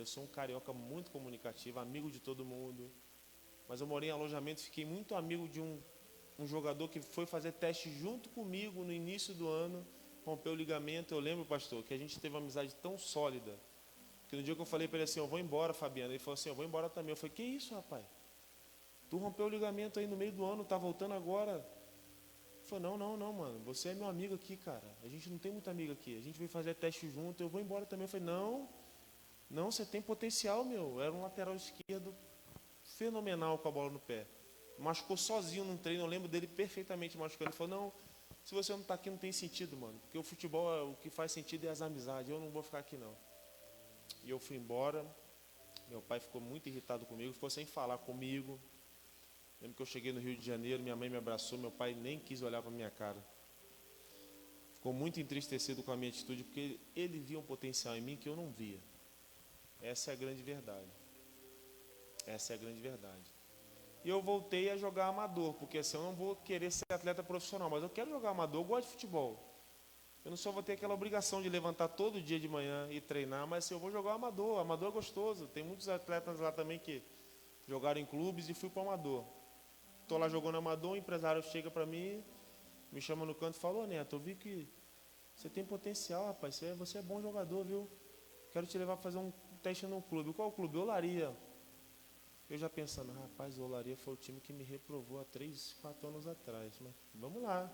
Eu sou um carioca muito comunicativo, amigo de todo mundo. Mas eu morei em alojamento, fiquei muito amigo de um jogador que foi fazer teste junto comigo no início do ano, rompeu o ligamento. Eu lembro, pastor, que a gente teve uma amizade tão sólida, que no dia que eu falei para ele assim, eu vou embora, Fabiano, ele falou assim, eu vou embora também. Eu falei, que isso, rapaz? Tu rompeu o ligamento aí no meio do ano, tá voltando agora? Ele falou, não, mano, você é meu amigo aqui, cara. A gente não tem muita amiga aqui, a gente veio fazer teste junto, eu vou embora também. Eu falei, não, você tem potencial, meu. Era um lateral esquerdo fenomenal com a bola no pé. Machucou sozinho num treino, eu lembro dele perfeitamente machucando. Ele falou, não, se você não está aqui não tem sentido, mano. Porque o futebol, o que faz sentido é as amizades. Eu não vou ficar aqui, não. E eu fui embora. Meu pai ficou muito irritado comigo, ficou sem falar comigo. Lembro que eu cheguei no Rio de Janeiro, minha mãe me abraçou, meu pai nem quis olhar para minha cara. Ficou muito entristecido com a minha atitude, porque ele via um potencial em mim que eu não via. Essa é a grande verdade. Essa é a grande verdade. E eu voltei a jogar amador, porque assim, eu não vou querer ser atleta profissional, mas eu quero jogar amador, eu gosto de futebol. Eu não só vou ter aquela obrigação de levantar todo dia de manhã e treinar, mas assim, eu vou jogar amador. Amador é gostoso. Tem muitos atletas lá também que jogaram em clubes e fui para o amador. Estou lá jogando amador, o empresário chega para mim, me chama no canto e fala, ô Neto, eu vi que você tem potencial, rapaz, você é bom jogador, viu? Quero te levar para fazer um teste no clube. Qual clube? Olaria. Eu já pensando, rapaz, o Olaria foi o time que me reprovou há 3, 4 anos atrás. Mas vamos lá.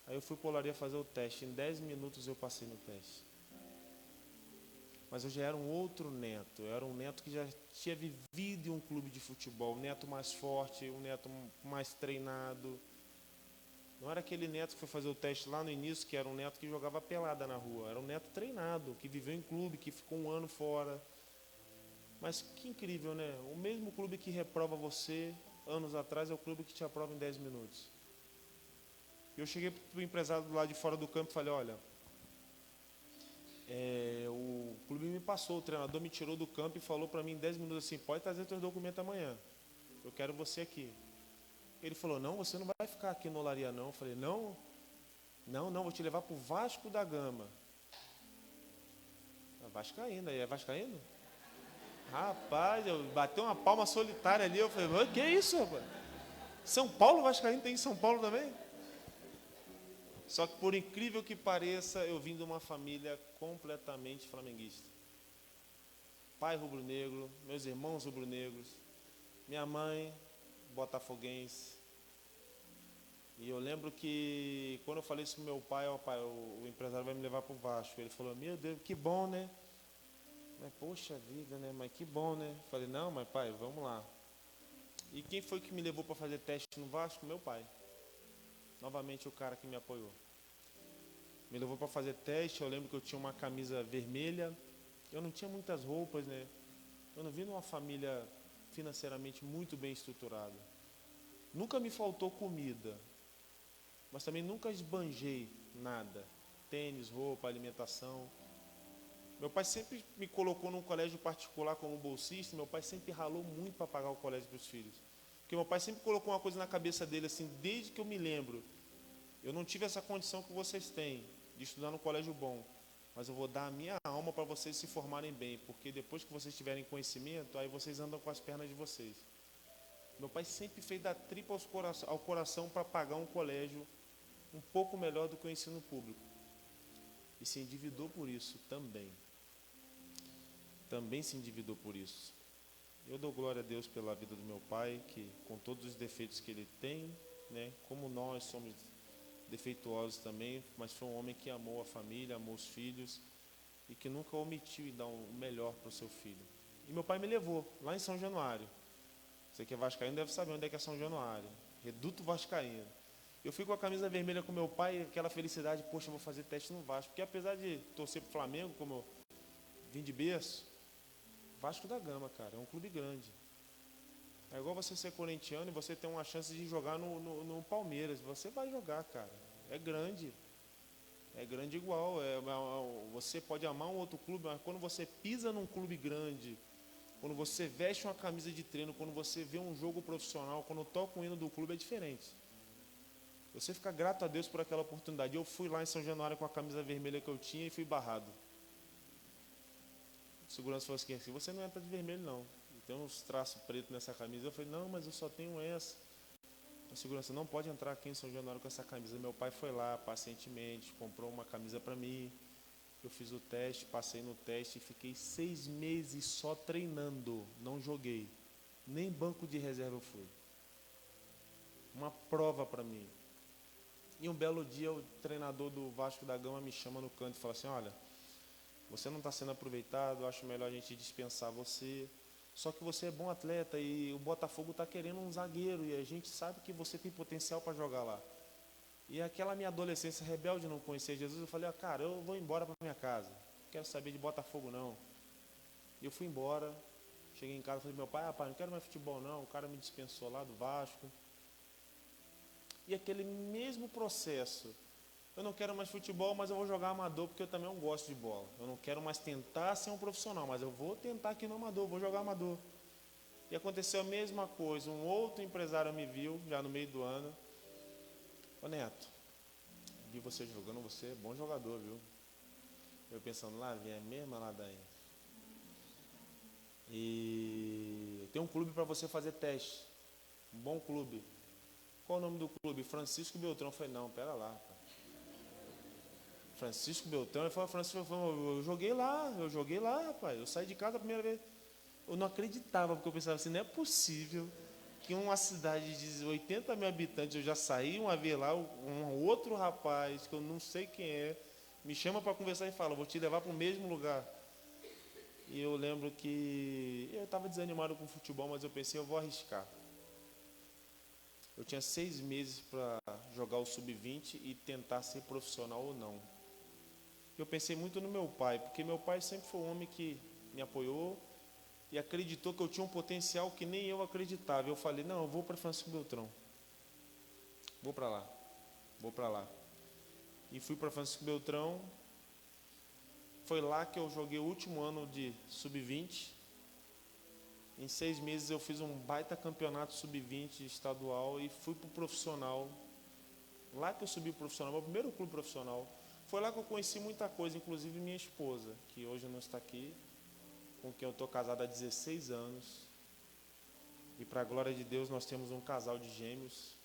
Aí eu fui para o Olaria fazer o teste. Em 10 minutos eu passei no teste. Mas eu já era um outro Neto. Eu era um Neto que já tinha vivido em um clube de futebol. Um Neto mais forte, um Neto mais treinado. Não era aquele Neto que foi fazer o teste lá no início, que era um Neto que jogava pelada na rua. Era um Neto treinado, que viveu em clube, que ficou um ano fora. Mas que incrível, né? O mesmo clube que reprova você anos atrás é o clube que te aprova em 10 minutos. E eu cheguei para o empresário do lado de fora do campo e falei, olha, o clube me passou, o treinador me tirou do campo e falou para mim em 10 minutos assim, pode trazer seus documentos amanhã. Eu quero você aqui. Ele falou, não, você não vai ficar aqui no Olaria não. Eu falei, não, vou te levar para o Vasco da Gama. Vascaíno, aí é Vascaíno? Rapaz, eu bateu uma palma solitária ali, eu falei, que isso, rapaz? São Paulo, Vascaíno tem em São Paulo também? Só que por incrível que pareça, eu vim de uma família completamente flamenguista. Pai rubro-negro, meus irmãos rubro-negros, minha mãe botafoguense. E eu lembro que quando eu falei isso com meu pai, ó pai, o empresário vai me levar para o Vasco. Ele falou, meu Deus, que bom, né? Mas poxa vida, né? Mas que bom, né? Falei, não, mas pai, vamos lá. E quem foi que me levou para fazer teste no Vasco? Meu pai. Novamente o cara que me apoiou. Me levou para fazer teste, eu lembro que eu tinha uma camisa vermelha. Eu não tinha muitas roupas, né? Eu não vim de uma família financeiramente muito bem estruturada. Nunca me faltou comida, mas também nunca esbanjei nada. Tênis, roupa, alimentação. Meu pai sempre me colocou num colégio particular como bolsista. Meu pai sempre ralou muito para pagar o colégio dos filhos. Porque meu pai sempre colocou uma coisa na cabeça dele, assim, desde que eu me lembro. Eu não tive essa condição que vocês têm, de estudar no colégio bom. Mas eu vou dar a minha alma para vocês se formarem bem. Porque depois que vocês tiverem conhecimento, aí vocês andam com as pernas de vocês. Meu pai sempre fez da tripa ao coração para pagar um colégio um pouco melhor do que o ensino público. E se endividou por isso também. Também se endividou por isso. Eu dou glória a Deus pela vida do meu pai, que com todos os defeitos que ele tem, né, como nós somos defeituosos também, mas foi um homem que amou a família, amou os filhos e que nunca omitiu em dar o melhor para o seu filho. E meu pai me levou lá em São Januário. Você que é vascaíno deve saber onde é que é São Januário. Reduto Vascaíno. Eu fui com a camisa vermelha com meu pai, aquela felicidade, poxa, eu vou fazer teste no Vasco. Porque apesar de torcer para o Flamengo, como eu vim de berço, Vasco da Gama, cara, é um clube grande. É igual você ser corintiano e você ter uma chance de jogar no Palmeiras. Você vai jogar, cara. É grande. É grande igual. Você pode amar um outro clube, mas quando você pisa num clube grande, quando você veste uma camisa de treino, quando você vê um jogo profissional, quando toca o hino do clube, é diferente. Você fica grato a Deus por aquela oportunidade. Eu fui lá em São Januário com a camisa vermelha que eu tinha e fui barrado. segurança falou assim, você não entra de vermelho não. Tem uns traços pretos nessa camisa. Eu falei, não, mas eu só tenho essa. A segurança não pode entrar aqui em São Januário com essa camisa. Meu pai foi lá pacientemente, comprou uma camisa para mim. Eu fiz o teste, passei no teste e fiquei 6 meses só treinando. Não joguei. Nem banco de reserva eu fui. Uma prova para mim. E um belo dia o treinador do Vasco da Gama me chama no canto e fala assim, olha, você não está sendo aproveitado, acho melhor a gente dispensar você. Só que você é bom atleta e o Botafogo está querendo um zagueiro e a gente sabe que você tem potencial para jogar lá. E aquela minha adolescência rebelde, não conhecia Jesus, eu falei, cara, eu vou embora para minha casa. Não quero saber de Botafogo não. E eu fui embora, cheguei em casa e falei, meu pai, não quero mais futebol não, o cara me dispensou lá do Vasco. E aquele mesmo processo, eu não quero mais futebol, mas eu vou jogar amador porque eu também não gosto de bola. Eu não quero mais tentar ser um profissional, mas eu vou tentar aqui no amador, vou jogar amador. E aconteceu a mesma coisa, um outro empresário me viu, já no meio do ano. Ô Neto, vi você jogando, você é bom jogador, viu? Eu pensando, lá vem a mesma ladainha. E tem um clube para você fazer teste, um bom clube. Qual o nome do clube? Francisco Beltrão. Eu falei, não, pera lá, pai. Francisco Beltrão, ele falou, eu joguei lá, rapaz. Eu saí de casa a primeira vez. Eu não acreditava, porque eu pensava assim, não é possível que uma cidade de 80 mil habitantes, eu já saí uma vez lá, um outro rapaz, que eu não sei quem é, me chama para conversar e fala, vou te levar para o mesmo lugar. E eu lembro que eu estava desanimado com o futebol, mas eu pensei, eu vou arriscar. Eu tinha 6 meses para jogar o sub-20 e tentar ser profissional ou não. Eu pensei muito no meu pai, porque meu pai sempre foi um homem que me apoiou e acreditou que eu tinha um potencial que nem eu acreditava. Eu falei, não, eu vou para Francisco Beltrão. Vou para lá. E fui para Francisco Beltrão. Foi lá que eu joguei o último ano de sub-20. Em 6 meses eu fiz um baita campeonato sub-20 estadual e fui para o profissional. Lá que eu subi para o profissional, meu primeiro clube profissional. Foi lá que eu conheci muita coisa, inclusive minha esposa, que hoje não está aqui, com quem eu estou casado há 16 anos. E para a glória de Deus nós temos um casal de gêmeos,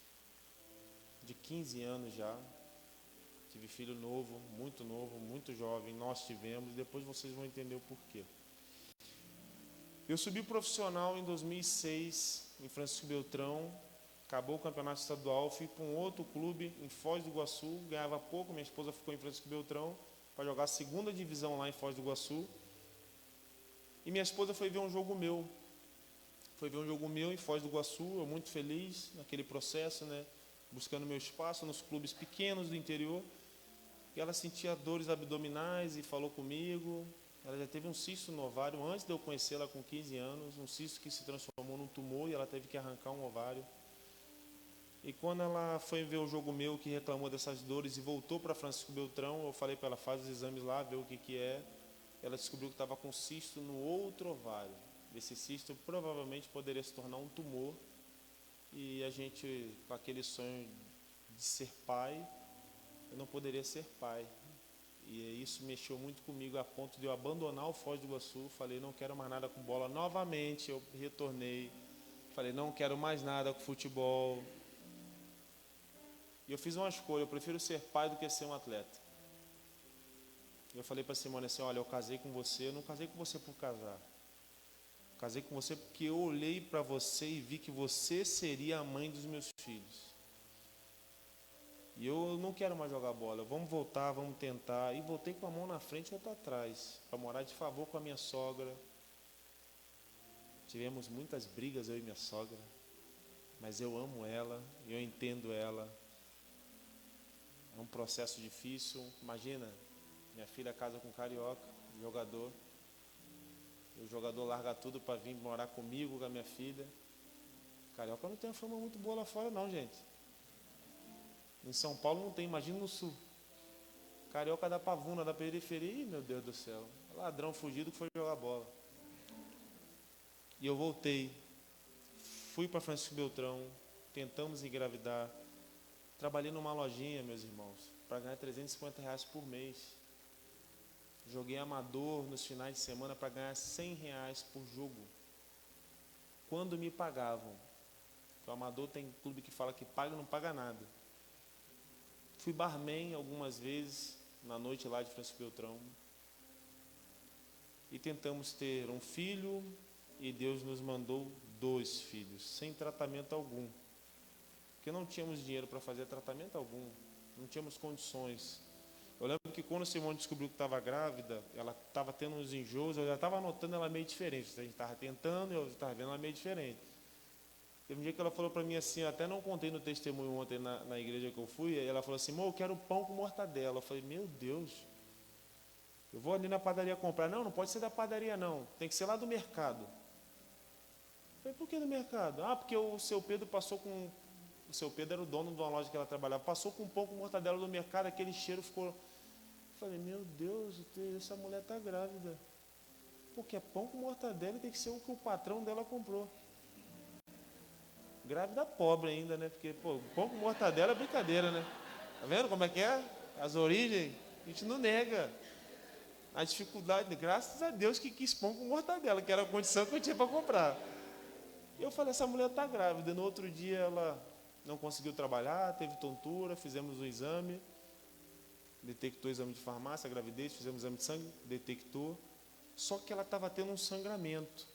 de 15 anos já. Tive filho novo, muito jovem, nós tivemos, depois vocês vão entender o porquê. Eu subi profissional em 2006, em Francisco Beltrão, acabou o campeonato estadual, fui para um outro clube em Foz do Iguaçu, ganhava pouco, minha esposa ficou em Francisco Beltrão para jogar a segunda divisão lá em Foz do Iguaçu. E minha esposa foi ver um jogo meu. Em Foz do Iguaçu, eu muito feliz naquele processo, né? Buscando meu espaço nos clubes pequenos do interior. E ela sentia dores abdominais e falou comigo. Ela já teve um cisto no ovário antes de eu conhecê-la com 15 anos, um cisto que se transformou num tumor e ela teve que arrancar um ovário. E quando ela foi ver o jogo meu, que reclamou dessas dores e voltou para Francisco Beltrão, eu falei para ela, faz os exames lá, ver o que é. Ela descobriu que estava com cisto no outro ovário. Esse cisto provavelmente poderia se tornar um tumor. E a gente, com aquele sonho de ser pai, eu não poderia ser pai. E isso mexeu muito comigo a ponto de eu abandonar o Foz do Iguaçu. Falei, não quero mais nada com bola. Novamente eu retornei. Falei, não quero mais nada com futebol. E eu fiz uma escolha, eu prefiro ser pai do que ser um atleta. Eu falei para a Simone assim, olha, eu casei com você, eu não casei com você por casar. Casei com você porque eu olhei para você e vi que você seria a mãe dos meus filhos. E eu não quero mais jogar bola, vamos voltar, vamos tentar. E voltei com a mão na frente e outra atrás, para morar de favor com a minha sogra. Tivemos muitas brigas, eu e minha sogra. Mas eu amo ela, eu entendo ela. É um processo difícil. Imagina, minha filha casa com um carioca, jogador. O jogador larga tudo para vir morar comigo, com a minha filha. Carioca não tem uma fama muito boa lá fora não, gente. Em São Paulo não tem, imagina no sul. Carioca da pavuna, da periferia, ih, meu Deus do céu. Ladrão fugido que foi jogar bola. E eu voltei. Fui para Francisco Beltrão, tentamos engravidar. Trabalhei numa lojinha, meus irmãos, para ganhar R$350 por mês. Joguei amador nos finais de semana para ganhar R$ 100 por jogo. Quando me pagavam. O amador tem clube que fala que paga e não paga nada. Fui barman algumas vezes na noite lá de Francisco Beltrão. E tentamos ter um filho e Deus nos mandou 2 filhos, sem tratamento algum. Porque não tínhamos dinheiro para fazer tratamento algum, não tínhamos condições. Eu lembro que quando a Simone descobriu que estava grávida, ela estava tendo uns enjoos, eu já estava notando ela meio diferente. A gente estava tentando e eu estava vendo ela meio diferente. Teve um dia que ela falou para mim assim, eu até não contei no testemunho ontem na igreja que eu fui, e ela falou assim, eu quero pão com mortadela. Eu falei, meu Deus, eu vou ali na padaria comprar. Não, não pode ser da padaria não, tem que ser lá do mercado. Eu falei, por que do mercado? Ah, porque o seu Pedro passou com... O seu Pedro era o dono de uma loja que ela trabalhava, passou com um pão com mortadela do mercado, aquele cheiro ficou... Eu falei, meu Deus, essa mulher está grávida. Porque é pão com mortadela e tem que ser o que o patrão dela comprou. Grávida pobre ainda, né? Porque, pão com mortadela é brincadeira, né? Tá vendo como é que é? As origens, a gente não nega. A dificuldade, graças a Deus que quis pão com mortadela, que era a condição que eu tinha para comprar. Eu falei, essa mulher está grávida. No outro dia ela não conseguiu trabalhar, teve tontura, fizemos um exame, detectou o exame de farmácia, a gravidez, fizemos exame de sangue, detectou. Só que ela estava tendo um sangramento.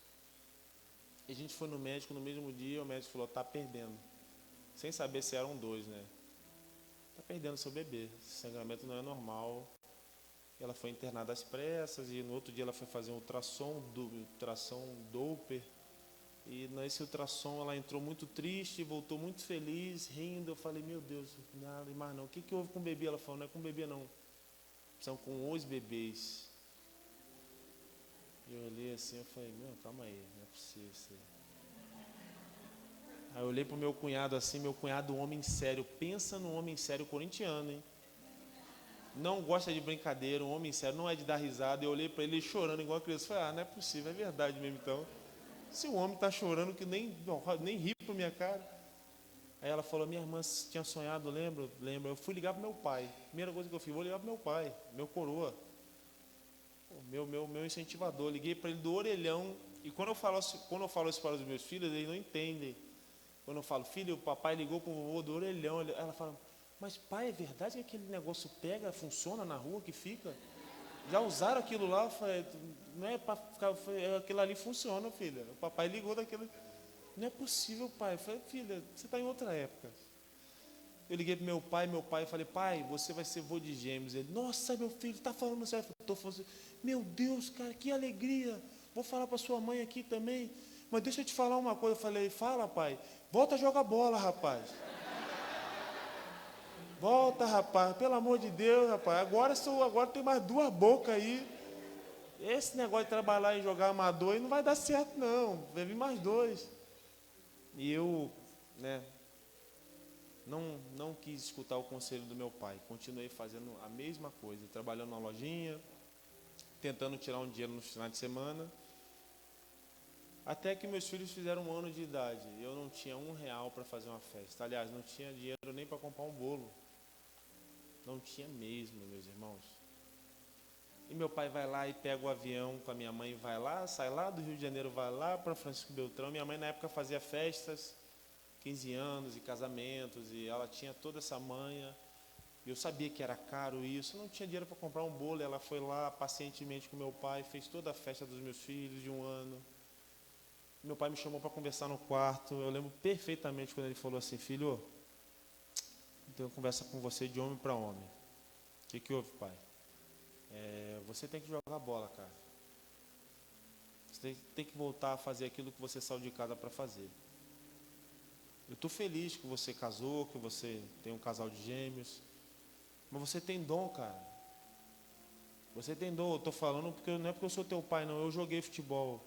E a gente foi no médico no mesmo dia, o médico falou, está perdendo. Sem saber se eram 2, né? Está perdendo seu bebê, esse sangramento não é normal. Ela foi internada às pressas e no outro dia ela foi fazer um ultrassom Doppler. E nesse ultrassom ela entrou muito triste, voltou muito feliz, rindo. Eu falei, meu Deus, nada mais não. O que houve com o bebê? Ela falou, não é com o bebê não, são com os bebês. Eu olhei assim, eu falei, calma aí, não é possível ser. Aí eu olhei pro meu cunhado assim, meu cunhado homem sério, pensa num homem sério corintiano, hein? Não gosta de brincadeira, um homem sério, não é de dar risada. Eu olhei para ele chorando igual a criança, falei, não é possível, é verdade mesmo então. Se o homem está chorando que nem ri para minha cara. Aí ela falou, minha irmã tinha sonhado, lembra? Eu fui ligar para meu pai. Primeira coisa que eu fiz, vou ligar para meu pai, meu coroa. Meu incentivador. Liguei para ele do orelhão. E quando eu falo isso para os meus filhos, eles não entendem. Quando eu falo, filho, o papai ligou para o vovô do orelhão. Ela fala, mas pai, é verdade que aquele negócio pega, funciona na rua que fica? Já usaram aquilo lá? Eu falei, não é para ficar, aquilo ali funciona, filha. O papai ligou daquilo. Não é possível, pai. Eu falei, filha, você está em outra época. Eu liguei para meu pai e falei, pai, você vai ser vô de gêmeos. Ele, nossa, meu filho, está falando sério? Estou falando assim, meu Deus, cara, que alegria. Vou falar para sua mãe aqui também. Mas deixa eu te falar uma coisa. Eu falei, fala, pai. Volta a jogar bola, rapaz. Volta, rapaz, pelo amor de Deus, rapaz. Agora tem mais 2 bocas aí. Esse negócio de trabalhar e jogar amador aí não vai dar certo, não. Vai vir mais 2. E eu, não quis escutar o conselho do meu pai. Continuei fazendo a mesma coisa, trabalhando na lojinha, tentando tirar um dinheiro no final de semana. Até que meus filhos fizeram 1 ano de idade. Eu não tinha R$1 para fazer uma festa. Aliás, não tinha dinheiro nem para comprar um bolo. Não tinha mesmo, meus irmãos. E meu pai vai lá e pega o avião com a minha mãe, vai lá, sai lá do Rio de Janeiro, vai lá para Francisco Beltrão. Minha mãe na época fazia festas, 15 anos e casamentos, e ela tinha toda essa manha. Eu sabia que era caro isso, não tinha dinheiro para comprar um bolo. Ela foi lá pacientemente com meu pai, fez toda a festa dos meus filhos de 1 ano. Meu pai me chamou para conversar no quarto. Eu lembro perfeitamente quando ele falou assim, filho, tenho uma conversa com você de homem para homem. O que houve, pai? Você tem que jogar bola, cara. Você tem que voltar a fazer aquilo que você saiu de casa para fazer. Eu estou feliz que você casou, que você tem um casal de gêmeos. Mas você tem dom, cara. Você tem dom. Eu estou falando não é porque eu sou teu pai, não. Eu joguei futebol.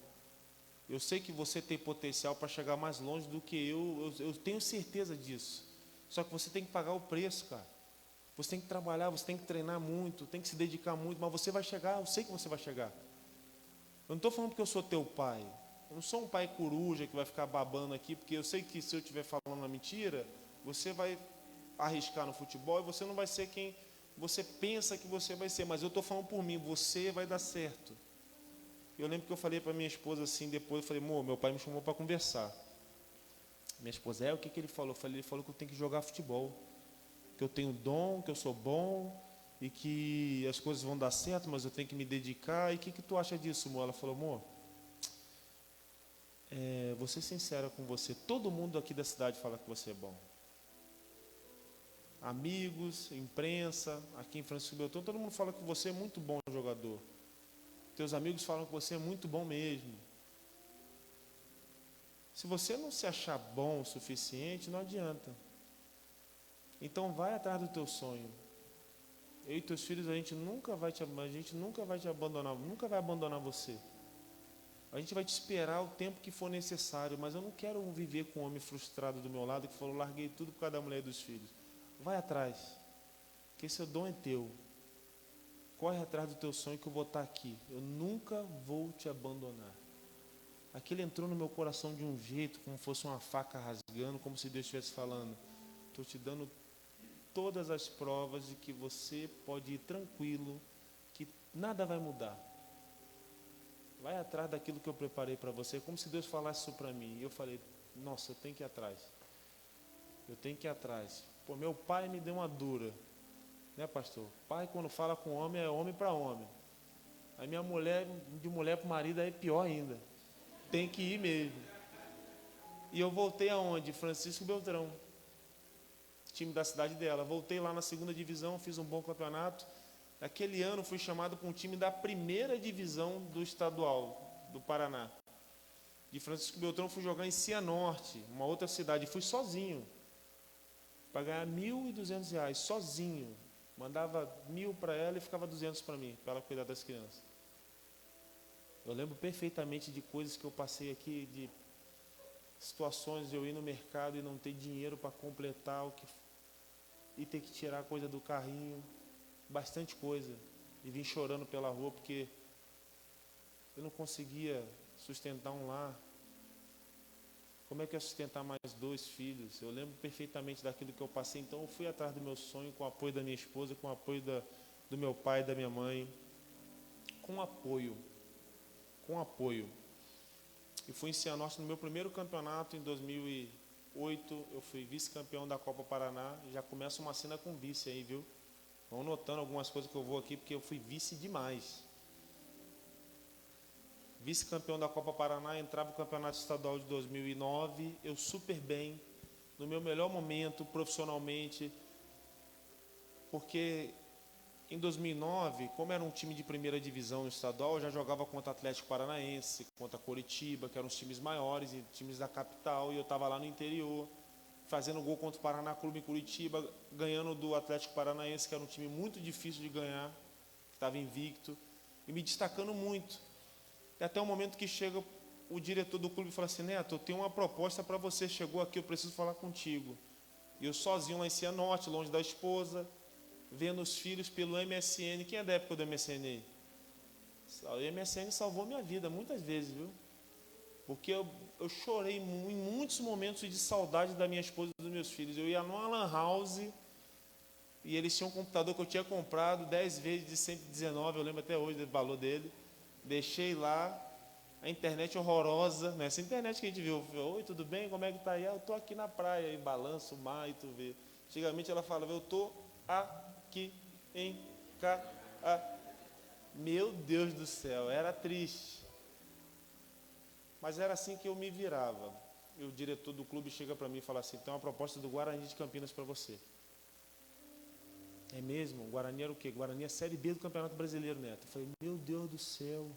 Eu sei que você tem potencial para chegar mais longe do que eu. Eu tenho certeza disso. Só que você tem que pagar o preço, cara. Você tem que trabalhar, você tem que treinar muito, tem que se dedicar muito, mas você vai chegar, eu sei que você vai chegar. Eu não estou falando porque eu sou teu pai. Eu não sou um pai coruja que vai ficar babando aqui, porque eu sei que se eu estiver falando uma mentira, você vai arriscar no futebol e você não vai ser quem você pensa que você vai ser, mas eu estou falando por mim, você vai dar certo. Eu lembro que eu falei para minha esposa assim, depois eu falei, amor, meu pai me chamou para conversar. Minha esposa, o que ele falou? Eu falei, ele falou que eu tenho que jogar futebol, que eu tenho dom, que eu sou bom, e que as coisas vão dar certo, mas eu tenho que me dedicar. E o que tu acha disso, amor? Ela falou, amor, vou ser sincera com você, todo mundo aqui da cidade fala que você é bom. Amigos, imprensa, aqui em Francisco Beltrão, todo mundo fala que você é muito bom jogador. Teus amigos falam que você é muito bom mesmo. Se você não se achar bom o suficiente, não adianta. Então vai atrás do teu sonho. Eu e teus filhos, a gente nunca vai te abandonar, nunca vai abandonar você. A gente vai te esperar o tempo que for necessário, mas eu não quero viver com um homem frustrado do meu lado que falou, larguei tudo por causa da mulher e dos filhos. Vai atrás, que esse dom é teu. Corre atrás do teu sonho que eu vou estar aqui. Eu nunca vou te abandonar. Aquilo entrou no meu coração de um jeito, como fosse uma faca rasgando, como se Deus estivesse falando, estou te dando todas as provas de que você pode ir tranquilo, que nada vai mudar. Vai atrás daquilo que eu preparei para você, como se Deus falasse isso para mim. E eu falei, nossa, eu tenho que ir atrás. Eu tenho que ir atrás. Pô, meu pai me deu uma dura. Né, pastor? Pai, quando fala com homem, é homem para homem. Aí minha mulher, de mulher para o marido, é pior ainda. Tem que ir mesmo. E eu voltei aonde? Francisco Beltrão. Time da cidade dela. Voltei lá na 2ª divisão, fiz um bom campeonato. Naquele ano fui chamado para um time da 1ª divisão do estadual do Paraná. De Francisco Beltrão fui jogar em Cianorte, uma outra cidade. Fui sozinho. Para ganhar R$1.200, sozinho. Mandava 1.000 para ela e ficava 200 para mim, para ela cuidar das crianças. Eu lembro perfeitamente de coisas que eu passei aqui, de situações de eu ir no mercado e não ter dinheiro para completar e ter que tirar coisa do carrinho, bastante coisa, e vim chorando pela rua porque eu não conseguia sustentar um lar. Como é que eu ia sustentar mais 2 filhos? Eu lembro perfeitamente daquilo que eu passei, então eu fui atrás do meu sonho com o apoio da minha esposa, com o apoio do meu pai e da minha mãe, com apoio. E fui em Cianorte no meu primeiro campeonato em 2008, eu fui vice-campeão da Copa Paraná, e já começa uma cena com vice aí, viu? Vão notando algumas coisas que eu vou aqui, porque eu fui vice demais. Vice-campeão da Copa Paraná, entrava no Campeonato Estadual de 2009, eu super bem, no meu melhor momento profissionalmente, porque em 2009, como era um time de 1ª divisão no estadual, eu já jogava contra Atlético Paranaense, contra Coritiba, que eram os times maiores, e times da capital, e eu estava lá no interior, fazendo gol contra o Paraná Clube em Curitiba, ganhando do Atlético Paranaense, que era um time muito difícil de ganhar, que estava invicto, e me destacando muito. E até o momento que chega o diretor do clube e fala assim, Neto, eu tenho uma proposta para você, chegou aqui, eu preciso falar contigo. E eu sozinho lá em Cianorte, longe da esposa, vendo os filhos pelo MSN. Quem é da época do MSN aí? O MSN salvou minha vida muitas vezes, viu? Porque eu chorei em muitos momentos de saudade da minha esposa e dos meus filhos. Eu ia numa lan house e eles tinham um computador que eu tinha comprado 10 vezes de 119, eu lembro até hoje do valor dele. Deixei lá, a internet horrorosa, né? Essa internet que a gente viu, oi, tudo bem, como é que tá aí? Eu estou aqui na praia, e balanço o mar e tu vê. Antigamente ela falava, eu estou aqui em cá. Meu Deus do céu, era triste. Mas era assim que eu me virava. E o diretor do clube chega para mim e fala assim, tem uma proposta do Guarani de Campinas para você. É mesmo? O Guarani era o quê? Guarani é a Série B do Campeonato Brasileiro, Neto. Eu falei, meu Deus do céu,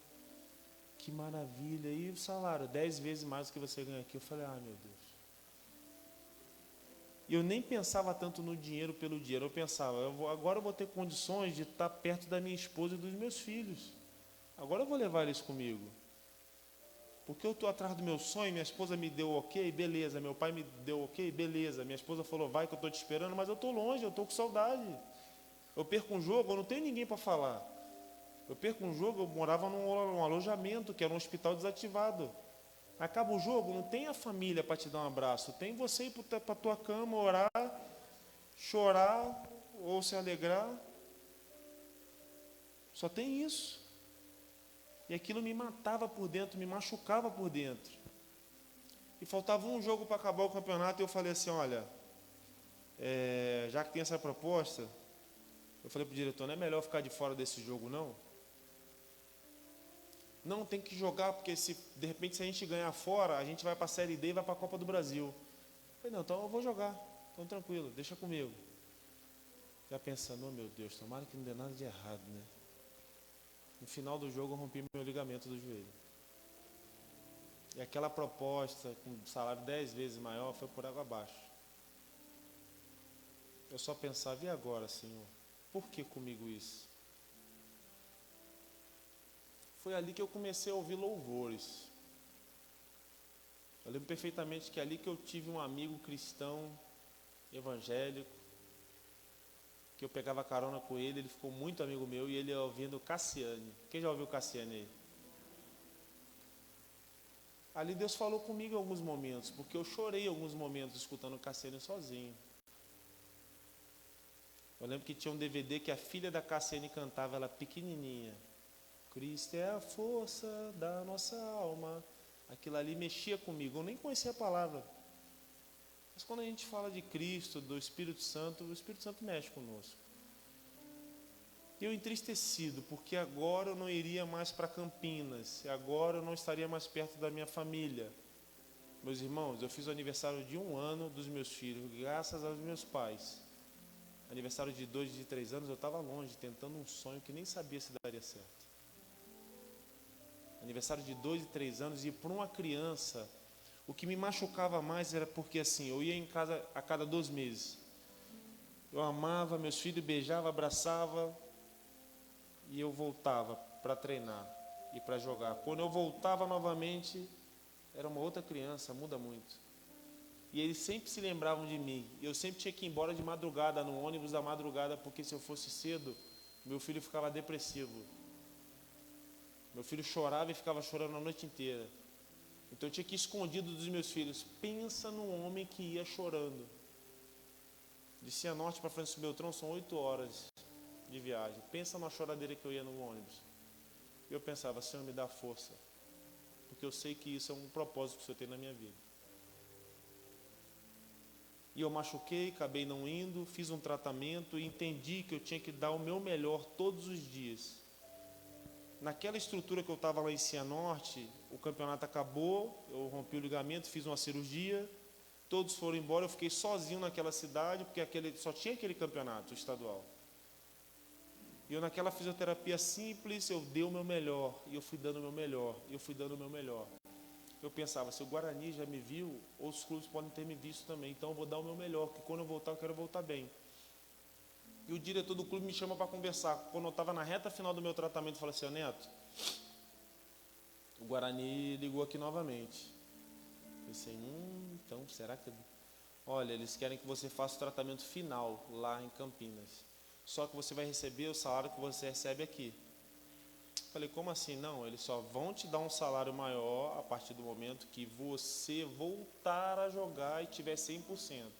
que maravilha. E o salário, 10 vezes mais do que você ganha aqui. Eu falei, meu Deus. E eu nem pensava tanto no dinheiro pelo dinheiro. Eu pensava, agora eu vou ter condições de estar perto da minha esposa e dos meus filhos. Agora eu vou levar eles comigo. Porque eu estou atrás do meu sonho, minha esposa me deu ok, beleza. Meu pai me deu ok, beleza. Minha esposa falou, vai que eu estou te esperando, mas eu estou longe, eu estou com saudade. Eu perco um jogo, eu não tenho ninguém para falar. Eu perco um jogo, eu morava num alojamento, que era um hospital desativado. Acaba o jogo, não tem a família para te dar um abraço. Tem você ir para a tua cama, orar, chorar ou se alegrar. Só tem isso. E aquilo me matava por dentro, me machucava por dentro. E faltava um jogo para acabar o campeonato e eu falei assim, olha, já que tem essa proposta, eu falei para o diretor, não é melhor ficar de fora desse jogo não? Não, tem que jogar, porque de repente se a gente ganhar fora, a gente vai para a Série D e vai para a Copa do Brasil. Eu falei, não, então eu vou jogar, então tranquilo, deixa comigo. Já pensando, oh, meu Deus, tomara que não dê nada de errado, né? No final do jogo eu rompi meu ligamento do joelho. E aquela proposta com salário 10 vezes maior foi por água abaixo. Eu só pensava, e agora, Senhor? Por que comigo isso? Foi ali que eu comecei a ouvir louvores. Eu lembro perfeitamente que é ali que eu tive um amigo cristão, evangélico, que eu pegava carona com ele, ele ficou muito amigo meu, e ele ia ouvindo Cassiane. Quem já ouviu Cassiane aí? Ali Deus falou comigo em alguns momentos, porque eu chorei em alguns momentos escutando Cassiane sozinho. Eu lembro que tinha um DVD que a filha da Cassiane cantava, ela pequenininha. Cristo é a força da nossa alma. Aquilo ali mexia comigo, eu nem conhecia a palavra. Mas quando a gente fala de Cristo, do Espírito Santo, o Espírito Santo mexe conosco. E eu entristecido, porque agora eu não iria mais para Campinas, e agora eu não estaria mais perto da minha família. Meus irmãos, eu fiz o aniversário de 1 ano dos meus filhos, graças aos meus pais. Aniversário de 2, de 3 anos, eu estava longe, tentando um sonho que nem sabia se daria certo. Aniversário de 2 e 3 anos, e por uma criança, o que me machucava mais era porque assim, eu ia em casa a cada 2 meses. Eu amava meus filhos, beijava, abraçava, e eu voltava para treinar e para jogar. Quando eu voltava novamente, era uma outra criança, muda muito. E eles sempre se lembravam de mim. Eu sempre tinha que ir embora de madrugada, no ônibus da madrugada, porque se eu fosse cedo, meu filho ficava depressivo. Meu filho chorava e ficava chorando a noite inteira. Então eu tinha que ir escondido dos meus filhos. Pensa num homem que ia chorando. De Cianorte para Francisco Beltrão são 8 horas de viagem. Pensa numa choradeira que eu ia no ônibus. Eu pensava, Senhor, me dá força. Porque eu sei que isso é um propósito que o Senhor tem na minha vida. E eu machuquei, acabei não indo, fiz um tratamento e entendi que eu tinha que dar o meu melhor todos os dias. Naquela estrutura que eu estava lá em Cianorte, o campeonato acabou, eu rompi o ligamento, fiz uma cirurgia, todos foram embora, eu fiquei sozinho naquela cidade, porque só tinha aquele campeonato estadual. E eu naquela fisioterapia simples, eu dei o meu melhor, e eu fui dando o meu melhor, e eu fui dando o meu melhor. Eu pensava, se o Guarani já me viu, outros clubes podem ter me visto também, então eu vou dar o meu melhor, porque quando eu voltar, eu quero voltar bem. E o diretor do clube me chama para conversar. Quando eu estava na reta final do meu tratamento, eu falei assim, Neto, o Guarani ligou aqui novamente. Eu pensei, então, será que... Olha, eles querem que você faça o tratamento final lá em Campinas. Só que você vai receber o salário que você recebe aqui. Falei, como assim? Não, eles só vão te dar um salário maior a partir do momento que você voltar a jogar e tiver 100%.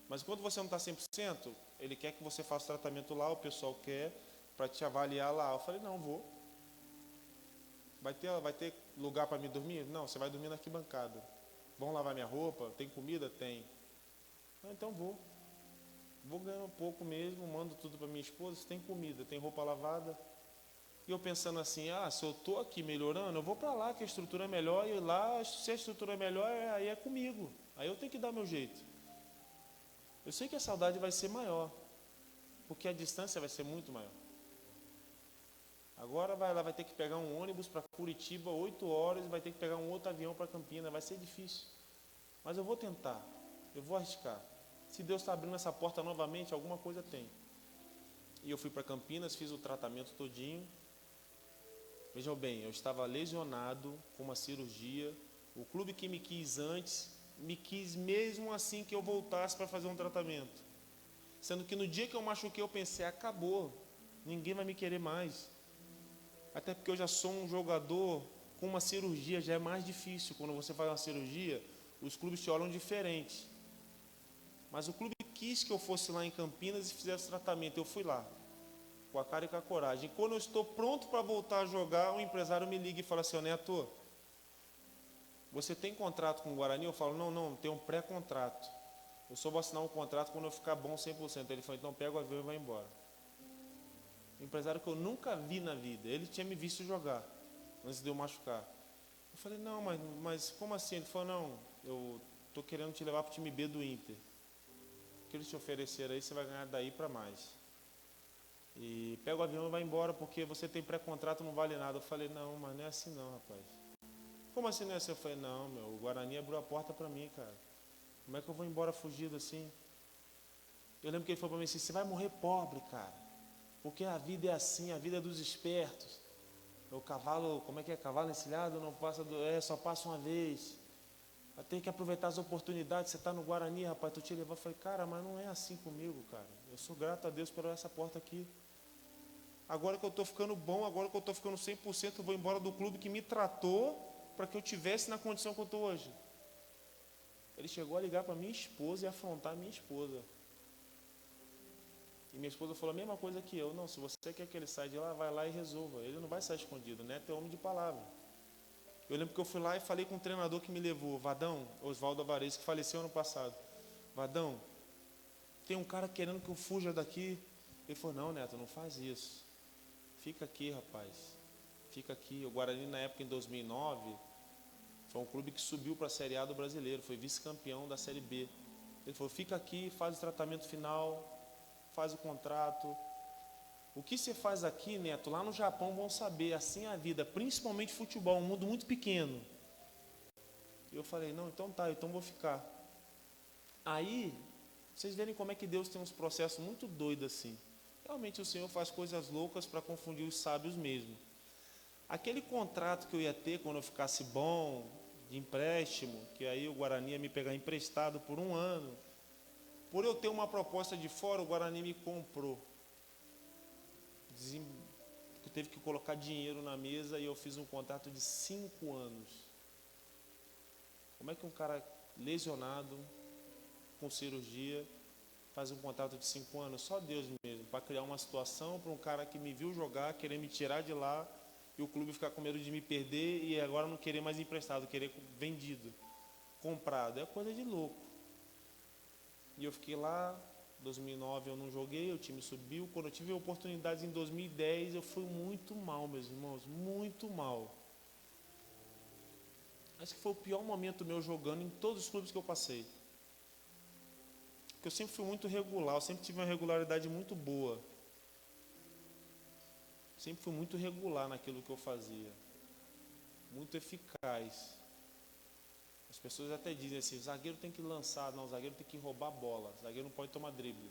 Mas quando você não está 100%, ele quer que você faça o tratamento lá, o pessoal quer, para te avaliar lá. Eu falei, não, vou. Vai ter lugar para me dormir? Não, você vai dormir na arquibancada. Vão lavar minha roupa? Tem comida? Tem. Ah, então vou. Vou ganhar um pouco mesmo, mando tudo para minha esposa, tem comida, tem roupa lavada. E eu pensando assim, se eu estou aqui melhorando, eu vou para lá, que a estrutura é melhor, e lá, se a estrutura é melhor, aí é comigo. Aí eu tenho que dar meu jeito. Eu sei que a saudade vai ser maior, porque a distância vai ser muito maior. Agora ela vai ter que pegar um ônibus para Curitiba, 8 horas, vai ter que pegar um outro avião para Campinas, vai ser difícil. Mas eu vou tentar, eu vou arriscar. Se Deus está abrindo essa porta novamente, alguma coisa tem. E eu fui para Campinas, fiz o tratamento todinho. Vejam bem, eu estava lesionado com uma cirurgia. O clube que me quis antes, me quis mesmo assim que eu voltasse para fazer um tratamento. Sendo que no dia que eu machuquei, eu pensei, acabou, ninguém vai me querer mais. Até porque eu já sou um jogador com uma cirurgia, já é mais difícil. Quando você faz uma cirurgia, os clubes te olham diferente. Mas o clube quis que eu fosse lá em Campinas e fizesse tratamento, eu fui lá. com a cara e com a coragem. E quando eu estou pronto para voltar a jogar, o empresário me liga e fala assim: Neto, você tem contrato com o Guarani? Eu falo: não, tem um pré-contrato. Eu só vou assinar um contrato quando eu ficar bom 100%. Ele falou: então pega o avião e vai embora. Um empresário que eu nunca vi na vida. Ele tinha me visto jogar antes de eu machucar. Eu falei: não, mas como assim? Ele falou: não, eu estou querendo te levar para o time B do Inter. O que eles te ofereceram aí, você vai ganhar daí para mais. E pega o avião e vai embora, porque você tem pré-contrato, não vale nada. Eu falei: não, mas não é assim não, rapaz. Como assim não é assim? Eu falei: não, o Guarani abriu a porta para mim, cara. Como é que eu vou embora fugido assim? Eu lembro que ele falou para mim assim: você vai morrer pobre, cara. Porque a vida é assim, a vida é dos espertos. O cavalo, como é que é? Cavalo encilhado não passa, só passa uma vez. Tem que aproveitar as oportunidades. Você está no Guarani, rapaz, tu te levou. Eu falei: cara, mas não é assim comigo, cara. Eu sou grato a Deus por essa porta aqui. Agora que eu estou ficando bom, agora que eu estou ficando 100%, eu vou embora do clube que me tratou para que eu tivesse na condição que eu estou hoje. Ele chegou a ligar para minha esposa e afrontar minha esposa. E minha esposa falou a mesma coisa que eu: não, se você quer que ele saia de lá, vai lá e resolva. Ele não vai sair escondido, Neto é homem de palavra. Eu lembro que eu fui lá e falei com o treinador que me levou, Vadão, Oswaldo Alvarez, que faleceu ano passado. Vadão, tem um cara querendo que eu fuja daqui. Ele falou: não, Neto, não faz isso. Fica aqui, rapaz. Fica aqui. O Guarani, na época, em 2009, foi um clube que subiu para a Série A do Brasileiro, foi vice-campeão da Série B. Ele falou: fica aqui, faz o tratamento final, faz o contrato. O que você faz aqui, Neto, lá no Japão vão saber, assim é a vida, principalmente futebol, um mundo muito pequeno. E eu falei: não, então tá, então vou ficar. Aí, vocês verem como é que Deus tem uns processos muito doidos assim. Realmente o Senhor faz coisas loucas para confundir os sábios mesmo. Aquele contrato que eu ia ter quando eu ficasse bom, de empréstimo, que aí o Guarani ia me pegar emprestado por 1 ano, por eu ter uma proposta de fora, o Guarani me comprou. Teve que colocar dinheiro na mesa e eu fiz um contrato de 5 anos. Como é que um cara lesionado, com cirurgia, faz um contrato de 5 anos? Só Deus mesmo, para criar uma situação para um cara que me viu jogar, querer me tirar de lá e o clube ficar com medo de me perder e agora não querer mais emprestado, querer vendido, comprado. É coisa de louco. E eu fiquei lá. 2009 eu não joguei, o time subiu. Quando eu tive oportunidades em 2010, eu fui muito mal, meus irmãos, muito mal. Acho que foi o pior momento meu jogando em todos os clubes que eu passei. Porque eu sempre fui muito regular, eu sempre tive uma regularidade muito boa. Sempre fui muito regular naquilo que eu fazia. Muito eficaz. As pessoas até dizem assim: zagueiro tem que lançar, não, zagueiro tem que roubar a bola, zagueiro não pode tomar drible.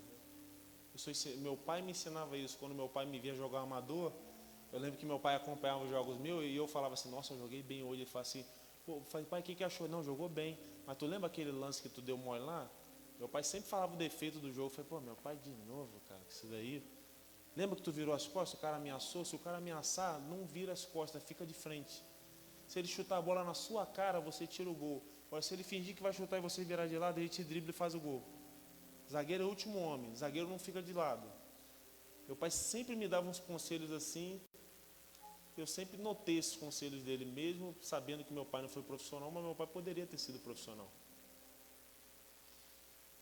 Meu pai me ensinava isso. Quando meu pai me via jogar amador, eu lembro que meu pai acompanhava os jogos meus e eu falava assim: nossa, eu joguei bem hoje. Ele falava assim: pô, pai, o que achou? Não, jogou bem, mas tu lembra aquele lance que tu deu mole lá? Meu pai sempre falava o defeito do jogo. Eu falei: pô, meu pai de novo, cara, que isso daí. Lembra que tu virou as costas, o cara ameaçou? Se o cara ameaçar, não vira as costas, fica de frente. Se ele chutar a bola na sua cara, você tira o gol. Agora, se ele fingir que vai chutar e você virar de lado, ele te dribla e faz o gol. Zagueiro é o último homem, zagueiro não fica de lado. Meu pai sempre me dava uns conselhos assim. Eu sempre notei esses conselhos dele, mesmo sabendo que meu pai não foi profissional, mas meu pai poderia ter sido profissional.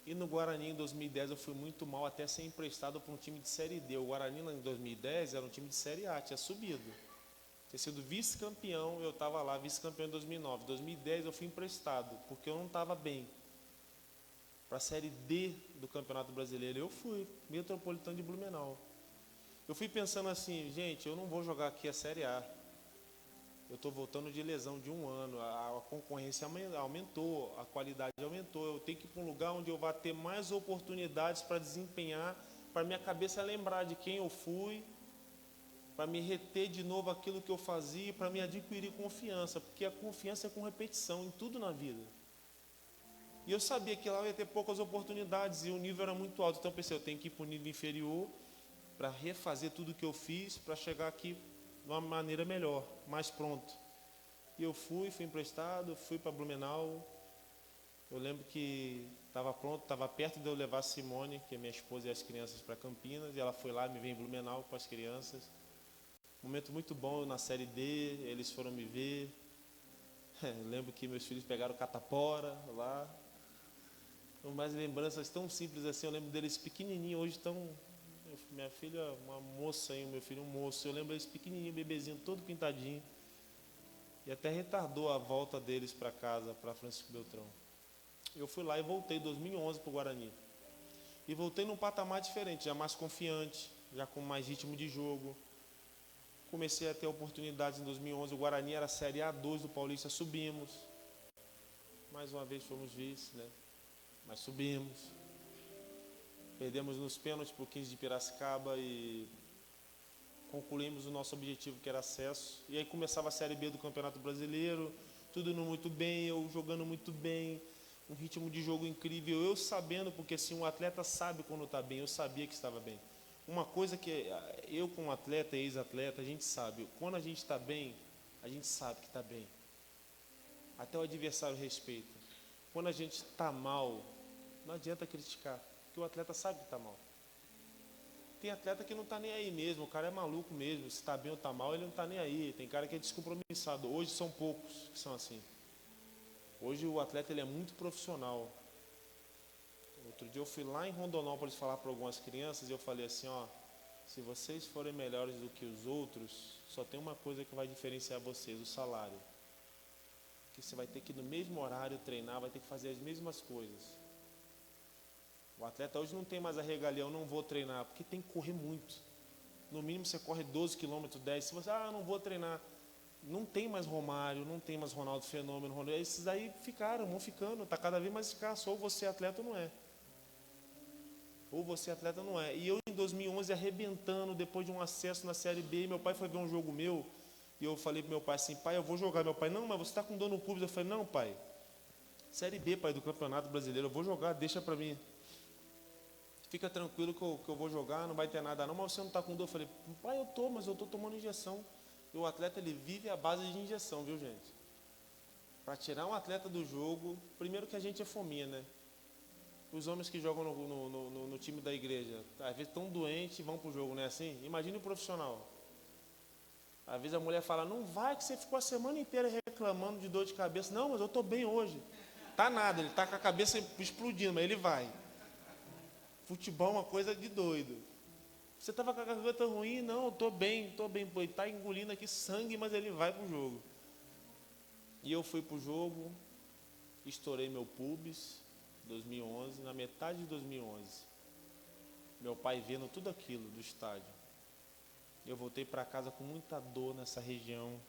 E no Guarani, em 2010, eu fui muito mal, até ser emprestado para um time de Série D. O Guarani, em 2010, era um time de Série A, tinha subido. Tinha sido vice-campeão, eu estava lá, vice-campeão em 2009. Em 2010 eu fui emprestado, porque eu não estava bem. Para a Série D do Campeonato Brasileiro, eu fui, Metropolitano de Blumenau. Eu fui pensando assim: gente, eu não vou jogar aqui a Série A. Eu estou voltando de lesão de 1 ano, a concorrência aumentou, a qualidade aumentou. Eu tenho que ir para um lugar onde eu vá ter mais oportunidades para desempenhar, para minha cabeça lembrar de quem eu fui, para me reter de novo aquilo que eu fazia, para me adquirir confiança, porque a confiança é com repetição em tudo na vida. E eu sabia que lá eu ia ter poucas oportunidades e o nível era muito alto, então eu pensei: eu tenho que ir para o nível inferior para refazer tudo que eu fiz, para chegar aqui de uma maneira melhor, mais pronto. E eu fui emprestado, fui para Blumenau, Eu lembro que estava pronto, estava perto de eu levar a Simone, que é minha esposa, e as crianças para Campinas, e ela foi lá, me veio em Blumenau com as crianças. Momento muito bom na Série D, eles foram me ver. Eu lembro que meus filhos pegaram catapora lá. Umas lembranças tão simples assim, eu lembro deles pequenininhos, hoje estão... Minha filha é uma moça aí, meu filho é um moço. Eu lembro eles pequenininho, bebezinho, todo pintadinho. E até retardou a volta deles para casa, para Francisco Beltrão. Eu fui lá e voltei em 2011 para o Guarani. E voltei num patamar diferente, já mais confiante, já com mais ritmo de jogo. Comecei a ter oportunidades em 2011. O Guarani era a Série A2 do Paulista, subimos. Mais uma vez fomos vice, né? Mas subimos. Perdemos nos pênaltis para o 15 de Piracicaba e concluímos o nosso objetivo, que era acesso. E aí começava a Série B do Campeonato Brasileiro, tudo indo muito bem, eu jogando muito bem, um ritmo de jogo incrível, eu sabendo, porque assim, um atleta sabe quando está bem, eu sabia que estava bem. Uma coisa que eu como atleta, ex-atleta, a gente sabe, quando a gente está bem, a gente sabe que está bem. Até o adversário respeita. Quando a gente está mal, não adianta criticar, porque o atleta sabe que está mal. Tem atleta que não está nem aí mesmo, o cara é maluco mesmo, se está bem ou está mal, ele não está nem aí. Tem cara que é descompromissado. Hoje são poucos que são assim. Hoje o atleta ele é muito profissional. Outro dia eu fui lá em Rondonópolis falar para algumas crianças e eu falei assim, ó, se vocês forem melhores do que os outros, só tem uma coisa que vai diferenciar vocês, o salário. Que você vai ter que no mesmo horário treinar, vai ter que fazer as mesmas coisas. O atleta hoje não tem mais a regalia, eu não vou treinar, porque tem que correr muito. No mínimo você corre 12 km, 10. Se você, não vou treinar. Não tem mais Romário, não tem mais Ronaldo Fenômeno. Esses aí vão ficando, está cada vez mais escasso. Ou você é atleta ou não é. Ou você é atleta ou não é. E eu em 2011 arrebentando, depois de um acesso na Série B, meu pai foi ver um jogo meu, e eu falei para meu pai assim, pai, eu vou jogar. Meu pai, não, mas você está com dor no público. Eu falei, não, pai, Série B, pai, do Campeonato Brasileiro, eu vou jogar, deixa para mim. Fica tranquilo que eu vou jogar, não vai ter nada não, mas você não está com dor? Eu falei, pai, eu tô, mas eu estou tomando injeção. E o atleta, ele vive à base de injeção, viu, gente? Para tirar um atleta do jogo, primeiro que a gente é fominha, né? Os homens que jogam no time da igreja, às vezes estão doentes e vão para o jogo, não é assim? Imagine o profissional. Às vezes a mulher fala, não vai que você ficou a semana inteira reclamando de dor de cabeça. Não, mas eu estou bem hoje. Tá nada, ele está com a cabeça explodindo, mas ele vai. Futebol é uma coisa de doido. Você estava com a garganta ruim? Não, eu estou bem. Pô, ele está engolindo aqui sangue, mas ele vai para o jogo. E eu fui para o jogo, estourei meu pubis, 2011, na metade de 2011. Meu pai vendo tudo aquilo do estádio. Eu voltei para casa com muita dor nessa região.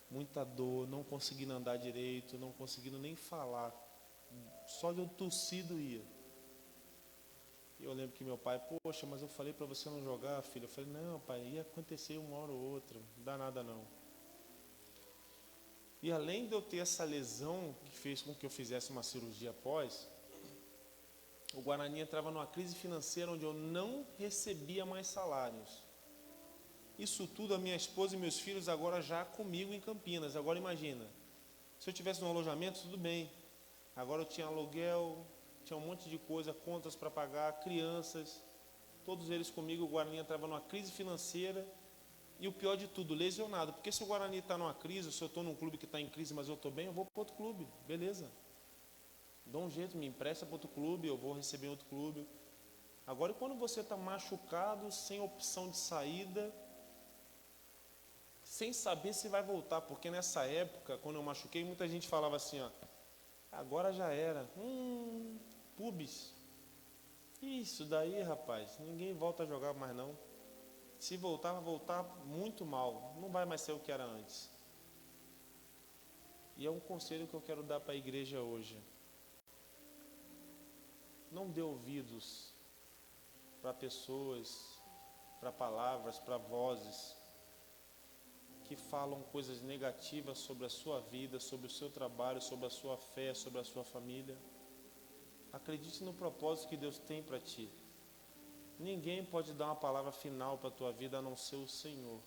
Muita dor, não conseguindo andar direito, não conseguindo nem falar. Só de eu tossir doía. Eu lembro que meu pai, poxa, mas eu falei para você não jogar, filho. Eu falei, não, pai, ia acontecer uma hora ou outra, não dá nada não. E além de eu ter essa lesão que fez com que eu fizesse uma cirurgia após, o Guarani entrava numa crise financeira onde eu não recebia mais salários. Isso tudo a minha esposa e meus filhos agora já comigo em Campinas. Agora imagina, se eu tivesse um alojamento, tudo bem. Agora eu tinha aluguel, tinha um monte de coisa, contas para pagar, crianças, todos eles comigo. O Guarani entrava numa crise financeira e o pior de tudo, lesionado. Porque se o Guarani está numa crise, se eu estou num clube que está em crise, mas eu estou bem, eu vou para outro clube, beleza. Dou um jeito, me empresta para outro clube, eu vou receber em outro clube. Agora, e quando você está machucado, sem opção de saída, sem saber se vai voltar? Porque nessa época, quando eu machuquei, muita gente falava assim, ó, agora já era. Pubis. Isso daí, rapaz, ninguém volta a jogar mais não. Se voltar, vai voltar muito mal. Não vai mais ser o que era antes. E é um conselho que eu quero dar para a igreja hoje. Não dê ouvidos para pessoas, para palavras, para vozes que falam coisas negativas sobre a sua vida, sobre o seu trabalho, sobre a sua fé, sobre a sua família. Acredite no propósito que Deus tem para ti. Ninguém pode dar uma palavra final para a tua vida a não ser o Senhor.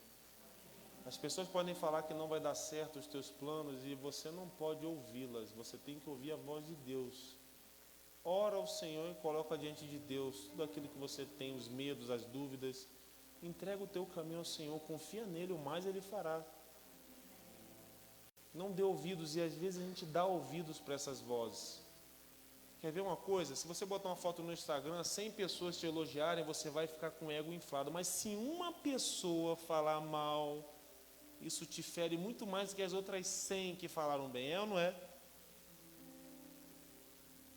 As pessoas podem falar que não vai dar certo os teus planos e você não pode ouvi-las, você tem que ouvir a voz de Deus. Ora ao Senhor e coloca diante de Deus tudo aquilo que você tem, os medos, as dúvidas. Entrega o teu caminho ao Senhor, confia nele, o mais Ele fará. Não dê ouvidos, e às vezes a gente dá ouvidos para essas vozes. Quer ver uma coisa? Se você botar uma foto no Instagram, 100 pessoas te elogiarem, você vai ficar com o ego inflado. Mas se uma pessoa falar mal, isso te fere muito mais do que as outras 100 que falaram bem, é ou não é?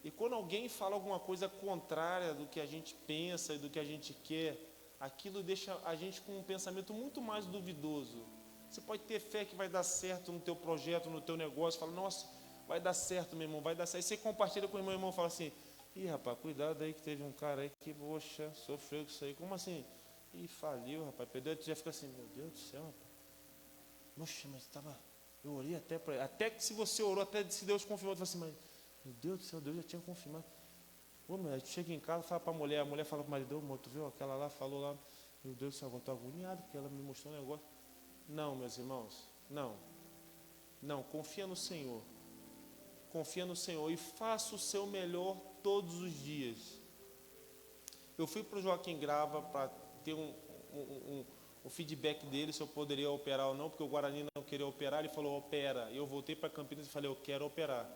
E quando alguém fala alguma coisa contrária do que a gente pensa e do que a gente quer, aquilo deixa a gente com um pensamento muito mais duvidoso. Você pode ter fé que vai dar certo no teu projeto, no teu negócio, fala, nossa, vai dar certo, meu irmão, vai dar certo. E você compartilha com o irmão fala assim, ih, rapaz, cuidado aí que teve um cara aí que, poxa, sofreu com isso aí. Como assim? Ih, faliu, rapaz, perdeu. Tu já fica assim, meu Deus do céu, rapaz. Poxa, mas eu orei até para ele. Até que se você orou, até se Deus confirmou, tu fala assim, mas, meu Deus do céu, Deus já tinha confirmado. Ô, meu, tu chega em casa, fala para a mulher fala para o marido, amor, tu viu aquela lá, falou lá, meu Deus do céu, eu estou agoniado, porque ela me mostrou um negócio. Não, meus irmãos, não, confia no Senhor. Confia no Senhor e faça o seu melhor todos os dias. Eu fui para o Joaquim Grava para ter o feedback dele, se eu poderia operar ou não, porque o Guarani não queria operar, ele falou, opera. E eu voltei para Campinas e falei, eu quero operar.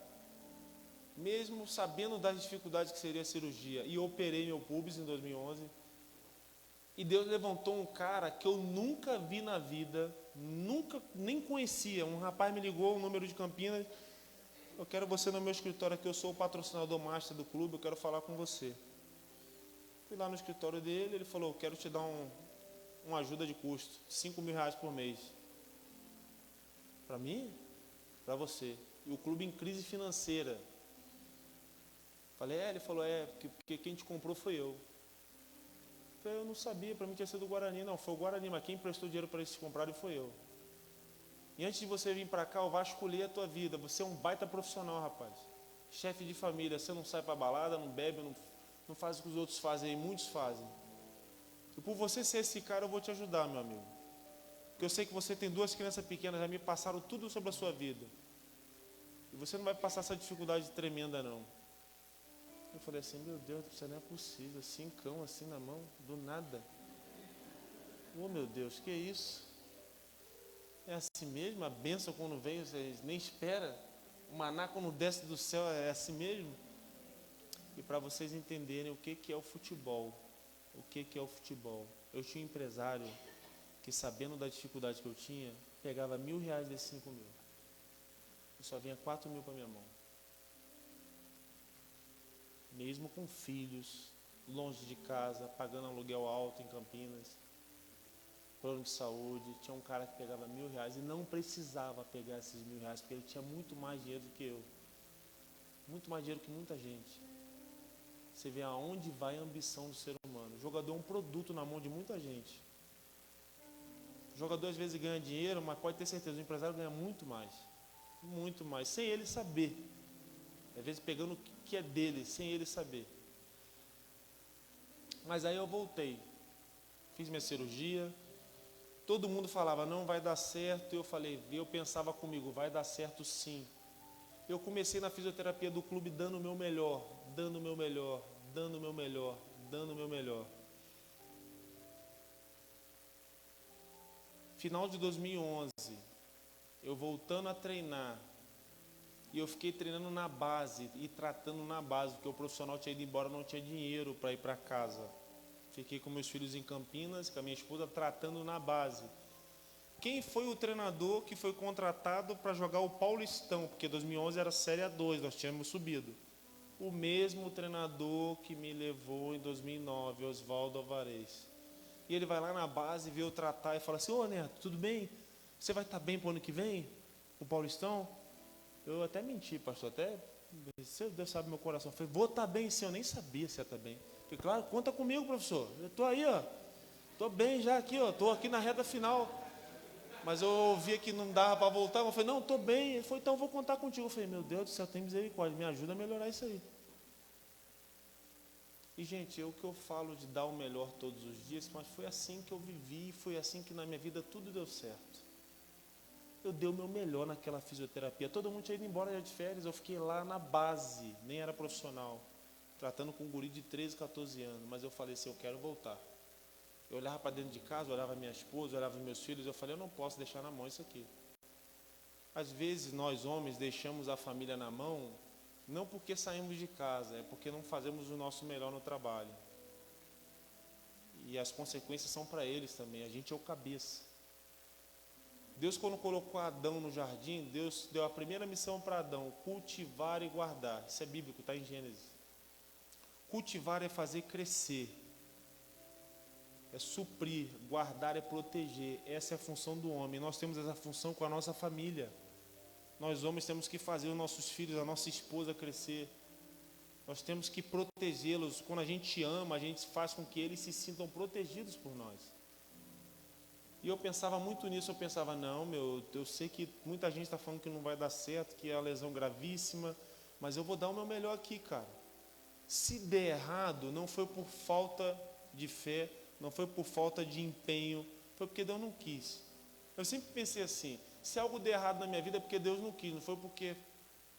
Mesmo sabendo das dificuldades que seria a cirurgia. E eu operei meu pubis em 2011. E Deus levantou um cara que eu nunca vi na vida, nunca, nem conhecia. Um rapaz me ligou, um número de Campinas, eu quero você no meu escritório aqui, eu sou o patrocinador master do clube, eu quero falar com você. Fui lá no escritório dele, ele falou, eu quero te dar uma ajuda de custo, R$5.000 por mês. Para mim? Para você. E o clube em crise financeira. Falei, ele falou, porque quem te comprou foi eu. Eu não sabia, para mim tinha sido o Guarani. Não, foi o Guarani, mas quem prestou dinheiro para eles se comprarem foi eu. E antes de você vir para cá, eu vasculhei a tua vida. Você é um baita profissional, rapaz. Chefe de família, você não sai para balada, não bebe, não faz o que os outros fazem aí, muitos fazem. E por você ser esse cara, eu vou te ajudar, meu amigo. Porque eu sei que você tem 2 crianças pequenas, já me passaram tudo sobre a sua vida. E você não vai passar essa dificuldade tremenda, não. Eu falei assim, meu Deus, isso não é possível, 5 assim na mão, do nada. Oh, meu Deus, que isso? É assim mesmo? A bênção quando vem, você nem espera. O maná quando desce do céu é assim mesmo? E para vocês entenderem o que é o futebol. O que é o futebol? Eu tinha um empresário que, sabendo da dificuldade que eu tinha, pegava R$1.000 desses 5.000. E só vinha 4.000 para minha mão. Mesmo com filhos, longe de casa, pagando aluguel alto em Campinas, plano de saúde, tinha um cara que pegava R$1.000 e não precisava pegar esses R$1.000, porque ele tinha muito mais dinheiro do que eu. Muito mais dinheiro que muita gente. Você vê aonde vai a ambição do ser humano. O jogador é um produto na mão de muita gente. O jogador às vezes ganha dinheiro, mas pode ter certeza, o empresário ganha muito mais. Muito mais, sem ele saber. Às vezes pegando o que é dele, sem ele saber. Mas aí eu voltei. Fiz minha cirurgia. Todo mundo falava, não vai dar certo. Eu pensava comigo, vai dar certo sim. Eu comecei na fisioterapia do clube dando o meu melhor, dando o meu melhor, dando o meu melhor, dando o meu melhor. Final de 2011, eu voltando a treinar, e eu fiquei treinando na base e tratando na base, porque o profissional tinha ido embora, não tinha dinheiro para ir para casa. Fiquei com meus filhos em Campinas, com a minha esposa, tratando na base. Quem foi o treinador que foi contratado para jogar o Paulistão? Porque 2011 era Série A2, nós tínhamos subido. O mesmo treinador que me levou em 2009, Oswaldo Alvarez. E ele vai lá na base, vê eu tratar e fala assim, ô Neto, tudo bem? Você vai estar bem para o ano que vem? O Paulistão? Eu até menti, pastor, Deus sabe meu coração. Eu falei, vou estar bem sim, eu nem sabia se ia estar bem. Eu falei, claro, conta comigo, professor. Eu estou aí, ó. Estou bem já aqui, ó. Estou aqui na reta final. Mas eu ouvia que não dava para voltar. Eu falei, não, estou bem. Ele falou, então eu vou contar contigo. Eu falei, meu Deus do céu, tem misericórdia. Me ajuda a melhorar isso aí. E, gente, o que eu falo de dar o melhor todos os dias, mas foi assim que eu vivi. Foi assim que na minha vida tudo deu certo. Eu dei o meu melhor naquela fisioterapia. Todo mundo tinha ido embora já de férias. Eu fiquei lá na base, nem era profissional, tratando com um guri de 13, 14 anos. Mas eu falei assim, eu quero voltar. Eu olhava para dentro de casa, olhava minha esposa, olhava meus filhos. Eu falei, eu não posso deixar na mão isso aqui. Às vezes nós homens deixamos a família na mão, não porque saímos de casa, é porque não fazemos o nosso melhor no trabalho. E as consequências são para eles também. A gente é o cabeça. Deus, quando colocou Adão no jardim, Deus deu a primeira missão para Adão: cultivar e guardar. Isso é bíblico, está em Gênesis. Cultivar é fazer crescer, é suprir, guardar é proteger. Essa é a função do homem. Nós temos essa função com a nossa família. Nós homens temos que fazer os nossos filhos, a nossa esposa crescer. Nós temos que protegê-los. Quando a gente ama, a gente faz com que eles se sintam protegidos por nós. E eu pensava muito nisso. Eu pensava, não, eu sei que muita gente está falando que não vai dar certo, que é uma lesão gravíssima, mas eu vou dar o meu melhor aqui, cara. Se der errado, não foi por falta de fé, não foi por falta de empenho, foi porque Deus não quis. Eu sempre pensei assim, se algo der errado na minha vida é porque Deus não quis, não foi porque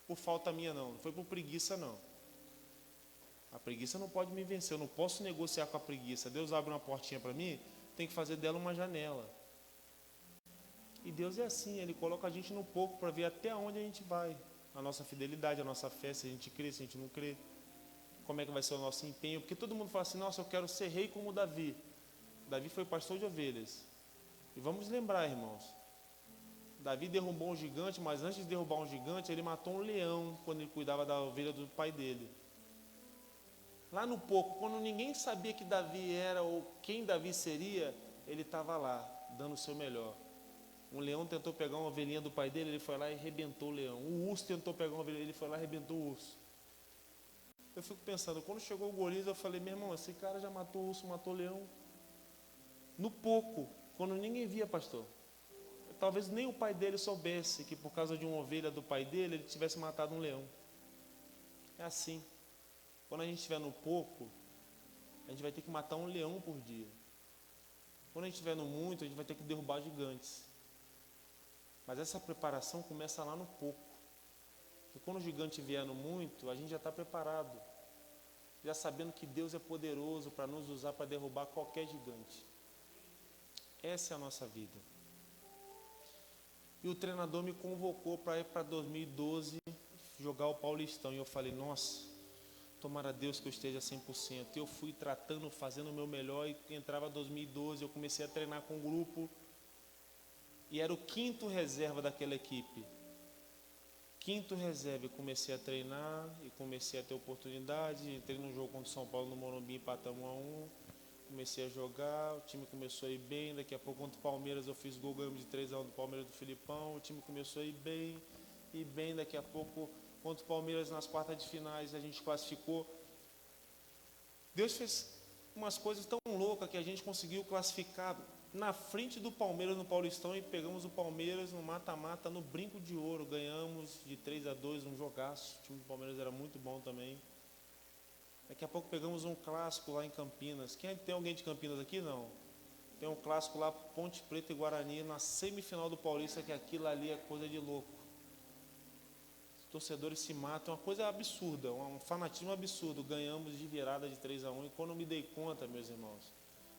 por falta minha não foi por preguiça não. A preguiça não pode me vencer, eu não posso negociar com a preguiça. Deus abre uma portinha para mim, tem que fazer dela uma janela. E Deus é assim, Ele coloca a gente no pouco para ver até onde a gente vai. A nossa fidelidade, a nossa fé, se a gente crê, se a gente não crê. Como é que vai ser o nosso empenho? Porque todo mundo fala assim, nossa, eu quero ser rei como Davi. Davi foi pastor de ovelhas. E vamos lembrar, irmãos, Davi derrubou um gigante, mas antes de derrubar um gigante, ele matou um leão quando ele cuidava da ovelha do pai dele. Lá no pouco, quando ninguém sabia que Davi era ou quem Davi seria, ele estava lá, dando o seu melhor. Um leão tentou pegar uma ovelhinha do pai dele, ele foi lá e arrebentou o leão. O urso tentou pegar uma ovelhinha, ele foi lá e arrebentou o urso. Eu fico pensando, quando chegou o Golias, eu falei, meu irmão, esse cara já matou o urso, matou o leão. No pouco, quando ninguém via, pastor. Talvez nem o pai dele soubesse que por causa de uma ovelha do pai dele, ele tivesse matado um leão. É assim. Quando a gente estiver no pouco, a gente vai ter que matar um leão por dia. Quando a gente estiver no muito, a gente vai ter que derrubar gigantes. Mas essa preparação começa lá no pouco. Porque quando o gigante vier no muito, a gente já está preparado. Já sabendo que Deus é poderoso para nos usar para derrubar qualquer gigante. Essa é a nossa vida. E o treinador me convocou para ir para 2012 jogar o Paulistão. E eu falei, nossa, tomara a Deus que eu esteja 100%. Eu fui tratando, fazendo o meu melhor e entrava 2012, eu comecei a treinar com um grupo. E era o 5º reserva daquela equipe. 5º reserva, eu comecei a treinar e comecei a ter oportunidade. Entrei num jogo contra o São Paulo no Morumbi, empatamos 1-1. Comecei a jogar, o time começou a ir bem. Daqui a pouco contra o Palmeiras eu fiz gol, ganhamos de 3-1 do Palmeiras do Filipão. O time começou a ir bem, e bem. Daqui a pouco contra o Palmeiras nas quartas de finais a gente classificou. Deus fez umas coisas tão loucas que a gente conseguiu classificar na frente do Palmeiras no Paulistão e pegamos o Palmeiras no mata-mata, no brinco de ouro. Ganhamos de 3-2, um jogaço. O time do Palmeiras era muito bom também. Daqui a pouco pegamos um clássico lá em Campinas. Tem alguém de Campinas aqui? Não. Tem um clássico lá, Ponte Preta e Guarani, na semifinal do Paulista, que aquilo ali é coisa de louco. Os torcedores se matam, é uma coisa absurda, um fanatismo absurdo. Ganhamos de virada de 3-1. E quando eu me dei conta, meus irmãos,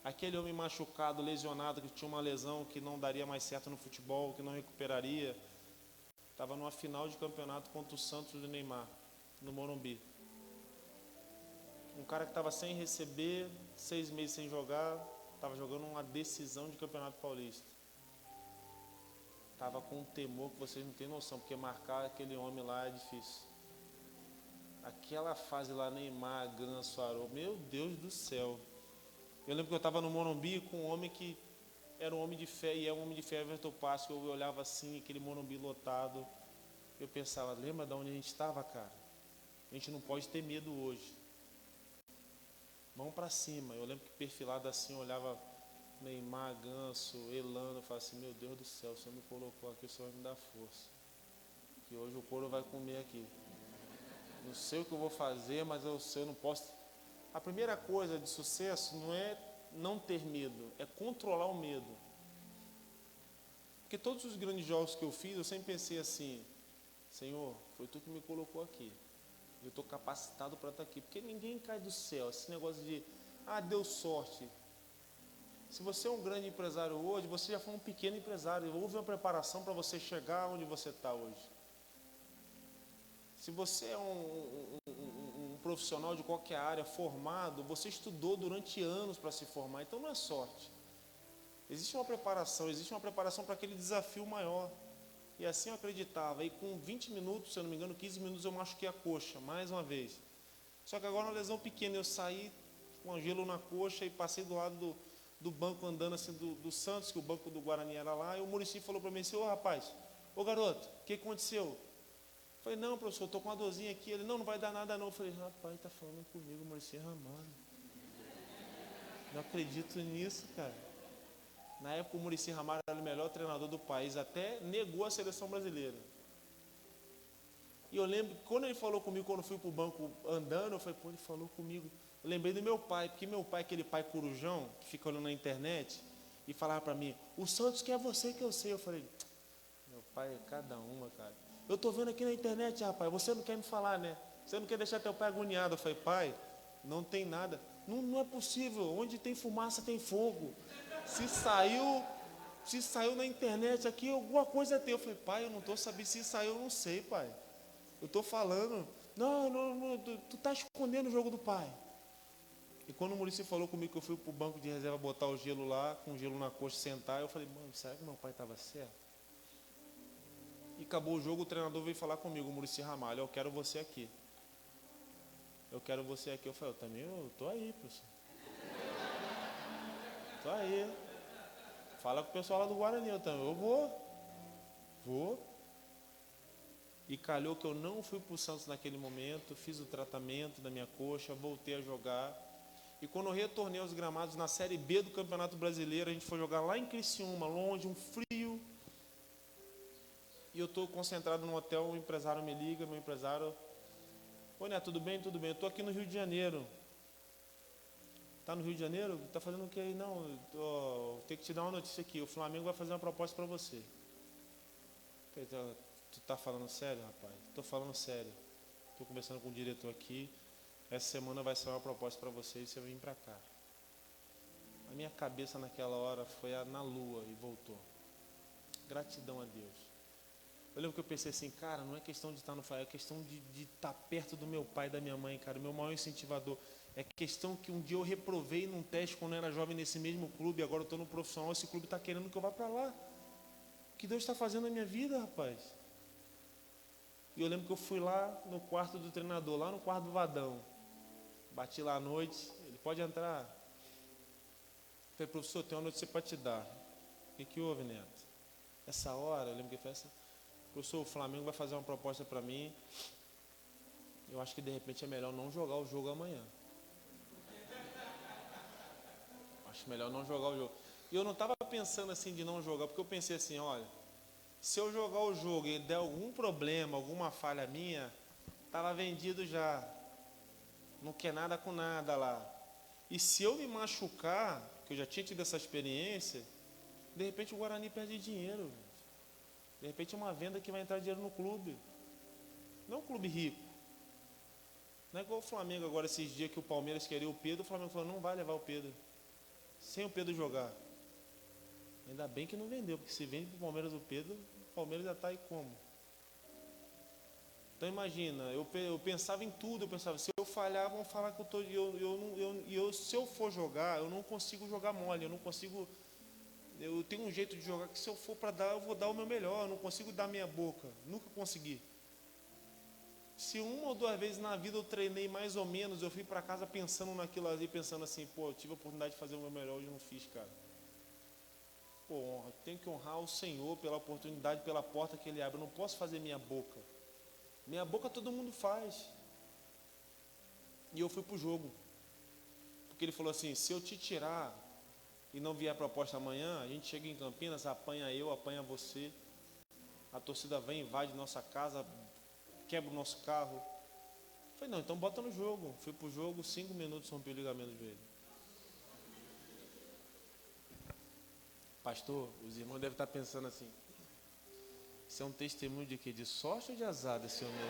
aquele homem machucado, lesionado, que tinha uma lesão que não daria mais certo no futebol, que não recuperaria, estava numa final de campeonato contra o Santos do Neymar, no Morumbi. Um cara que estava sem receber, 6 meses sem jogar, estava jogando uma decisão de campeonato paulista. Estava com um temor que vocês não têm noção, porque marcar aquele homem lá é difícil. Aquela fase lá, Neymar, Ganso, Haroldo, meu Deus do céu. Eu lembro que eu estava no Morumbi com um homem que era um homem de fé, e é um homem de fé, Everton Passos. Eu olhava assim, aquele Morumbi lotado. Eu pensava, lembra de onde a gente estava, cara? A gente não pode ter medo hoje. Mão para cima. Eu lembro que perfilado assim, eu olhava Neymar, Ganso, Elano, eu falava assim, meu Deus do céu, o Senhor me colocou aqui, o Senhor vai me dar força. Que hoje o couro vai comer aqui. Não sei o que eu vou fazer, mas eu sei, eu não posso. A primeira coisa de sucesso não é não ter medo, é controlar o medo. Porque todos os grandes jogos que eu fiz, eu sempre pensei assim, Senhor, foi tu que me colocou aqui. Eu estou capacitado para estar aqui. Porque ninguém cai do céu. Esse negócio de, deu sorte. Se você é um grande empresário hoje, você já foi um pequeno empresário. Houve uma preparação para você chegar onde você está hoje. Se você é um profissional de qualquer área formado, você estudou durante anos para se formar. Então não é sorte. Existe uma preparação para aquele desafio maior. E assim eu acreditava. E com 20 minutos, se eu não me engano, 15 minutos eu machuquei a coxa, mais uma vez. Só que agora uma lesão pequena, eu saí com um gelo na coxa e passei do lado do banco andando assim do Santos, que o banco do Guarani era lá, e o Muricy falou para mim assim, rapaz, garoto, o que aconteceu? Eu falei, não, professor, estou com uma dorzinha aqui. Ele, não vai dar nada não. Eu falei, rapaz, está falando comigo, Muricy Ramalho. Não acredito nisso, cara. Na época o Muricy Ramalho era o melhor treinador do país, até negou a seleção brasileira. E eu lembro que quando ele falou comigo, quando eu fui para o banco andando, eu falei, ele falou comigo. Eu lembrei do meu pai, porque meu pai é aquele pai corujão, que fica olhando na internet, e falava para mim, o Santos quer você que eu sei. Eu falei, meu pai é cada uma, cara. Eu estou vendo aqui na internet, rapaz, você não quer me falar, né? Você não quer deixar teu pai agoniado. Eu falei, pai, não tem nada. Não é possível, onde tem fumaça tem fogo. Se saiu na internet aqui, alguma coisa tem. Eu falei, pai, eu não estou sabendo se saiu, eu não sei, pai. Eu estou falando, não, tu está escondendo o jogo do pai. E quando o Muricy falou comigo que eu fui para o banco de reserva botar o gelo lá, com o gelo na coxa, sentar, eu falei, mano, será que meu pai estava certo? E acabou o jogo, o treinador veio falar comigo, o Muricy Ramalho, eu quero você aqui. Eu quero você aqui. Eu falei, eu estou aí, professor. Estou aí. Fala com o pessoal lá do Guarani, eu também. Eu vou. E calhou que eu não fui para o Santos naquele momento, fiz o tratamento da minha coxa, voltei a jogar. E quando eu retornei aos gramados na Série B do Campeonato Brasileiro, a gente foi jogar lá em Criciúma, longe, um frio. E eu estou concentrado no hotel, o empresário me liga, meu empresário... Oi, Neto, tudo bem? Tudo bem. Eu estou aqui no Rio de Janeiro. Está no Rio de Janeiro? Está fazendo o que aí? Não, tenho que te dar uma notícia aqui. O Flamengo vai fazer uma proposta para você. Tu está falando sério, rapaz? Estou falando sério. Estou conversando com o diretor aqui. Essa semana vai ser uma proposta para você e você vem para cá. A minha cabeça naquela hora foi na lua e voltou. Gratidão a Deus. Eu lembro que eu pensei assim, cara, não é questão de estar no Fire, é questão de estar perto do meu pai e da minha mãe, cara, o meu maior incentivador. É questão que um dia eu reprovei num teste quando eu era jovem nesse mesmo clube, agora eu estou no profissional, esse clube está querendo que eu vá para lá. O que Deus está fazendo na minha vida, rapaz? E eu lembro que eu fui lá no quarto do treinador, lá no quarto do Vadão. Bati lá à noite, ele pode entrar. Eu falei, professor, tem uma notícia para te dar. O que houve, Neto? Essa hora, eu lembro que ele falou assim, professor, o Flamengo vai fazer uma proposta para mim. Eu acho que de repente é melhor não jogar o jogo amanhã. Acho melhor não jogar o jogo. E eu não estava pensando assim de não jogar, porque eu pensei assim, olha, se eu jogar o jogo e der algum problema, alguma falha minha, estava vendido já. Não quer nada com nada lá. E se eu me machucar, que eu já tinha tido essa experiência, de repente o Guarani perde dinheiro. De repente é uma venda que vai entrar dinheiro no clube. Não é um clube rico. Não é igual o Flamengo agora, esses dias que o Palmeiras queria o Pedro, o Flamengo falou, não vai levar o Pedro. Sem o Pedro jogar. Ainda bem que não vendeu, porque se vende para o Palmeiras o Pedro, o Palmeiras já está aí como? Então imagina, eu pensava em tudo, eu pensava, se eu falhar, vão falar que se eu for jogar, eu não consigo jogar mole, eu tenho um jeito de jogar que se eu for para dar, eu vou dar o meu melhor, eu não consigo dar minha boca, nunca consegui. Se uma ou duas vezes na vida eu treinei mais ou menos, eu fui para casa pensando naquilo ali, pensando assim, eu tive a oportunidade de fazer o meu melhor, hoje eu não fiz, cara. Tenho que honrar o Senhor pela oportunidade, pela porta que Ele abre, eu não posso fazer minha boca. Minha boca todo mundo faz. E eu fui pro jogo. Porque ele falou assim, se eu te tirar e não vier a proposta amanhã, a gente chega em Campinas, apanha eu, apanha você. A torcida vem, invade nossa casa, quebra o nosso carro. Eu falei, não, então bota no jogo. Fui pro jogo, 5 minutos rompeu o ligamento do joelho. Pastor, os irmãos devem estar pensando assim, isso é um testemunho de quê? De sorte ou de azar desse homem?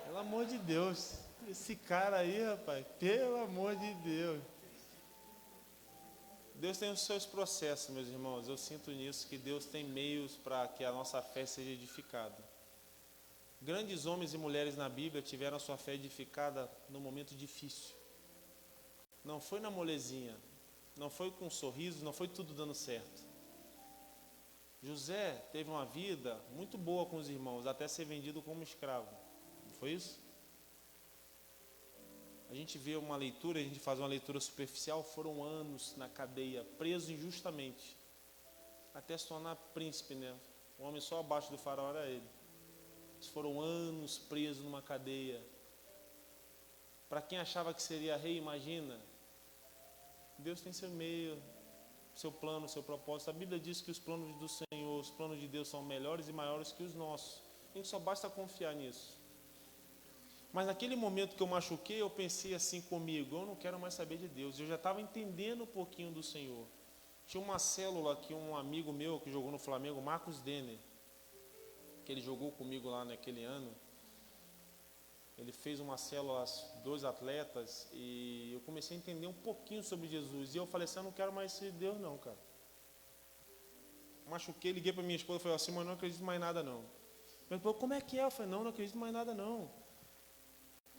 Pelo amor de Deus, esse cara aí, rapaz, pelo amor de Deus. Deus tem os seus processos, meus irmãos. Eu sinto nisso que Deus tem meios para que a nossa fé seja edificada. Grandes homens e mulheres na Bíblia tiveram a sua fé edificada no momento difícil. Não foi na molezinha, não foi com um sorriso, não foi tudo dando certo. José teve uma vida muito boa com os irmãos, até ser vendido como escravo. Não foi isso? A gente vê uma leitura, a gente faz uma leitura superficial, foram anos na cadeia, preso injustamente, até se tornar príncipe, né? O homem só abaixo do faraó era ele. Foram anos presos numa cadeia. Para quem achava que seria rei, imagina. Deus tem seu meio, seu plano, seu propósito. A Bíblia diz que os planos do Senhor, os planos de Deus são melhores e maiores que os nossos. A gente só basta confiar nisso. Mas naquele momento que eu machuquei, eu pensei assim comigo, eu não quero mais saber de Deus. Eu já estava entendendo um pouquinho do Senhor. Tinha uma célula que um amigo meu que jogou no Flamengo, Marcos Denner, que ele jogou comigo lá naquele ano. Ele fez uma célula, 2 atletas, e eu comecei a entender um pouquinho sobre Jesus. E eu falei assim, eu não quero mais ser Deus não, cara. Machuquei, liguei para minha esposa e falei assim, mas não acredito mais em nada não. Ela falou, como é que é? Eu falei, não acredito mais em nada não.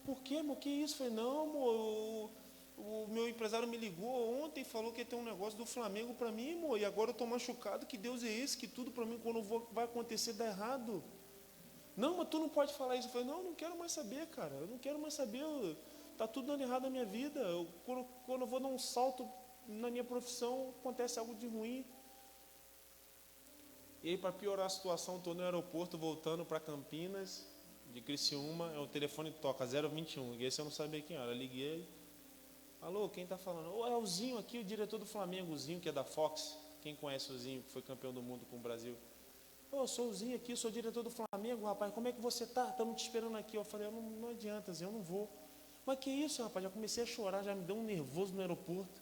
Por quê, amor? Que isso? Eu falei, não, amor, o meu empresário me ligou ontem e falou que ia ter um negócio do Flamengo para mim, amor, e agora eu estou machucado, que Deus é esse, que tudo para mim, quando eu vou, vai acontecer, dá errado. Não, mas tu não pode falar isso. Eu falei, não quero mais saber, cara, eu não quero mais saber, está tudo dando errado na minha vida. Quando eu vou dar um salto na minha profissão, acontece algo de ruim. E aí, para piorar a situação, estou no aeroporto, voltando para Campinas, de Criciúma, o telefone toca, 021, liguei, se eu não sabia quem era, liguei, alô, quem está falando? É o Zinho aqui, o diretor do Flamengo, o Zinho, que é da Fox, quem conhece o Zinho, que foi campeão do mundo com o Brasil. Eu sou o Zinho aqui, sou diretor do Flamengo, rapaz, como é que você está? Estamos te esperando aqui. Eu falei, não adianta, Zinho, eu não vou. Mas que isso, rapaz, já comecei a chorar, já me deu um nervoso no aeroporto,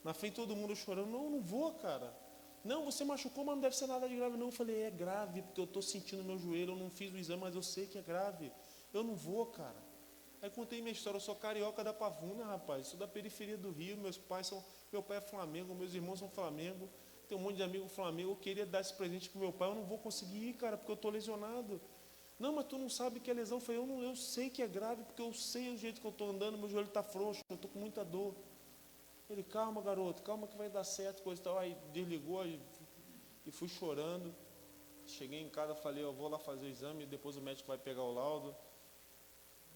na frente todo mundo chorando, não vou, cara. Não, você machucou, mas não deve ser nada de grave não. Eu falei, é grave, porque eu estou sentindo meu joelho, eu não fiz o exame, mas eu sei que é grave. Eu não vou, cara. Aí contei minha história, eu sou carioca da Pavuna, rapaz, sou da periferia do Rio, meu pai é Flamengo, meus irmãos são Flamengo, tenho um monte de amigo Flamengo, eu queria dar esse presente pro meu pai, eu não vou conseguir ir, cara, porque eu estou lesionado. Não, mas tu não sabe que é lesão. Eu falei, eu sei que é grave, porque eu sei o jeito que eu estou andando, meu joelho está frouxo, eu estou com muita dor. Ele, calma garoto, calma que vai dar certo, coisa e tal. Aí desligou e fui chorando. Cheguei em casa, falei, eu vou lá fazer o exame, depois o médico vai pegar o laudo.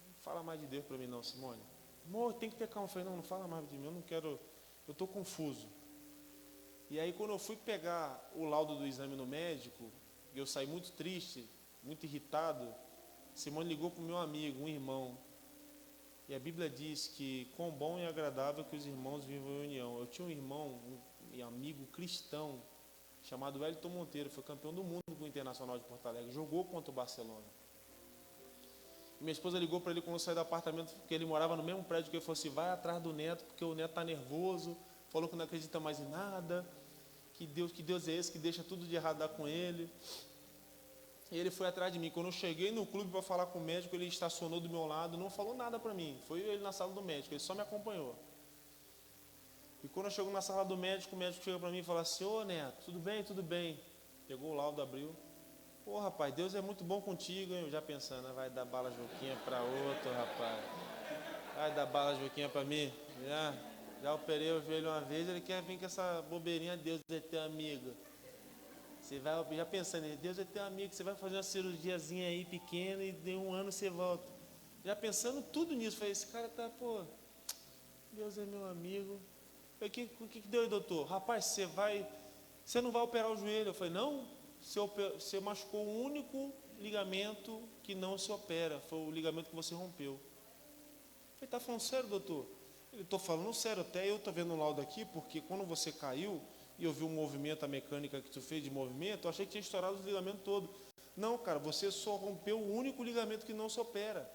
Não fala mais de Deus para mim não, Simone. Amor, tem que ter calma. Eu falei, não fala mais de mim, eu não quero, eu estou confuso. E aí quando eu fui pegar o laudo do exame no médico, eu saí muito triste, muito irritado, Simone ligou para o meu amigo, um irmão. E a Bíblia diz que quão bom e agradável que os irmãos vivam em união. Eu tinha um irmão, um amigo cristão, chamado Wellington Monteiro, foi campeão do mundo com o Internacional de Porto Alegre, jogou contra o Barcelona. E minha esposa ligou para ele quando eu saí do apartamento, porque ele morava no mesmo prédio, que ele falou assim, vai atrás do neto, porque o neto está nervoso, falou que não acredita mais em nada, que Deus é esse, que deixa tudo de errado dar com ele. E ele foi atrás de mim. Quando eu cheguei no clube para falar com o médico, ele estacionou do meu lado, não falou nada para mim. Foi ele na sala do médico, ele só me acompanhou. E quando eu chego na sala do médico, o médico chega para mim e fala assim, ô Neto, tudo bem? Tudo bem. Pegou o laudo, abriu. Pô, rapaz, Deus é muito bom contigo, hein? Eu já pensando, vai dar bala Juquinha para outro, rapaz. Vai dar bala Juquinha para mim. Já operei o joelho uma vez, ele quer vir com essa bobeirinha, Deus é teu amigo. Você vai já pensando, Deus é teu amigo, você vai fazer uma cirurgiazinha aí pequena e de um ano você volta. Já pensando tudo nisso, falei, esse cara tá, pô, Deus é meu amigo. O que deu aí, doutor? Rapaz, você não vai operar o joelho. Eu falei, não, você machucou o único ligamento que não se opera, foi o ligamento que você rompeu. Eu falei, tá falando sério, doutor? Ele, tô falando sério, até eu tô vendo o laudo aqui, porque quando você caiu, e eu vi um movimento, a mecânica que tu fez de movimento, eu achei que tinha estourado os ligamentos todos. Não, cara, você só rompeu o único ligamento que não se opera.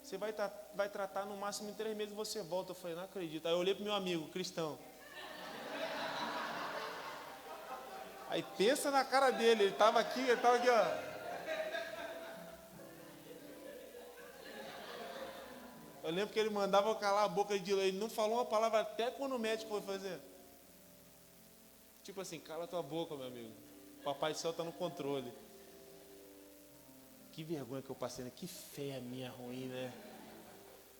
Você vai tratar no máximo em 3 meses e você volta. Eu falei, não acredito. Aí eu olhei pro meu amigo, cristão. Aí pensa na cara dele, ele estava aqui, ó. Eu lembro que ele mandava eu calar a boca de ele não falou uma palavra até quando o médico foi fazer. Tipo assim, cala tua boca, meu amigo. O Papai do Céu está no controle. Que vergonha que eu passei, né? Que fé minha ruim, né?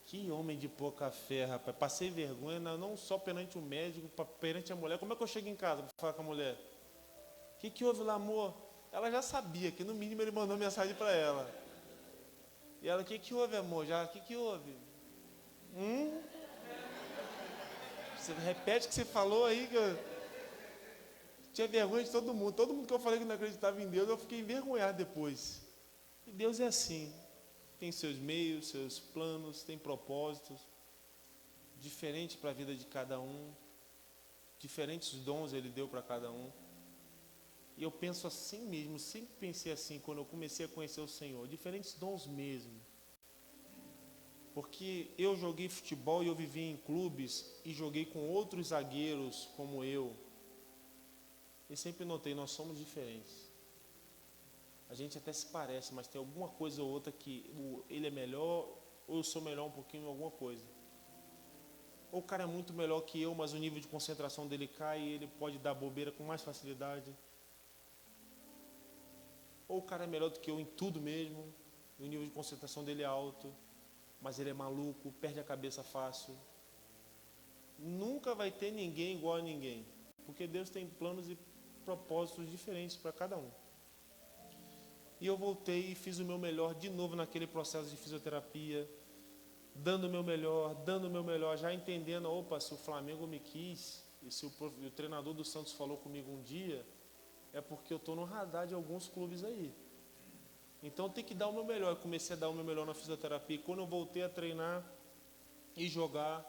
Que homem de pouca fé, rapaz. Passei vergonha não só perante o médico, perante a mulher. Como é que eu chego em casa para falar com a mulher? O que houve lá, amor? Ela já sabia que no mínimo ele mandou mensagem para ela. E ela, o que houve, amor? Já, o que houve? Você repete o que você falou aí, que eu tinha vergonha de todo mundo. Todo mundo que eu falei que não acreditava em Deus, eu fiquei envergonhado depois. E Deus é assim. Tem seus meios, seus planos, tem propósitos. Diferente para a vida de cada um. Diferentes dons Ele deu para cada um. E eu penso assim mesmo, sempre pensei assim quando eu comecei a conhecer o Senhor. Diferentes dons mesmo. Porque eu joguei futebol e eu vivi em clubes e joguei com outros zagueiros como eu. E sempre notei, nós somos diferentes. A gente até se parece, mas tem alguma coisa ou outra que ele é melhor ou eu sou melhor um pouquinho em alguma coisa. Ou o cara é muito melhor que eu, mas o nível de concentração dele cai e ele pode dar bobeira com mais facilidade. Ou o cara é melhor do que eu em tudo mesmo, e o nível de concentração dele é alto, mas ele é maluco, perde a cabeça fácil. Nunca vai ter ninguém igual a ninguém, porque Deus tem planos e propósitos diferentes para cada um. E eu voltei e fiz o meu melhor de novo naquele processo de fisioterapia, dando o meu melhor, já entendendo, opa, se o Flamengo me quis, e se o treinador do Santos falou comigo um dia, é porque eu estou no radar de alguns clubes aí. Então tem que dar o meu melhor. Eu comecei a dar o meu melhor na fisioterapia. E quando eu voltei a treinar e jogar,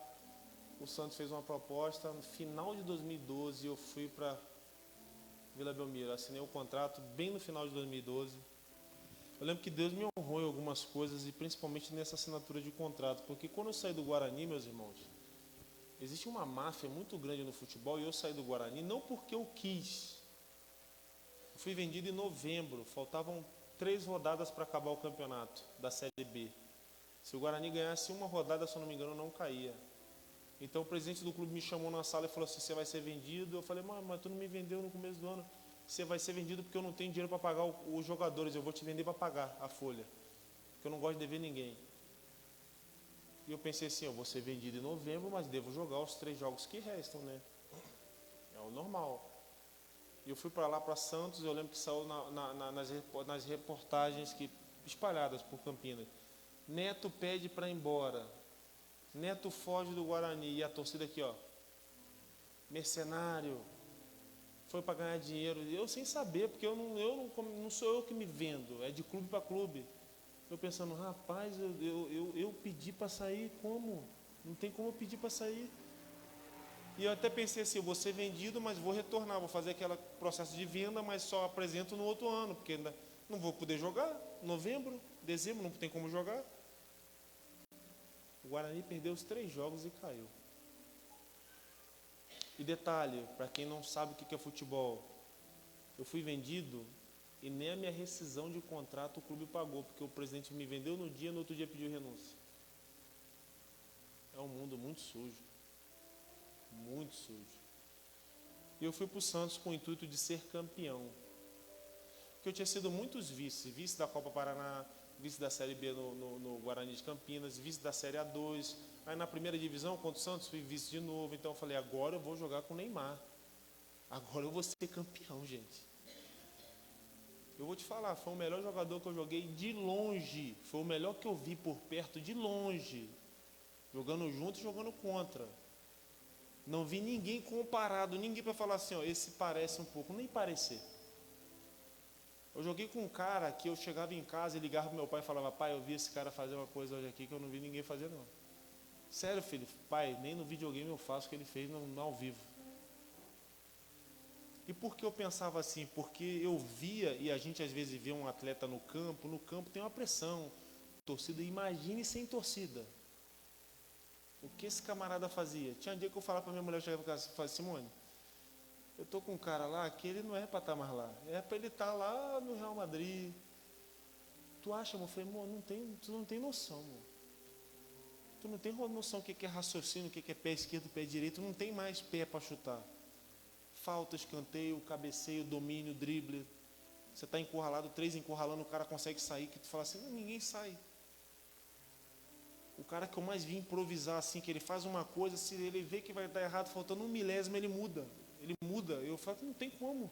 o Santos fez uma proposta. No final de 2012 eu fui para Vila Belmiro. Assinei o contrato bem no final de 2012. Eu lembro que Deus me honrou em algumas coisas e principalmente nessa assinatura de contrato. Porque quando eu saí do Guarani, meus irmãos, existe uma máfia muito grande no futebol e eu saí do Guarani não porque eu quis. Eu fui vendido em novembro, faltavam 3 rodadas para acabar o campeonato da Série B. Se o Guarani ganhasse uma rodada, se eu não me engano, não caía. Então o presidente do clube me chamou na sala e falou assim, você vai ser vendido. Eu falei, mas tu não me vendeu no começo do ano. Você vai ser vendido porque eu não tenho dinheiro para pagar os jogadores, eu vou te vender para pagar a folha. Porque eu não gosto de dever ninguém. E eu pensei assim, eu vou ser vendido em novembro, mas devo jogar os 3 jogos que restam, né? É o normal. E eu fui para lá, para Santos, eu lembro que saiu nas reportagens espalhadas por Campinas. Neto pede para ir embora. Neto foge do Guarani. E a torcida aqui, ó. Mercenário. Foi para ganhar dinheiro. Eu sem saber, porque não sou eu que me vendo. É de clube para clube. Eu pensando, rapaz, eu pedi para sair, como? Não tem como eu pedir para sair. E eu até pensei assim, eu vou ser vendido, mas vou retornar, vou fazer aquele processo de venda, mas só apresento no outro ano, porque ainda não vou poder jogar. Novembro, dezembro, não tem como jogar. O Guarani perdeu os 3 jogos e caiu. E detalhe, para quem não sabe o que é futebol, eu fui vendido e nem a minha rescisão de contrato o clube pagou, porque o presidente me vendeu no outro dia pediu renúncia. É um mundo muito sujo. Muito sujo. E eu fui para o Santos com o intuito de ser campeão. Porque eu tinha sido muitos vice da Copa Paraná, vice da Série B no Guarani de Campinas, vice da Série A2. Aí na primeira divisão, contra o Santos, fui vice de novo. Então eu falei, agora eu vou jogar com o Neymar. Agora eu vou ser campeão, gente. Eu vou te falar, foi o melhor jogador que eu joguei de longe. Foi o melhor que eu vi por perto de longe. Jogando junto e jogando contra. Não vi ninguém comparado, ninguém para falar assim, ó, esse parece um pouco, nem parecer. Eu joguei com um cara que eu chegava em casa e ligava pro meu pai e falava, pai, eu vi esse cara fazer uma coisa hoje aqui que eu não vi ninguém fazer não. Sério, filho, pai, nem no videogame eu faço o que ele fez no ao vivo. E por que eu pensava assim? Porque eu via, e a gente às vezes vê um atleta no campo tem uma pressão, torcida, imagine sem torcida. O que esse camarada fazia? Tinha um dia que eu falava para minha mulher, eu chegava em casa e falava, Simone, Eu tô com um cara lá que ele não é para estar mais lá. É para ele estar lá no Real Madrid. Tu acha, amor? Eu falei, amor, tu não tem noção, amor. Tu não tem noção do que é raciocínio, o que é pé esquerdo, pé direito. Tu não tem mais pé para chutar. Falta, escanteio, cabeceio, domínio, drible. Você está encurralado, 3 encurralando, o cara consegue sair, que tu fala assim, não, ninguém sai. O cara que eu mais vi improvisar assim, que ele faz uma coisa, se ele vê que vai dar errado, faltando 1 milésimo, ele muda. Ele muda. Eu falo que não tem como.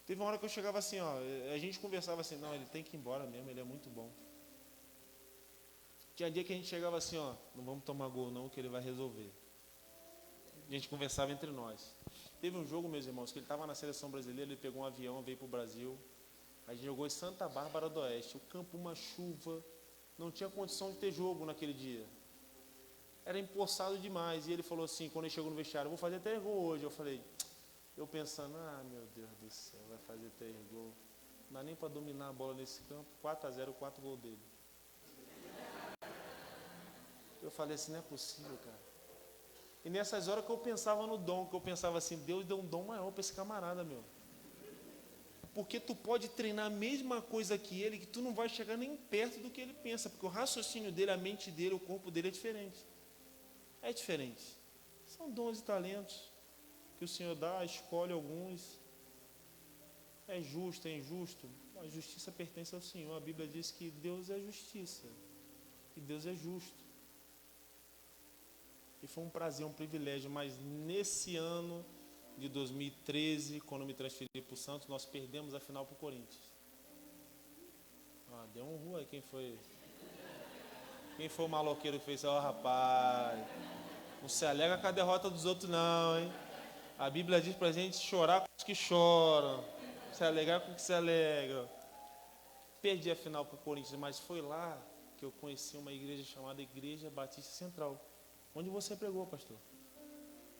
Teve uma hora que eu chegava assim, ó, a gente conversava assim, não, ele tem que ir embora mesmo, ele é muito bom. Tinha dia que a gente chegava assim, ó, não vamos tomar gol não, que ele vai resolver. A gente conversava entre nós. Teve um jogo, meus irmãos, que ele estava na seleção brasileira, ele pegou um avião, veio para o Brasil. A gente jogou em Santa Bárbara do Oeste. O campo, uma chuva, não tinha condição de ter jogo naquele dia. Era empoçado demais. E ele falou assim, quando ele chegou no vestiário, eu vou fazer 3 gols hoje. Eu falei, eu pensando, meu Deus do céu, vai fazer 3 gols. Não dá nem para dominar a bola nesse campo. 4-0, 4 gols dele. Eu falei assim, não é possível, cara. E nessas horas que eu pensava no dom, que eu pensava assim, Deus deu um dom maior para esse camarada, meu. Porque tu pode treinar a mesma coisa que ele, que tu não vai chegar nem perto do que ele pensa, porque o raciocínio dele, a mente dele, o corpo dele é diferente. É diferente. São dons e talentos que o Senhor dá, escolhe alguns. É justo, é injusto. A justiça pertence ao Senhor. A Bíblia diz que Deus é justiça, que Deus é justo. E foi um prazer, um privilégio, mas nesse ano de 2013, quando eu me transferi para o Santos, nós perdemos a final para o Corinthians. Deu um rua aí, quem foi? Quem foi o maloqueiro que fez? Rapaz, não se alega com a derrota dos outros não, hein? A Bíblia diz para a gente chorar com os que choram, se alegrar com os que se alegram. Perdi a final para o Corinthians, mas foi lá que eu conheci uma igreja chamada Igreja Batista Central. Onde você pregou, pastor?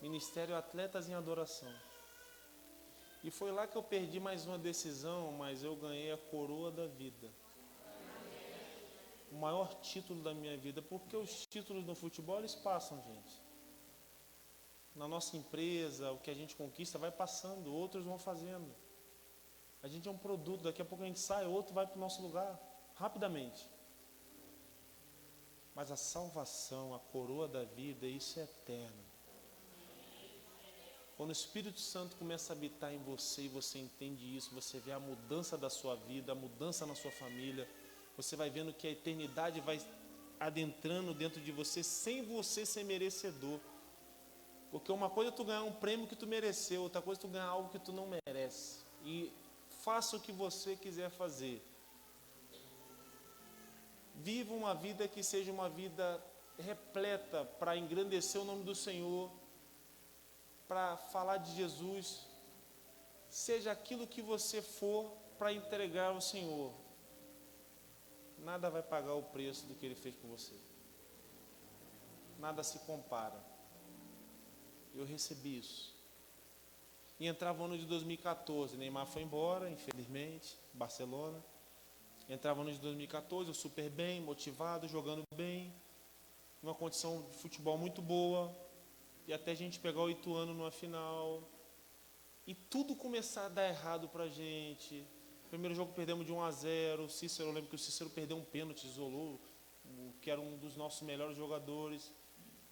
Ministério Atletas em Adoração. E foi lá que eu perdi mais uma decisão, mas eu ganhei a coroa da vida. O maior título da minha vida, porque os títulos no futebol, eles passam, gente. Na nossa empresa, o que a gente conquista vai passando, outros vão fazendo. A gente é um produto, daqui a pouco a gente sai, outro vai para o nosso lugar, rapidamente. Mas a salvação, a coroa da vida, isso é eterno. Quando o Espírito Santo começa a habitar em você e você entende isso, você vê a mudança da sua vida, a mudança na sua família, você vai vendo que a eternidade vai adentrando dentro de você sem você ser merecedor. Porque uma coisa é tu ganhar um prêmio que tu mereceu, outra coisa é tu ganhar algo que tu não merece. E faça o que você quiser fazer. Viva uma vida que seja uma vida repleta para engrandecer o nome do Senhor, para falar de Jesus. Seja aquilo que você for para entregar ao Senhor. Nada vai pagar o preço do que Ele fez por você. Nada se compara. Eu recebi isso. E entrava o ano de 2014, Neymar foi embora, infelizmente, Barcelona. Entrava no ano de 2014, eu super bem, motivado, jogando bem, numa condição de futebol muito boa, e até a gente pegar o Ituano numa final, e tudo começar a dar errado pra gente. Primeiro jogo perdemos de 1-0, Cícero, eu lembro que o Cícero perdeu um pênalti, isolou, que era um dos nossos melhores jogadores.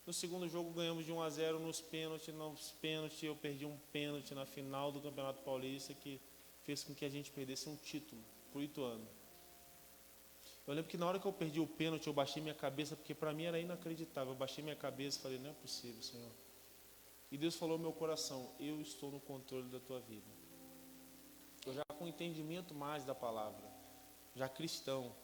No segundo jogo ganhamos de 1-0 nos pênaltis eu perdi um pênalti na final do Campeonato Paulista, que fez com que a gente perdesse um título pro Ituano. Eu lembro que na hora que eu perdi o pênalti, eu baixei minha cabeça, porque para mim era inacreditável. Eu baixei minha cabeça e falei, não é possível, Senhor. E Deus falou no meu coração, eu estou no controle da tua vida. Eu já com entendimento mais da palavra, já cristão.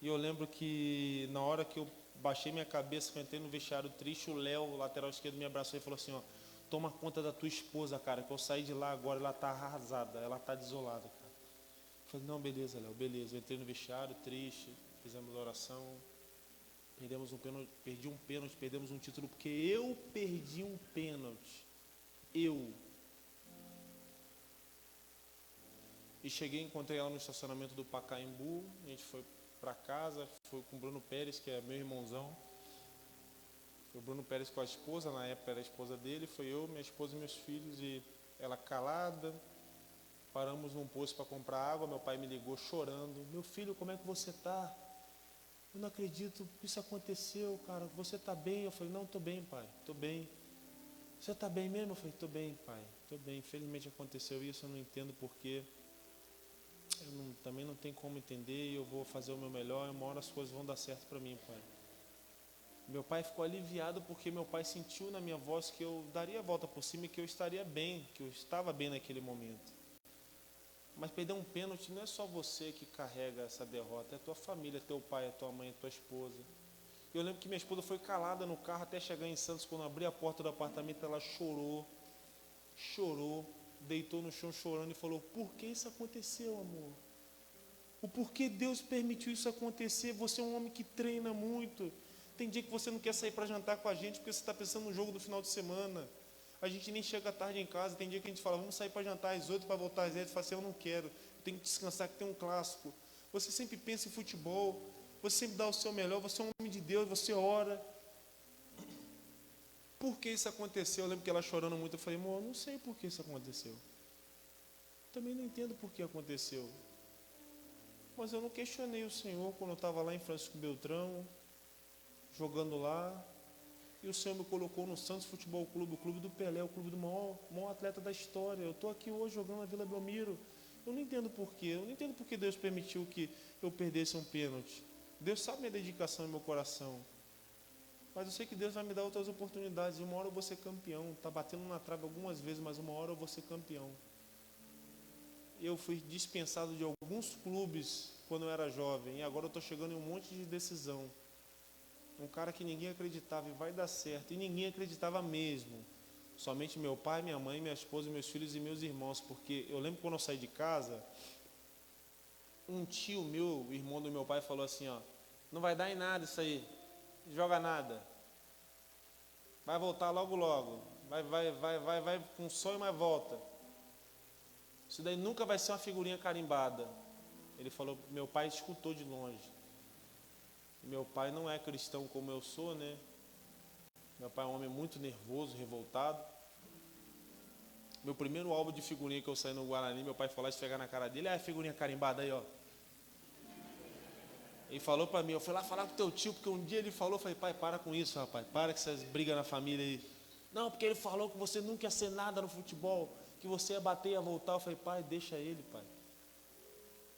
E eu lembro que na hora que eu baixei minha cabeça, que eu entrei no vestiário triste, o Léo, o lateral esquerdo, me abraçou e falou assim, toma conta da tua esposa, cara, que eu saí de lá agora, ela está arrasada, ela está desolada, cara. Eu falei, não, beleza, Léo, beleza. Eu entrei no vestiário, triste, fizemos oração, perdi um pênalti, perdemos um título, porque eu perdi um pênalti. E cheguei, encontrei ela no estacionamento do Pacaembu, a gente foi para casa, foi com o Bruno Pérez, que é meu irmãozão. O Bruno Pérez com a esposa, na época era a esposa dele, foi eu, minha esposa e meus filhos, e ela calada. Paramos num posto para comprar água, meu pai me ligou chorando. Meu filho, como é que você está? Eu não acredito que isso aconteceu, cara. Você está bem? Eu falei, não, estou bem, pai, estou bem. Você está bem mesmo? Eu falei, estou bem, pai, estou bem. Infelizmente aconteceu isso, eu não entendo porquê. Também não tem como entender, eu vou fazer o meu melhor, e uma hora as coisas vão dar certo para mim, pai. Meu pai ficou aliviado porque meu pai sentiu na minha voz que eu daria a volta por cima e que eu estaria bem, que eu estava bem naquele momento. Mas perder um pênalti não é só você que carrega essa derrota, é tua família, teu pai, a tua mãe, a tua esposa. Eu lembro que minha esposa foi calada no carro até chegar em Santos. Quando eu abri a porta do apartamento, ela chorou, deitou no chão chorando e falou, por que isso aconteceu, amor? O porquê Deus permitiu isso acontecer? Você é um homem que treina muito. Tem dia que você não quer sair para jantar com a gente porque você está pensando no jogo do final de semana. A gente nem chega tarde em casa. Tem dia que a gente fala, vamos sair para jantar às 8 para voltar às 10. Você fala assim, eu não quero, eu tenho que descansar que tem um clássico. Você sempre pensa em futebol, você sempre dá o seu melhor, você é um homem de Deus, você ora. Por que isso aconteceu? Eu lembro que ela chorando muito, eu falei, amor, eu não sei por que isso aconteceu. Também não entendo por que aconteceu. Mas eu não questionei o Senhor quando eu estava lá em Francisco Beltrão, jogando lá, e o Senhor me colocou no Santos Futebol Clube, o clube do Pelé, o clube do maior atleta da história. Eu estou aqui hoje jogando na Vila Belmiro. Eu não entendo porquê, eu não entendo porque Deus permitiu que eu perdesse um pênalti. Deus sabe minha dedicação e meu coração. Mas eu sei que Deus vai me dar outras oportunidades, e uma hora eu vou ser campeão. Está batendo na trave algumas vezes, mas uma hora eu vou ser campeão. Eu fui dispensado de alguns clubes quando eu era jovem, e agora eu estou chegando em um monte de decisão. Um cara que ninguém acreditava e vai dar certo, e ninguém acreditava mesmo. Somente meu pai, minha mãe, minha esposa, meus filhos e meus irmãos, porque eu lembro quando eu saí de casa, um tio meu, irmão do meu pai, falou assim, ó, não vai dar em nada isso aí, joga nada, vai voltar logo logo, vai com sonho, mas volta. Isso daí nunca vai ser uma figurinha carimbada. Ele falou, meu pai escutou de longe. Meu pai não é cristão como eu sou, né? Meu pai é um homem muito nervoso, revoltado. Meu primeiro álbum de figurinha que eu saí no Guarani, meu pai falou, esfregar na cara dele, figurinha carimbada aí, ó. Ele falou pra mim, eu fui lá falar com teu tio, porque um dia ele falou, eu falei, pai, para com isso, rapaz, para com essas brigas na família aí. Não, porque ele falou que você nunca ia ser nada no futebol, que você ia bater e ia voltar. Eu falei, pai, deixa ele, pai.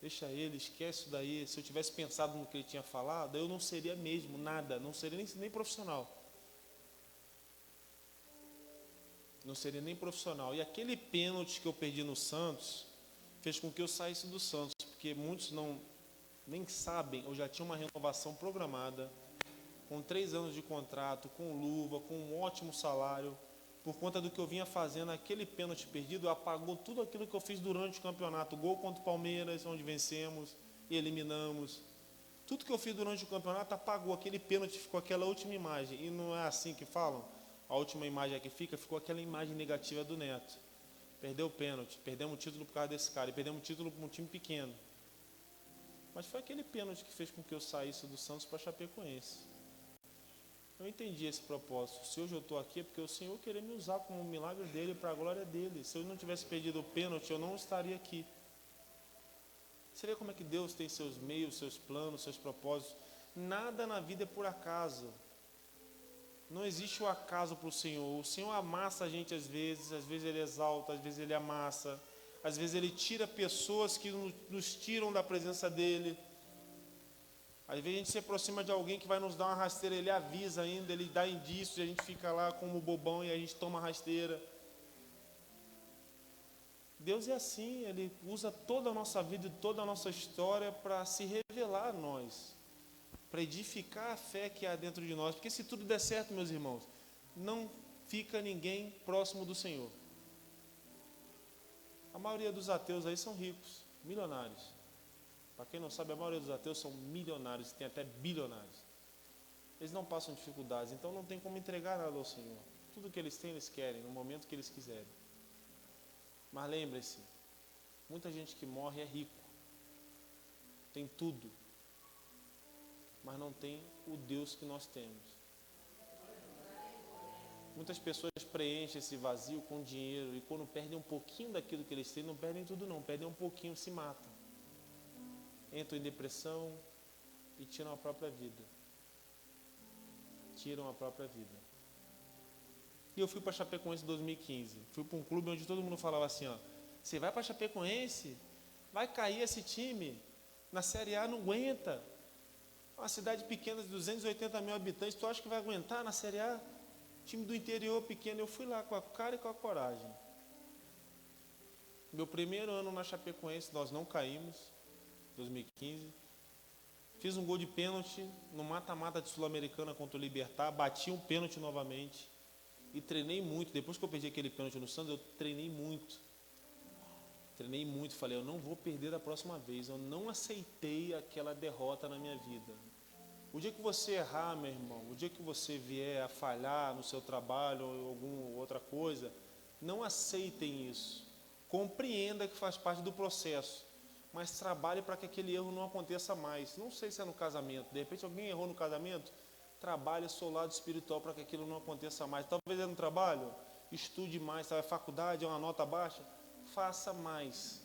Deixa ele, esquece isso daí. Se eu tivesse pensado no que ele tinha falado, eu não seria mesmo nada, não seria nem profissional. Não seria nem profissional. E aquele pênalti que eu perdi no Santos fez com que eu saísse do Santos, porque muitos nem sabem, eu já tinha uma renovação programada, com 3 anos de contrato, com luva, com um ótimo salário. Por conta do que eu vinha fazendo, aquele pênalti perdido apagou tudo aquilo que eu fiz durante o campeonato. Gol contra o Palmeiras, onde vencemos e eliminamos. Tudo que eu fiz durante o campeonato apagou. Aquele pênalti, ficou aquela última imagem. E não é assim que falam? A última imagem que ficou aquela imagem negativa do Neto. Perdeu o pênalti, perdemos o título por causa desse cara. E perdemos o título para um time pequeno. Mas foi aquele pênalti que fez com que eu saísse do Santos para Chapecoense. Eu entendi esse propósito. Se hoje eu estou aqui é porque o Senhor queria me usar como um milagre dele, para a glória dele. Se eu não tivesse perdido o pênalti, eu não estaria aqui. Você vê como é que Deus tem seus meios, seus planos, seus propósitos. Nada na vida é por acaso. Não existe o acaso para o Senhor. O Senhor amassa a gente às vezes Ele exalta, às vezes Ele amassa. Às vezes Ele tira pessoas que nos tiram da presença dEle. Às vezes a gente se aproxima de alguém que vai nos dar uma rasteira, ele avisa ainda, ele dá indícios, e a gente fica lá como bobão e a gente toma rasteira. Deus é assim, Ele usa toda a nossa vida e toda a nossa história para se revelar a nós, para edificar a fé que há dentro de nós. Porque se tudo der certo, meus irmãos, não fica ninguém próximo do Senhor. A maioria dos ateus aí são ricos, milionários. Para quem não sabe, a maioria dos ateus são milionários, tem até bilionários. Eles não passam dificuldades, então não tem como entregar nada ao Senhor. Tudo que eles têm, eles querem, no momento que eles quiserem. Mas lembre-se, muita gente que morre é rico, tem tudo, mas não tem o Deus que nós temos. Muitas pessoas preenchem esse vazio com dinheiro e quando perdem um pouquinho daquilo que eles têm, não perdem tudo não, perdem um pouquinho, se matam. Entram em depressão e tiram a própria vida. Tiram a própria vida. E eu fui para Chapecoense em 2015. Fui para um clube onde todo mundo falava assim, ó, você vai para Chapecoense, vai cair esse time, na Série A não aguenta. Uma cidade pequena de 280 mil habitantes, tu acha que vai aguentar na Série A? Time do interior pequeno, eu fui lá com a cara e com a coragem. Meu primeiro ano na Chapecoense, nós não caímos, 2015. Fiz um gol de pênalti no mata-mata de Sul-Americana contra o Libertad, bati um pênalti novamente e treinei muito. Depois que eu perdi aquele pênalti no Santos, eu treinei muito. Falei, eu não vou perder da próxima vez. Eu não aceitei aquela derrota na minha vida. O dia que você errar, meu irmão, o dia que você vier a falhar no seu trabalho ou alguma outra coisa, não aceitem isso. Compreenda que faz parte do processo, mas trabalhe para que aquele erro não aconteça mais. Não sei se é no casamento, de repente alguém errou no casamento, trabalhe o seu lado espiritual para que aquilo não aconteça mais. Talvez é no trabalho, estude mais, sabe, faculdade é uma nota baixa, faça mais,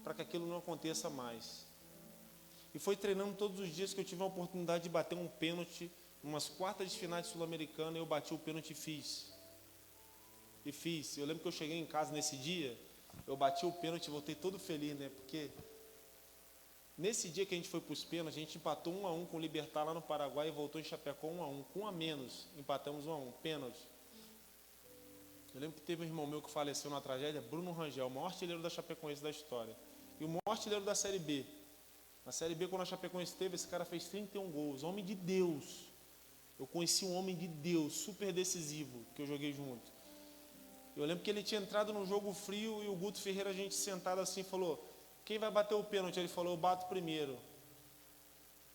para que aquilo não aconteça mais. E foi treinando todos os dias que eu tive a oportunidade de bater um pênalti, umas quartas de finais de Sul-Americana, eu bati o pênalti e fiz. Eu lembro que eu cheguei em casa nesse dia, eu bati o pênalti e voltei todo feliz, né? Porque nesse dia que a gente foi para os pênaltis, a gente empatou 1-1 com o Libertad lá no Paraguai e voltou em Chapecó 1-1, com um a menos, empatamos 1-1, pênalti. Eu lembro que teve um irmão meu que faleceu na tragédia, Bruno Rangel, o maior artilheiro da Chapecoense da história. E o maior artilheiro da Série B. Na Série B, quando a Chapecoense teve, esse cara fez 31 gols, homem de Deus. Eu conheci um homem de Deus, super decisivo, que eu joguei junto. Eu lembro que ele tinha entrado num jogo frio e o Guto Ferreira, a gente sentado assim, falou, quem vai bater o pênalti? Ele falou, eu bato primeiro.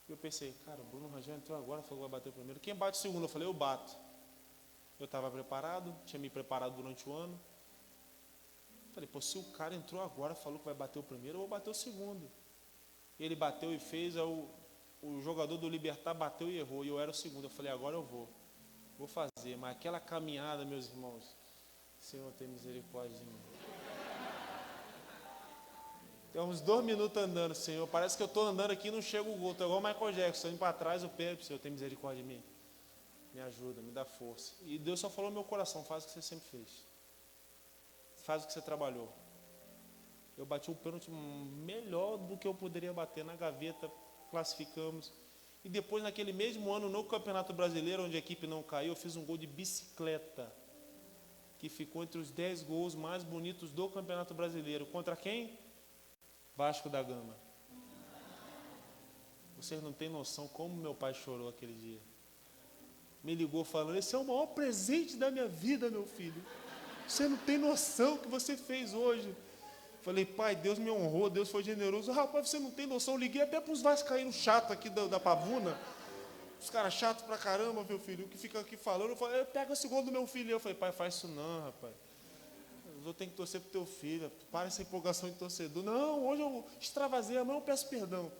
E eu pensei, cara, o Bruno Rangel entrou agora, falou que vai bater o primeiro. Quem bate o segundo? Eu falei, eu bato. Eu estava preparado, tinha me preparado durante o ano. Falei, pô, se o cara entrou agora, falou que vai bater o primeiro, eu vou bater o segundo. Ele bateu e fez, o jogador do Libertad bateu e errou, e eu era o segundo. Eu falei, agora eu vou fazer. Mas aquela caminhada, meus irmãos, Senhor, tem misericórdia de mim. Tem uns 2 minutos andando, Senhor, parece que eu estou andando aqui e não chego o gol. Estou igual o Michael Jackson, indo para trás, eu pego, Senhor, tem misericórdia de mim. Me ajuda, me dá força. E Deus só falou no meu coração, faz o que você sempre fez. Faz o que você trabalhou. Eu bati um pênalti melhor do que eu poderia bater na gaveta, classificamos. E depois, naquele mesmo ano, no Campeonato Brasileiro, onde a equipe não caiu, eu fiz um gol de bicicleta, que ficou entre os 10 gols mais bonitos do Campeonato Brasileiro. Contra quem? Vasco da Gama. Vocês não têm noção como meu pai chorou aquele dia. Me ligou falando, esse é o maior presente da minha vida, meu filho. Você não tem noção o que você fez hoje. Falei, pai, Deus me honrou, Deus foi generoso. Rapaz, você não tem noção. Eu liguei até para os vascaínos chatos aqui da Pavuna. Os caras chatos pra caramba, meu filho, que fica aqui falando. Eu falei, pega esse gol do meu filho. Eu falei, pai, faz isso não, rapaz. Eu tenho que torcer pro teu filho. Para essa empolgação de torcedor. Não, hoje eu extravasei, amanhã eu peço perdão.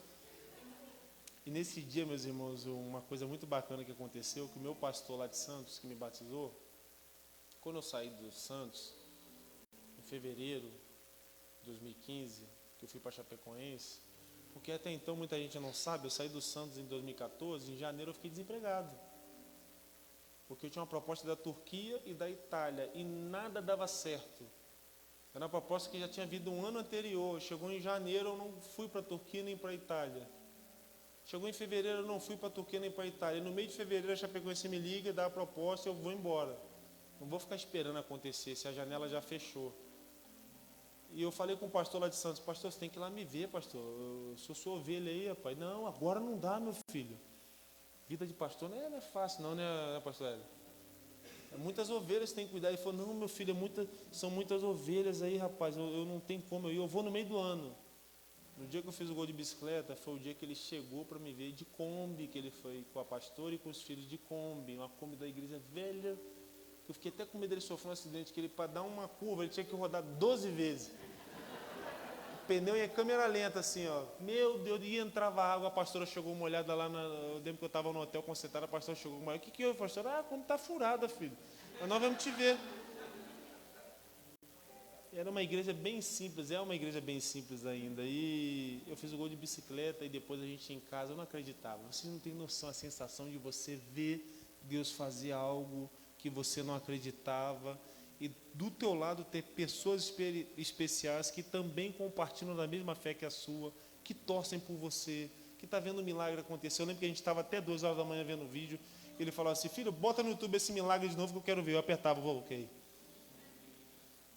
E nesse dia, meus irmãos, uma coisa muito bacana que aconteceu, que o meu pastor lá de Santos, que me batizou, quando eu saí do Santos, em fevereiro de 2015, que eu fui para Chapecoense, porque até então muita gente não sabe, eu saí do Santos em 2014, em janeiro eu fiquei desempregado. Porque eu tinha uma proposta da Turquia e da Itália, e nada dava certo. Era uma proposta que já tinha vindo um ano anterior, chegou em janeiro, eu não fui para a Turquia nem para a Itália. Chegou em fevereiro, eu não fui para a Turquia nem para a Itália. No meio de fevereiro, a Chapecoense me liga, dá a proposta e eu vou embora. Não vou ficar esperando acontecer, se a janela já fechou. E eu falei com o pastor lá de Santos, pastor, você tem que ir lá me ver, pastor. Eu sou sua ovelha aí, rapaz. Não, agora não dá, meu filho. Vida de pastor não é fácil, não, né, pastor Hélio? Muitas ovelhas tem que cuidar. Ele falou, não, meu filho, são muitas ovelhas aí, rapaz. Eu não tenho como eu vou no meio do ano. No dia que eu fiz o gol de bicicleta, foi o dia que ele chegou para me ver de Kombi, que ele foi com a pastora e com os filhos de Kombi, uma Kombi da igreja velha. Eu fiquei até com medo dele sofrer um acidente, que ele, para dar uma curva, ele tinha que rodar 12 vezes. O pneu ia em câmera lenta, assim, ó. Meu Deus, e entrava água, a pastora chegou uma olhada lá, eu lembro que eu estava no hotel concentrado, a pastora chegou uma olhada. O que houve, pastora? Ah, como está furada, filho. Mas nós vamos te ver. Era uma igreja bem simples, é uma igreja bem simples ainda. E eu fiz o gol de bicicleta e depois a gente em casa, eu não acreditava. Vocês não têm noção, a sensação de você ver Deus fazer algo que você não acreditava. E do teu lado ter pessoas especiais que também compartilham da mesma fé que a sua, que torcem por você, que está vendo o milagre acontecer. Eu lembro que a gente estava até 2 horas da manhã vendo o vídeo. Ele falou assim, filho, bota no YouTube esse milagre de novo que eu quero ver. Eu apertava, ok.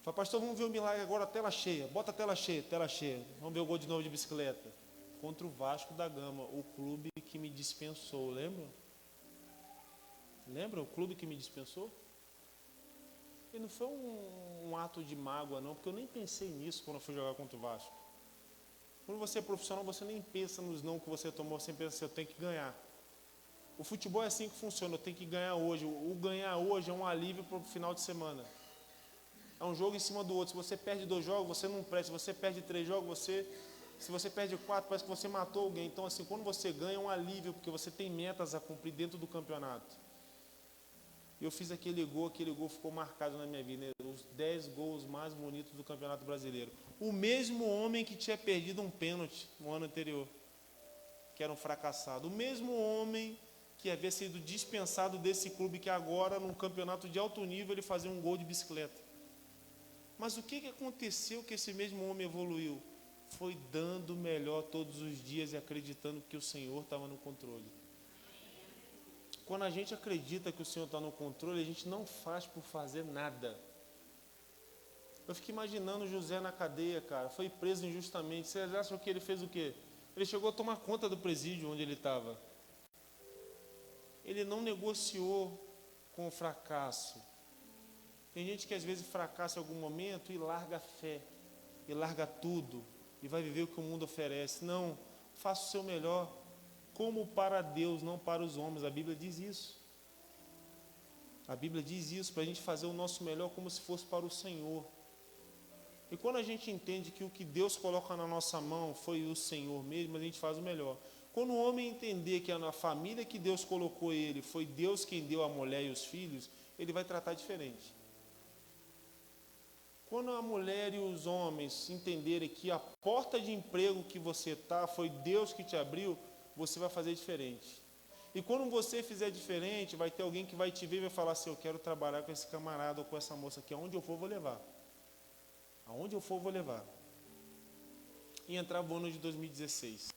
Falei, pastor, vamos ver o milagre agora, tela cheia. Bota a tela cheia, tela cheia. Vamos ver o gol de novo de bicicleta. Contra o Vasco da Gama, o clube que me dispensou, lembra? Lembra o clube que me dispensou? E não foi um ato de mágoa, não, porque eu nem pensei nisso quando eu fui jogar contra o Vasco. Quando você é profissional, você nem pensa nos não que você tomou, você pensa assim, eu tenho que ganhar. O futebol é assim que funciona, eu tenho que ganhar hoje. O ganhar hoje é um alívio para o final de semana. É um jogo em cima do outro. Se você perde 2 jogos, você não presta. Se você perde 3 jogos, se você perde 4, parece que você matou alguém. Então, assim, quando você ganha, é um alívio, porque você tem metas a cumprir dentro do campeonato. E eu fiz aquele gol ficou marcado na minha vida, né? Os 10 gols mais bonitos do Campeonato Brasileiro. O mesmo homem que tinha perdido um pênalti no ano anterior, que era um fracassado. O mesmo homem que havia sido dispensado desse clube, que agora, num campeonato de alto nível, ele fazia um gol de bicicleta. Mas o que aconteceu que esse mesmo homem evoluiu? Foi dando o melhor todos os dias e acreditando que o Senhor estava no controle. Quando a gente acredita que o Senhor está no controle, a gente não faz por fazer nada. Eu fico imaginando José na cadeia, cara, foi preso injustamente. Vocês acham que ele fez o quê? Ele chegou a tomar conta do presídio onde ele estava. Ele não negociou com o fracasso. Tem gente que às vezes fracassa em algum momento e larga a fé, e larga tudo, e vai viver o que o mundo oferece. Não, faça o seu melhor, como para Deus, não para os homens. A Bíblia diz isso. A Bíblia diz isso, para a gente fazer o nosso melhor como se fosse para o Senhor. E quando a gente entende que o que Deus coloca na nossa mão foi o Senhor mesmo, a gente faz o melhor. Quando o homem entender que na família que Deus colocou ele, foi Deus quem deu a mulher e os filhos, ele vai tratar diferente. Quando a mulher e os homens entenderem que a porta de emprego que você está, foi Deus que te abriu, você vai fazer diferente. E quando você fizer diferente, vai ter alguém que vai te ver e vai falar assim, eu quero trabalhar com esse camarada ou com essa moça aqui, aonde eu for, vou levar. Aonde eu for, vou levar. E entrava o ano de 2016.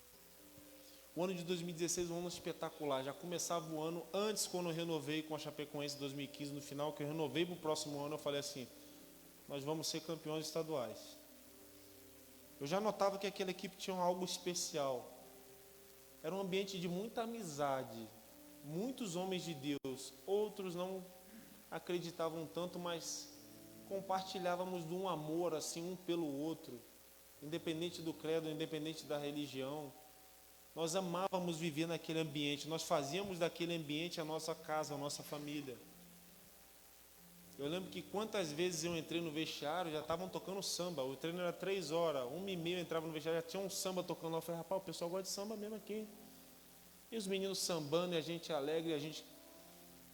O ano de 2016 é um ano espetacular. Já começava o ano, antes quando eu renovei com a Chapecoense em 2015, no final, que eu renovei para o próximo ano, eu falei assim, nós vamos ser campeões estaduais. Eu já notava que aquela equipe tinha algo especial. Era um ambiente de muita amizade, muitos homens de Deus, outros não acreditavam tanto, mas compartilhávamos de um amor assim um pelo outro, independente do credo, independente da religião. Nós amávamos viver naquele ambiente, nós fazíamos daquele ambiente a nossa casa, a nossa família. Eu lembro que quantas vezes eu entrei no vestiário, já estavam tocando samba. O treino era 3 horas, 1h30 eu entrava no vestiário, já tinha um samba tocando lá. Eu falei, rapaz, o pessoal gosta de samba mesmo aqui. E os meninos sambando, e a gente alegre, a gente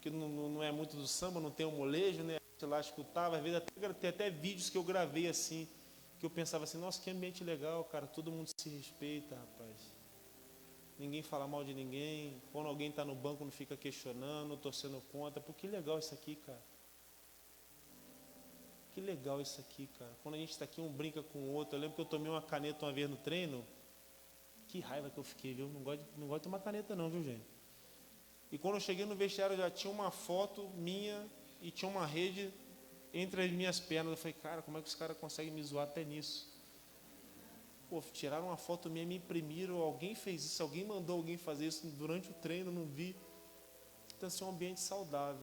que não é muito do samba, não tem um molejo, né? A gente lá escutava, às vezes tem até vídeos que eu gravei assim, que eu pensava assim, nossa, que ambiente legal, cara, todo mundo se respeita, rapaz. Ninguém fala mal de ninguém, quando alguém está no banco não fica questionando, torcendo contra. Pô, que legal isso aqui, cara. Que legal isso aqui, cara. Quando a gente está aqui, um brinca com o outro. Eu lembro que eu tomei uma caneta uma vez no treino. Que raiva que eu fiquei, viu? Não gosto de tomar caneta não, viu, gente? E quando eu cheguei no vestiário, já tinha uma foto minha e tinha uma rede entre as minhas pernas. Eu falei, cara, como é que os caras conseguem me zoar até nisso? Pô, tiraram uma foto minha, me imprimiram. Alguém fez isso, alguém mandou alguém fazer isso durante o treino, não vi. Então, assim, é um ambiente saudável.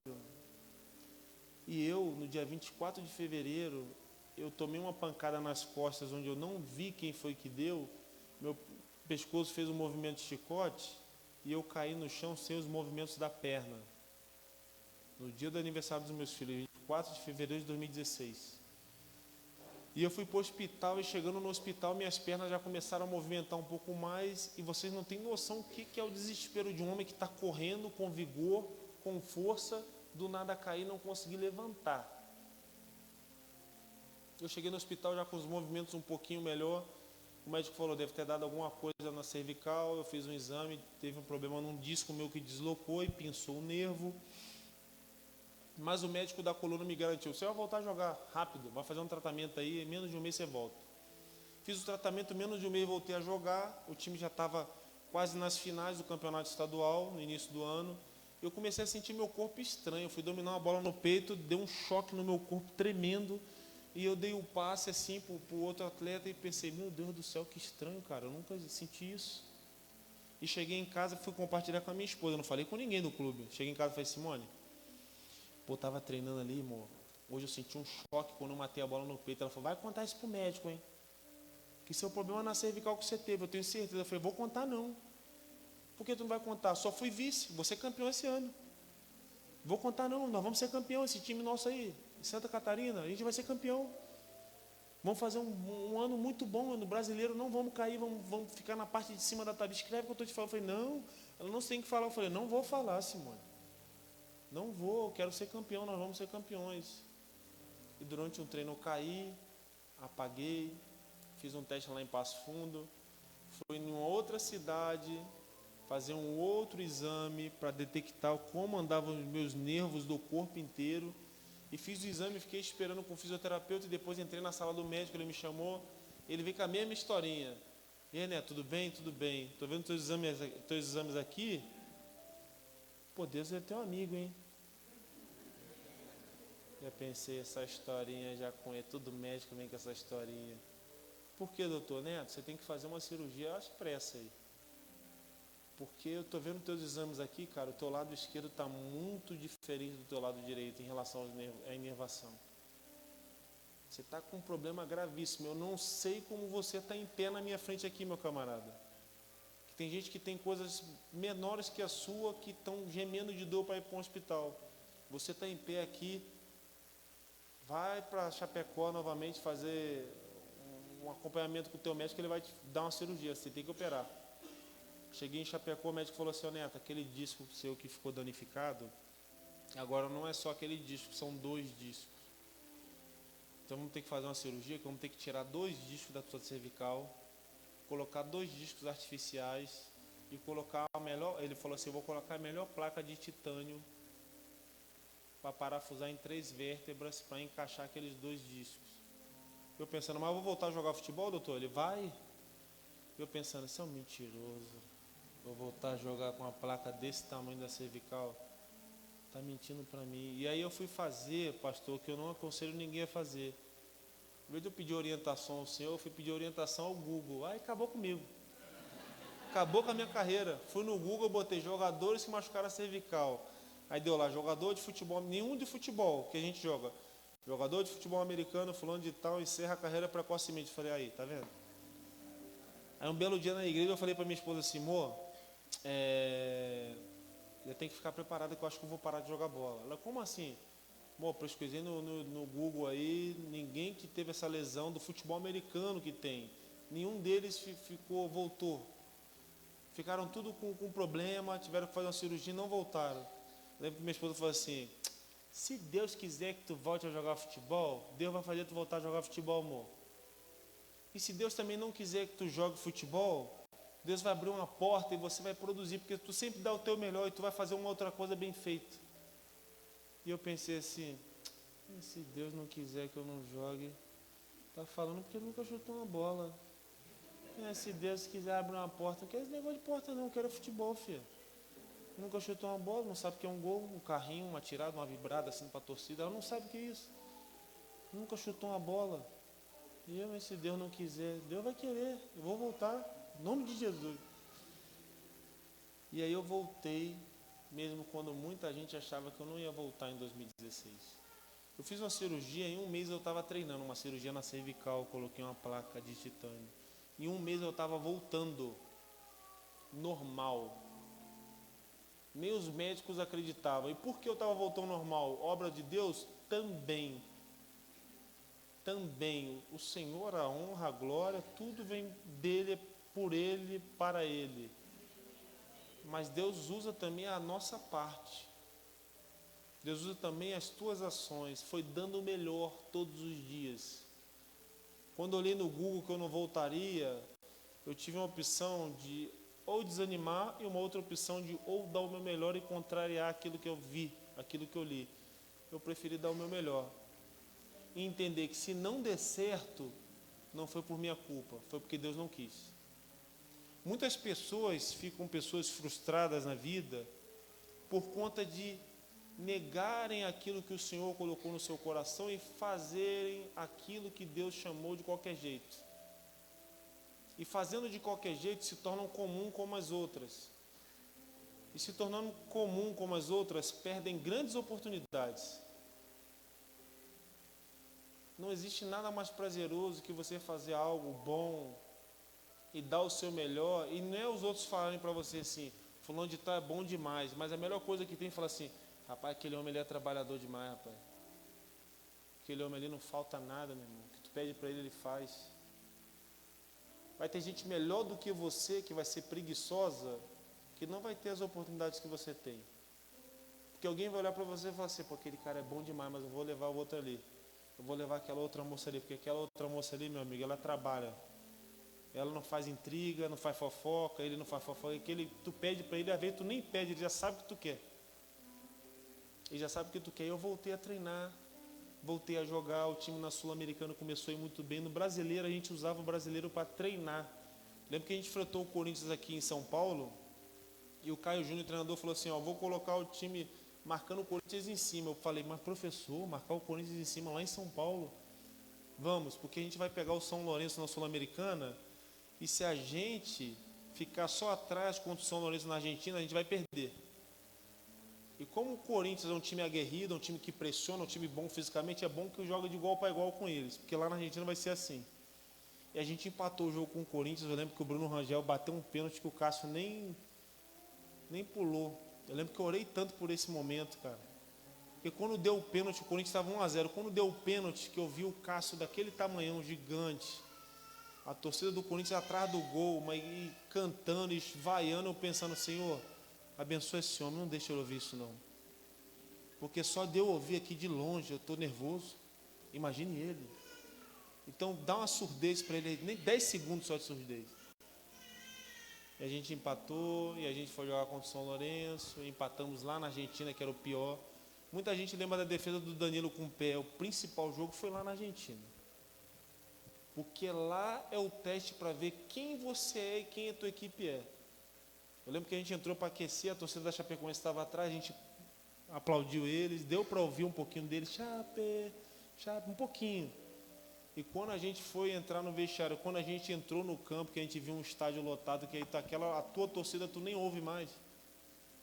E eu, no dia 24 de fevereiro, eu tomei uma pancada nas costas, onde eu não vi quem foi que deu. Meu pescoço fez um movimento de chicote e eu caí no chão sem os movimentos da perna. No dia do aniversário dos meus filhos, 24 de fevereiro de 2016. E eu fui para o hospital e chegando no hospital, minhas pernas já começaram a movimentar um pouco mais. E vocês não têm noção o que é o desespero de um homem que está correndo com vigor, com força, do nada caí, não consegui levantar. Eu cheguei no hospital já com os movimentos um pouquinho melhor. O médico falou, deve ter dado alguma coisa na cervical. Eu fiz um exame, teve um problema num disco meu que deslocou e pinçou o nervo. Mas o médico da coluna me garantiu, você vai voltar a jogar rápido, vai fazer um tratamento aí, em menos de um mês você volta. Fiz o tratamento, menos de um mês voltei a jogar. O time já estava quase nas finais do campeonato estadual, no início do ano. Eu comecei a sentir meu corpo estranho. Eu fui dominar uma bola no peito, deu um choque no meu corpo tremendo. E eu dei o passe assim para o outro atleta e pensei, meu Deus do céu, que estranho, cara. Eu nunca senti isso. E cheguei em casa, fui compartilhar com a minha esposa. Eu não falei com ninguém do clube. Cheguei em casa e falei, Simone, pô, tava treinando ali, irmão. Hoje eu senti um choque quando eu matei a bola no peito. Ela falou, vai contar isso pro médico, hein? Que seu problema é na cervical que você teve, eu tenho certeza. Eu falei, vou contar não. Por que tu não vai contar? Só fui vice, vou ser campeão esse ano. Vou contar não, nós vamos ser campeão, esse time nosso aí, em Santa Catarina, a gente vai ser campeão. Vamos fazer um ano muito bom no brasileiro, não vamos cair, vamos ficar na parte de cima da tabela. Escreve o que eu estou te falando. Eu falei, não, ela não tem que falar. Eu falei, não vou falar, Simone. Não vou, eu quero ser campeão, nós vamos ser campeões. E durante um treino eu caí, apaguei, fiz um teste lá em Passo Fundo, fui em uma outra cidade, fazer um outro exame para detectar como andavam os meus nervos do corpo inteiro. E fiz o exame, fiquei esperando com o fisioterapeuta e depois entrei na sala do médico, ele me chamou, ele veio com a mesma historinha. E aí, Neto, tudo bem? Tudo bem. Estou vendo teus exames aqui. Pô, Deus é teu amigo, hein? Já pensei, essa historinha, já conheço, todo médico vem com essa historinha. Por que, doutor? Neto, você tem que fazer uma cirurgia às pressas aí. Porque eu estou vendo teus exames aqui, cara, o teu lado esquerdo está muito diferente do teu lado direito em relação à inervação. Você está com um problema gravíssimo. Eu não sei como você está em pé na minha frente aqui, meu camarada. Que tem gente que tem coisas menores que a sua, que estão gemendo de dor para ir para um hospital. Você está em pé aqui, vai para Chapecó novamente fazer um acompanhamento com o teu médico, ele vai te dar uma cirurgia, você tem que operar. Cheguei em Chapecó, o médico falou assim, Neto, aquele disco seu que ficou danificado, agora não é só aquele disco, são 2 discos. Então vamos ter que fazer uma cirurgia, que vamos ter que tirar 2 discos da tua cervical, colocar 2 discos artificiais e colocar a melhor, ele falou assim, eu vou colocar a melhor placa de titânio para parafusar em 3 vértebras para encaixar aqueles 2 discos. Eu pensando, mas eu vou voltar a jogar futebol, doutor? Ele vai? Eu pensando, você é um mentiroso. Vou voltar a jogar com uma placa desse tamanho da cervical. Está mentindo para mim. E aí eu fui fazer, pastor, que eu não aconselho ninguém a fazer. Em vez de eu pedir orientação ao Senhor, eu fui pedir orientação ao Google. Aí acabou comigo. Acabou com a minha carreira. Fui no Google, botei jogadores que machucaram a cervical. Aí deu lá, jogador de futebol, nenhum de futebol que a gente joga. Jogador de futebol americano, fulano de tal, encerra a carreira precocemente. Falei, aí, tá vendo? Aí um belo dia na igreja eu falei para minha esposa assim, amor, eu tenho que ficar preparado que eu acho que eu vou parar de jogar bola. Ela, como assim? Amor, pesquisei no Google aí, ninguém que teve essa lesão do futebol americano que tem. Nenhum deles voltou. Ficaram tudo com problema, tiveram que fazer uma cirurgia e não voltaram. Lembro que minha esposa falou assim, se Deus quiser que tu volte a jogar futebol, Deus vai fazer tu voltar a jogar futebol, amor. E se Deus também não quiser que tu jogue futebol, Deus vai abrir uma porta e você vai produzir, porque tu sempre dá o teu melhor e tu vai fazer uma outra coisa bem feita. E eu pensei assim, se Deus não quiser que eu não jogue, tá falando porque nunca chutou uma bola. Se Deus quiser abrir uma porta, não quero esse negócio de porta não, eu quero futebol, filho. Nunca chutou uma bola, não sabe o que é um gol, um carrinho, uma tirada, uma vibrada assim para a torcida, ela não sabe o que é isso. Nunca chutou uma bola. E eu, mas se Deus não quiser, Deus vai querer, eu vou voltar, em nome de Jesus. E aí eu voltei, mesmo quando muita gente achava que eu não ia voltar em 2016. Eu fiz uma cirurgia, em um mês eu estava treinando, uma cirurgia na cervical, coloquei uma placa de titânio. Em um mês eu estava voltando, normal. Nem os médicos acreditavam. E por que eu estava voltando normal? Obra de Deus? Também. O Senhor, a honra, a glória, tudo vem dele, por ele, para ele. Mas Deus usa também a nossa parte. Deus usa também as tuas ações. Foi dando o melhor todos os dias. Quando eu olhei no Google que eu não voltaria, eu tive uma opção de ou desanimar e uma outra opção de ou dar o meu melhor e contrariar aquilo que eu vi, aquilo que eu li. Eu preferi dar o meu melhor. E entender que se não der certo, não foi por minha culpa, foi porque Deus não quis. Muitas pessoas ficam pessoas frustradas na vida por conta de negarem aquilo que o Senhor colocou no seu coração e fazerem aquilo que Deus chamou de qualquer jeito. E fazendo de qualquer jeito se tornam comum como as outras. E se tornando comum como as outras, perdem grandes oportunidades. Não existe nada mais prazeroso que você fazer algo bom e dar o seu melhor, e não é os outros falarem para você assim, fulano de tal é bom demais, mas a melhor coisa que tem é falar assim, rapaz, aquele homem ele é trabalhador demais, rapaz. Aquele homem ali não falta nada, meu irmão. O que tu pede para ele, ele faz. Vai ter gente melhor do que você, que vai ser preguiçosa, que não vai ter as oportunidades que você tem. Porque alguém vai olhar para você e falar assim, pô, aquele cara é bom demais, mas eu vou levar o outro ali. Eu vou levar aquela outra moça ali, porque aquela outra moça ali, meu amigo, ela trabalha. Ela não faz intriga, não faz fofoca, ele não faz fofoca. Aquele, tu pede para ele, às vezes tu nem pede, ele já sabe o que tu quer. Ele já sabe o que tu quer. Eu voltei a treinar, voltei a jogar. O time na Sul-Americana começou a ir muito bem. No brasileiro, a gente usava o brasileiro para treinar. Lembro que a gente enfrentou o Corinthians aqui em São Paulo. E o Caio Júnior, o treinador, falou assim, ó, vou colocar o time marcando o Corinthians em cima. Eu falei, mas professor, marcar o Corinthians em cima lá em São Paulo? Vamos, porque a gente vai pegar o São Lourenço na Sul-Americana. E se a gente ficar só atrás contra o São Lourenço na Argentina, a gente vai perder. E como o Corinthians é um time aguerrido, é um time que pressiona, é um time bom fisicamente, é bom que joga de igual para igual com eles, porque lá na Argentina vai ser assim. E a gente empatou o jogo com o Corinthians. Eu lembro que o Bruno Rangel bateu um pênalti que o Cássio nem pulou. Eu lembro que eu orei tanto por esse momento, cara. Porque quando deu o pênalti, o Corinthians estava 1-0. Quando deu o pênalti, que eu vi o Cássio daquele tamanhão gigante, a torcida do Corinthians atrás do gol, mas cantando e vaiando, eu pensando, Senhor, abençoa esse homem, não deixa eu ouvir isso não. Porque só de eu ouvir aqui de longe, eu estou nervoso. Imagine ele. Então dá uma surdez para ele, nem 10 segundos só de surdez. E a gente empatou, e a gente foi jogar contra o São Lourenço, empatamos lá na Argentina, que era o pior. Muita gente lembra da defesa do Danilo com o pé. O principal jogo foi lá na Argentina. Porque lá é o teste para ver quem você é e quem a tua equipe é. Eu lembro que a gente entrou para aquecer, a torcida da Chapecoense estava atrás, a gente aplaudiu eles, deu para ouvir um pouquinho deles, Chape, um pouquinho. E quando a gente foi entrar no vestiário, quando a gente entrou no campo, que a gente viu um estádio lotado, que aí tá a tua torcida tu nem ouve mais.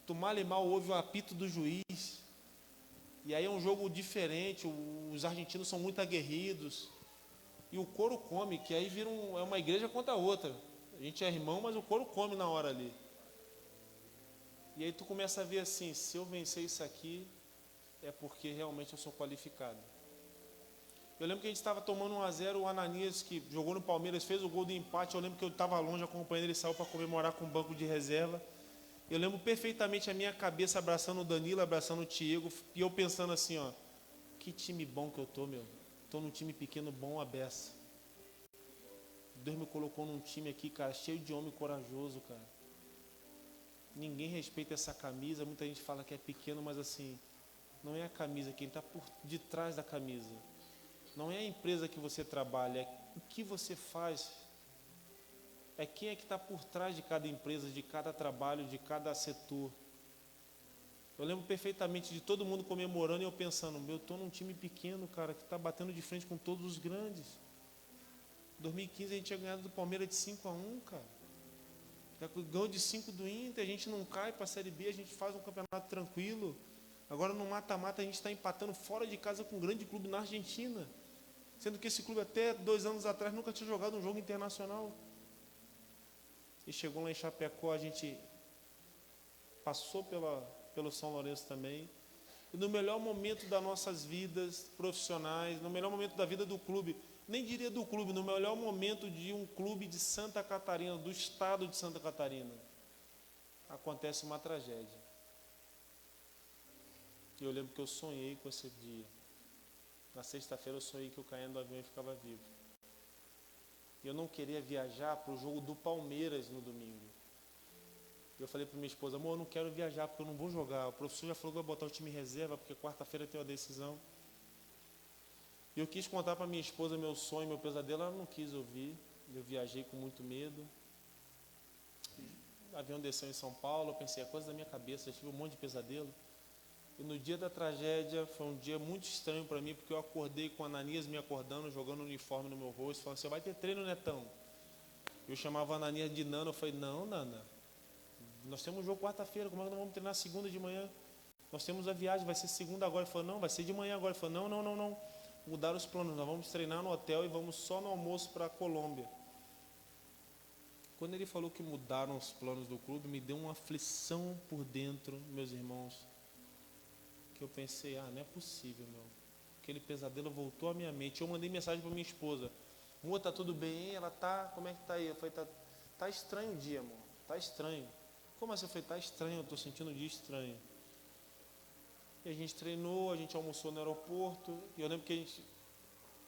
Tu mal e mal ouve o apito do juiz. E aí é um jogo diferente, os argentinos são muito aguerridos. E o couro come, que aí vira é uma igreja contra a outra. A gente é irmão, mas o couro come na hora ali. E aí tu começa a ver assim, se eu vencer isso aqui, é porque realmente eu sou qualificado. Eu lembro que a gente estava tomando 1-0, o Ananias, que jogou no Palmeiras, fez o gol de empate. Eu lembro que eu estava longe acompanhando, ele saiu para comemorar com o banco de reserva. Eu lembro perfeitamente a minha cabeça abraçando o Danilo, abraçando o Thiago, e eu pensando assim, ó, que time bom que eu tô, meu. Tô num time pequeno, bom, a beça. Deus me colocou num time aqui, cara, cheio de homem corajoso, cara. Ninguém respeita essa camisa, muita gente fala que é pequeno, mas assim, não é a camisa, quem está por detrás da camisa. Não é a empresa que você trabalha, é o que você faz. É quem é que está por trás de cada empresa, de cada trabalho, de cada setor. Eu lembro perfeitamente de todo mundo comemorando e eu pensando, eu estou num time pequeno, cara, que está batendo de frente com todos os grandes. Em 2015 a gente tinha ganhado do Palmeiras de 5-1, cara. Ganhou de 5 do Inter, a gente não cai para a Série B, a gente faz um campeonato tranquilo. Agora no mata-mata a gente está empatando fora de casa com um grande clube na Argentina. Sendo que esse clube até 2 anos atrás nunca tinha jogado um jogo internacional. E chegou lá em Chapecó, a gente passou pelo São Lourenço também. E no melhor momento das nossas vidas profissionais, no melhor momento da vida do clube, nem diria do clube, no melhor momento de um clube de Santa Catarina, do estado de Santa Catarina, acontece uma tragédia. E eu lembro que eu sonhei com esse dia. Na sexta-feira eu sonhei que eu caía do avião e ficava vivo. E eu não queria viajar para o jogo do Palmeiras no domingo. Eu falei para minha esposa, amor, eu não quero viajar porque eu não vou jogar. O professor já falou que vai botar o time em reserva porque quarta-feira tem uma decisão. E eu quis contar para minha esposa meu sonho, meu pesadelo, ela não quis ouvir. Eu viajei com muito medo. O avião desceu em São Paulo, eu pensei, é coisa da minha cabeça, já tive um monte de pesadelo. E no dia da tragédia, foi um dia muito estranho para mim, porque eu acordei com a Ananias me acordando, jogando o uniforme no meu rosto, falando assim, vai ter treino, Netão? Eu chamava a Ananias de Nana, eu falei, não, Nana, nós temos um jogo quarta-feira, como é que nós vamos treinar segunda de manhã? Nós temos a viagem, vai ser segunda agora. Ele falou, não, vai ser de manhã agora. Ele falou, não. Mudaram os planos, nós vamos treinar no hotel e vamos só no almoço para a Colômbia. Quando ele falou que mudaram os planos do clube, me deu uma aflição por dentro, meus irmãos, que eu pensei, não é possível, meu. Aquele pesadelo voltou à minha mente. Eu mandei mensagem para minha esposa, amor, tá tudo bem? Ela tá, como é que tá aí? Eu falei, tá estranho o dia, amor, tá estranho. Como assim? Eu falei, tá estranho, eu tô sentindo um dia estranho. E a gente treinou, a gente almoçou no aeroporto, e eu lembro que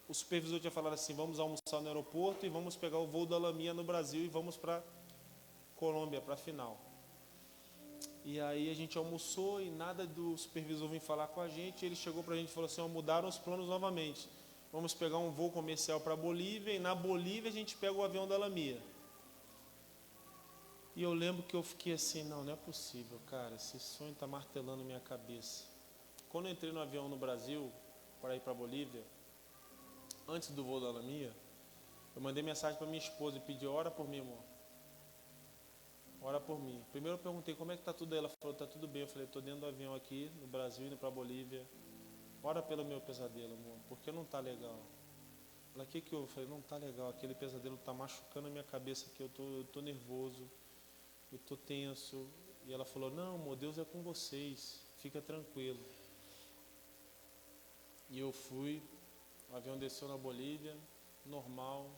o supervisor tinha falado assim, vamos almoçar no aeroporto e vamos pegar o voo da Lamia no Brasil e vamos para Colômbia, para a final. E aí a gente almoçou e nada do supervisor vir falar com a gente, ele chegou para a gente e falou assim, mudaram os planos novamente. Vamos pegar um voo comercial para a Bolívia e na Bolívia a gente pega o avião da Lamia. E eu lembro que eu fiquei assim, não é possível, cara, esse sonho está martelando minha cabeça. Quando eu entrei no avião no Brasil, para ir para a Bolívia, antes do voo da Lamia, eu mandei mensagem para minha esposa e pedi, ora por mim, amor. Ora por mim. Primeiro eu perguntei, como é que está tudo aí? Ela falou, está tudo bem. Eu falei, estou dentro do avião aqui, no Brasil, indo para a Bolívia. Ora pelo meu pesadelo, amor, porque não está legal. Ela, o que eu falei, não está legal, aquele pesadelo está machucando a minha cabeça aqui, eu tô nervoso, eu tô tenso. E ela falou, não, amor, Deus é com vocês, fica tranquilo. E eu fui, o avião desceu na Bolívia, normal.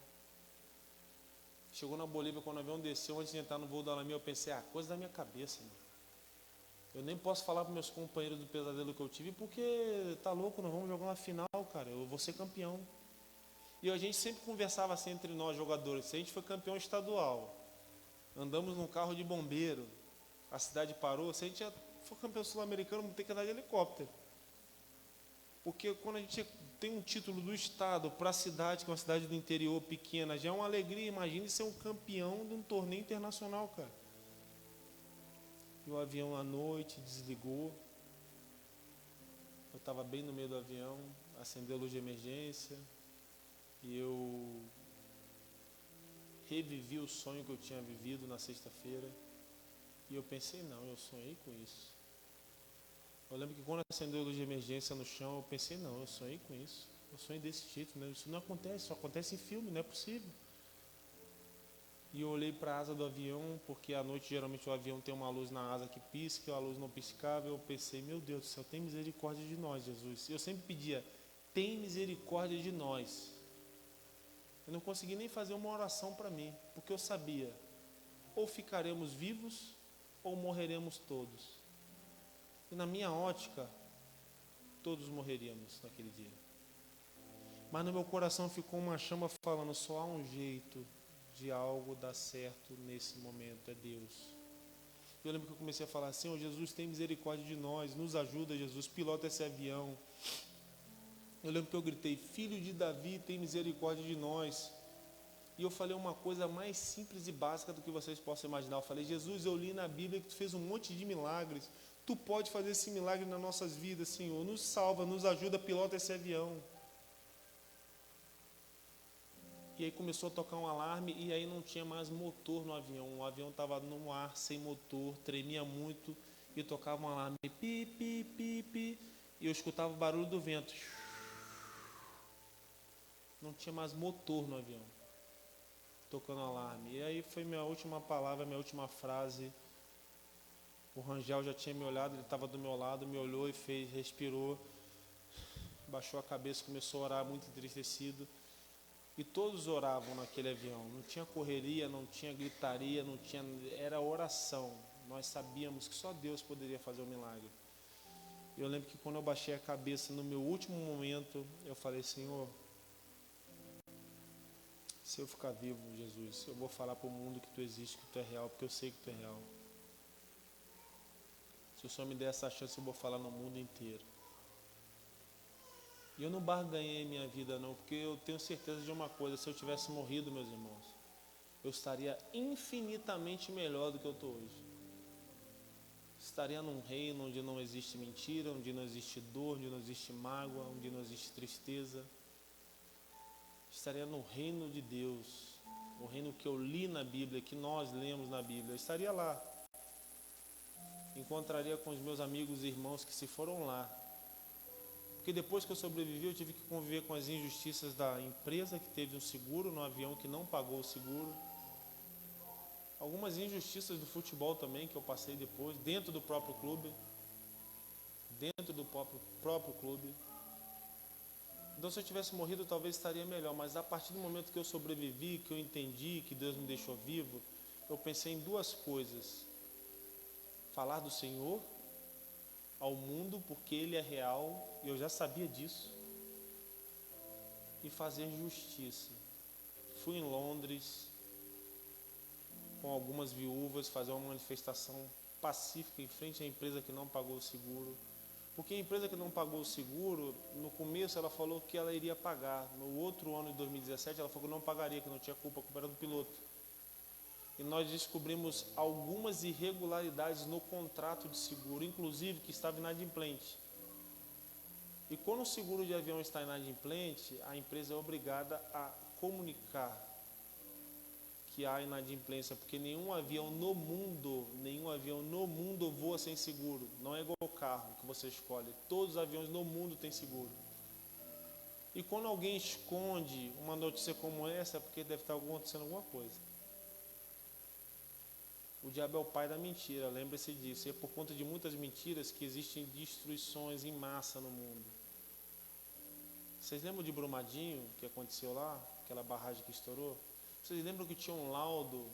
Chegou na Bolívia, quando o avião desceu, antes de entrar no voo da Lamia, eu pensei, coisa da minha cabeça, mano. Eu nem posso falar para meus companheiros do pesadelo que eu tive, porque tá louco, nós vamos jogar uma final, cara, eu vou ser campeão. E a gente sempre conversava assim entre nós, jogadores, se a gente foi campeão estadual, andamos num carro de bombeiro, a cidade parou, se a gente for campeão sul-americano, vamos ter que andar de helicóptero. Porque quando a gente tem um título do estado para a cidade, que é uma cidade do interior pequena, já é uma alegria. Imagine ser um campeão de um torneio internacional, cara. E o avião à noite desligou. Eu estava bem no meio do avião, acendeu a luz de emergência. E eu revivi o sonho que eu tinha vivido na sexta-feira. E eu pensei, não, eu sonhei com isso. Eu lembro que quando acendeu a luz de emergência no chão, eu pensei, não, eu sonhei com isso. Eu sonhei desse jeito, né? Isso não acontece, só acontece em filme, não é possível. E eu olhei para a asa do avião, porque à noite geralmente o avião tem uma luz na asa que pisca, a luz não piscava. Eu pensei, meu Deus do céu, tem misericórdia de nós, Jesus. Eu sempre pedia, tem misericórdia de nós. Eu não consegui nem fazer uma oração para mim, porque eu sabia, ou ficaremos vivos, ou morreremos todos. E na minha ótica, todos morreríamos naquele dia. Mas no meu coração ficou uma chama falando, só há um jeito de algo dar certo nesse momento, é Deus. Eu lembro que eu comecei a falar assim, Jesus, tem misericórdia de nós, nos ajuda, Jesus, pilota esse avião. Eu lembro que eu gritei, filho de Davi, tem misericórdia de nós. E eu falei uma coisa mais simples e básica do que vocês possam imaginar. Eu falei, Jesus, eu li na Bíblia que tu fez um monte de milagres. Tu pode fazer esse milagre nas nossas vidas, Senhor. Nos salva, nos ajuda, pilota esse avião. E aí começou a tocar um alarme e aí não tinha mais motor no avião. O avião estava no ar, sem motor, tremia muito e tocava um alarme. Pi, pi, pi, pi. E eu escutava o barulho do vento. Não tinha mais motor no avião. Tocando alarme. E aí foi minha última palavra, minha última frase. O Rangel já tinha me olhado, ele estava do meu lado, me olhou e fez, respirou, baixou a cabeça, começou a orar muito entristecido. E todos oravam naquele avião. Não tinha correria, não tinha gritaria, não tinha, era oração. Nós sabíamos que só Deus poderia fazer o milagre. Eu lembro que quando eu baixei a cabeça no meu último momento, eu falei: Senhor, se eu ficar vivo, Jesus, eu vou falar para o mundo que Tu existe, que Tu é real, porque eu sei que Tu é real. Se o Senhor me der essa chance, eu vou falar no mundo inteiro. E eu não barganhei minha vida não, porque eu tenho certeza de uma coisa: se eu tivesse morrido, meus irmãos, eu estaria infinitamente melhor do que eu estou hoje. Estaria num reino onde não existe mentira, onde não existe dor, onde não existe mágoa, onde não existe tristeza. Estaria no reino de Deus, o reino que eu li na Bíblia, que nós lemos na Bíblia. Eu estaria lá. Encontraria com os meus amigos e irmãos que se foram lá. Porque depois que eu sobrevivi, eu tive que conviver com as injustiças da empresa que teve um seguro no avião que não pagou o seguro. Algumas injustiças do futebol também que eu passei depois, dentro do próprio clube. Então, se eu tivesse morrido, talvez estaria melhor. Mas a partir do momento que eu sobrevivi, que eu entendi que Deus me deixou vivo, eu pensei em duas coisas: falar do Senhor ao mundo, porque Ele é real, e eu já sabia disso, e fazer justiça. Fui em Londres com algumas viúvas fazer uma manifestação pacífica em frente à empresa que não pagou o seguro. Porque a empresa que não pagou o seguro, no começo ela falou que ela iria pagar. No outro ano de 2017 ela falou que não pagaria, que não tinha culpa, a culpa era do piloto. E nós descobrimos algumas irregularidades no contrato de seguro, inclusive que estava inadimplente. E quando o seguro de avião está inadimplente, a empresa é obrigada a comunicar que há inadimplência, porque nenhum avião no mundo voa sem seguro. Não é igual ao carro que você escolhe. Todos os aviões no mundo têm seguro. E quando alguém esconde uma notícia como essa, é porque deve estar acontecendo alguma coisa. O diabo é o pai da mentira, lembre-se disso. E é por conta de muitas mentiras que existem destruições em massa no mundo. Vocês lembram de Brumadinho, que aconteceu lá? Aquela barragem que estourou? Vocês lembram que tinha um laudo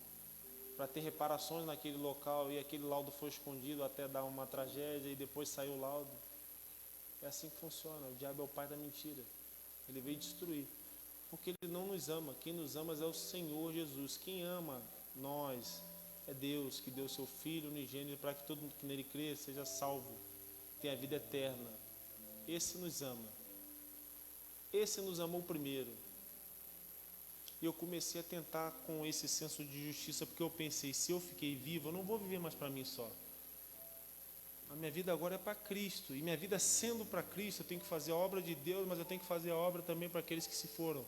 para ter reparações naquele local e aquele laudo foi escondido até dar uma tragédia e depois saiu o laudo? É assim que funciona. O diabo é o pai da mentira. Ele veio destruir. Porque ele não nos ama. Quem nos ama é o Senhor Jesus. Quem ama nós é Deus, que deu seu Filho unigênito para que todo mundo que nele crê seja salvo, tenha vida eterna. Esse nos ama. Esse nos amou primeiro. E eu comecei a tentar com esse senso de justiça, porque eu pensei: se eu fiquei vivo, eu não vou viver mais para mim só. A minha vida agora é para Cristo. E minha vida sendo para Cristo, eu tenho que fazer a obra de Deus, mas eu tenho que fazer a obra também para aqueles que se foram.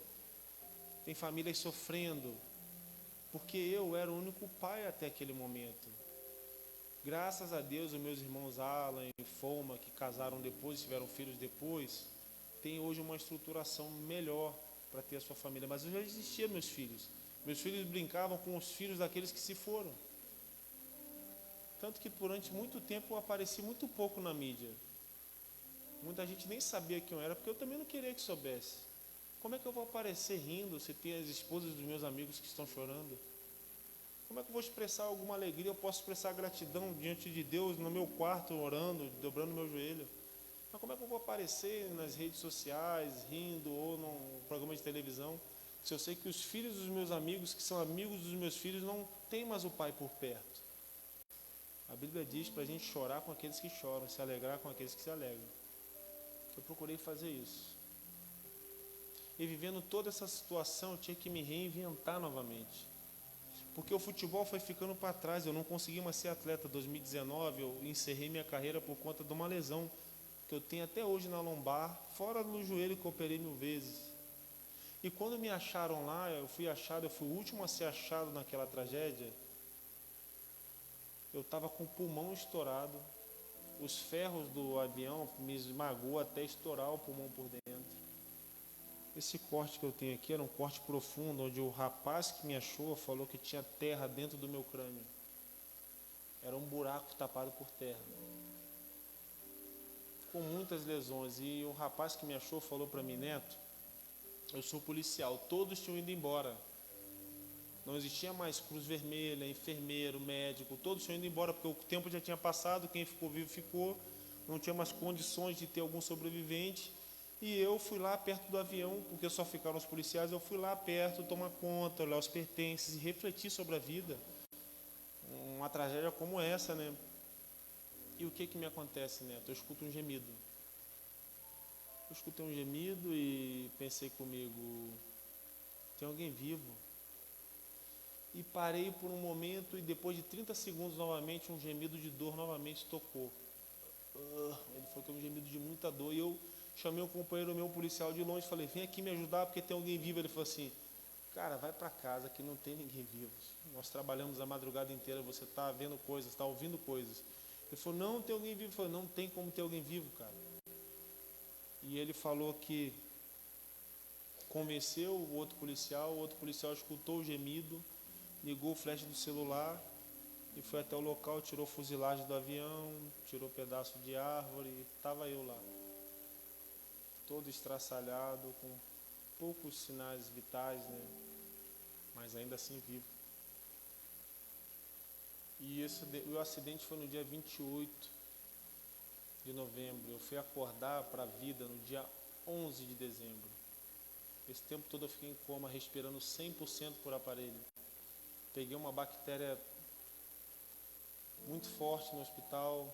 Tem famílias sofrendo, porque eu era o único pai até aquele momento. Graças a Deus, os meus irmãos Alan e Foma, que casaram depois, tiveram filhos depois, têm hoje uma estruturação melhor para ter a sua família. Mas eu já existia meus filhos. Meus filhos brincavam com os filhos daqueles que se foram. Tanto que durante muito tempo eu apareci muito pouco na mídia. Muita gente nem sabia quem eu era, porque eu também não queria que soubesse. Como é que eu vou aparecer rindo se tem as esposas dos meus amigos que estão chorando? Como é que eu vou expressar alguma alegria? Eu posso expressar gratidão diante de Deus no meu quarto, orando, dobrando meu joelho. Mas como é que eu vou aparecer nas redes sociais, rindo, ou num programa de televisão, se eu sei que os filhos dos meus amigos, que são amigos dos meus filhos, não têm mais o pai por perto? A Bíblia diz para a gente chorar com aqueles que choram, se alegrar com aqueles que se alegram. Eu procurei fazer isso. E vivendo toda essa situação, eu tinha que me reinventar novamente. Porque o futebol foi ficando para trás, eu não consegui mais ser atleta. Em 2019, eu encerrei minha carreira por conta de uma lesão que eu tenho até hoje na lombar, fora do joelho que eu operei 1000 vezes. E quando me acharam lá, eu fui o último a ser achado naquela tragédia. Eu estava com o pulmão estourado, os ferros do avião me esmagou até estourar o pulmão por dentro. Esse corte que eu tenho aqui era um corte profundo, onde o rapaz que me achou falou que tinha terra dentro do meu crânio. Era um buraco tapado por terra, com muitas lesões. E o rapaz que me achou falou para mim: Neto, eu sou policial, todos tinham ido embora. Não existia mais Cruz Vermelha, enfermeiro, médico, todos tinham ido embora, porque o tempo já tinha passado, quem ficou vivo ficou. não tinha mais condições de ter algum sobrevivente. E eu fui lá perto do avião, porque só ficaram os policiais, eu fui lá perto tomar conta, olhar os pertences e refletir sobre a vida. Uma tragédia como essa, né? E o que me acontece, Neto? Eu escuto um gemido. Eu escutei um gemido e pensei comigo, tem alguém vivo? E parei por um momento e depois de 30 segundos novamente, um gemido de dor novamente tocou. Ele foi com um gemido de muita dor e eu chamei um companheiro meu, um policial de longe, e falei, vem aqui me ajudar porque tem alguém vivo. Ele falou assim, cara, vai para casa que não tem ninguém vivo. Nós trabalhamos a madrugada inteira, você está vendo coisas, está ouvindo coisas. Ele falou, não tem alguém vivo. Eu falei, não tem como ter alguém vivo, cara. E ele falou que convenceu o outro policial escutou o gemido, ligou o flash do celular e foi até o local, tirou fuzilagem do avião, tirou pedaço de árvore e estava eu lá. Todo estraçalhado, com poucos sinais vitais, né? Mas ainda assim vivo. E o acidente foi no dia 28 de novembro. Eu fui acordar para a vida no dia 11 de dezembro. Esse tempo todo eu fiquei em coma, respirando 100% por aparelho. Peguei uma bactéria muito forte no hospital,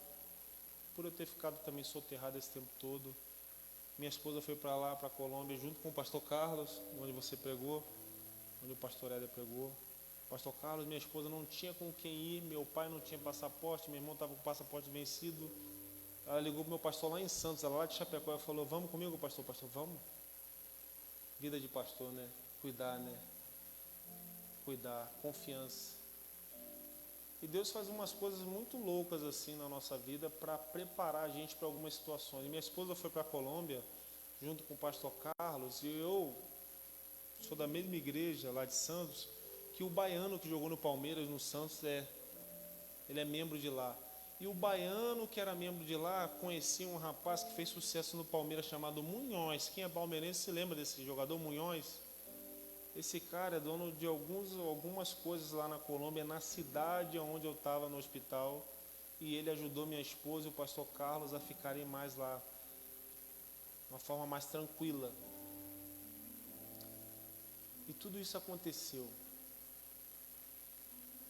por eu ter ficado também soterrado esse tempo todo. Minha esposa foi para lá, para a Colômbia, junto com o pastor Carlos, onde você pregou, onde o pastor Éder pregou. Pastor Carlos, minha esposa não tinha com quem ir, meu pai não tinha passaporte, meu irmão estava com o passaporte vencido. Ela ligou para o meu pastor lá em Santos, ela lá de Chapecó, ela falou, vamos comigo, pastor? Pastor, vamos? Vida de pastor, né? Cuidar, né? Cuidar, confiança. E Deus faz umas coisas muito loucas assim na nossa vida para preparar a gente para algumas situações. E minha esposa foi para a Colômbia, junto com o pastor Carlos, e eu sou da mesma igreja lá de Santos, que o baiano que jogou no Palmeiras, no Santos, ele é membro de lá. E o baiano que era membro de lá conhecia um rapaz que fez sucesso no Palmeiras chamado Munhoz. Quem é palmeirense se lembra desse jogador Munhoz? Esse cara é dono de algumas coisas lá na Colômbia, na cidade onde eu estava no hospital. E ele ajudou minha esposa e o pastor Carlos a ficarem mais lá, de uma forma mais tranquila. E tudo isso aconteceu.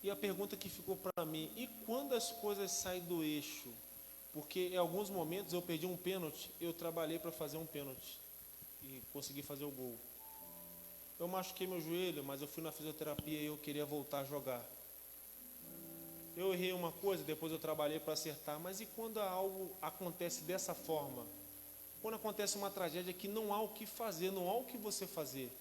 E a pergunta que ficou para mim, e quando as coisas saem do eixo? Porque em alguns momentos eu perdi um pênalti, eu trabalhei para fazer um pênalti e consegui fazer o gol. Eu machuquei meu joelho, mas eu fui na fisioterapia e eu queria voltar a jogar. Eu errei uma coisa, depois eu trabalhei para acertar, mas e quando algo acontece dessa forma? Quando acontece uma tragédia que não há o que fazer, não há o que você fazer.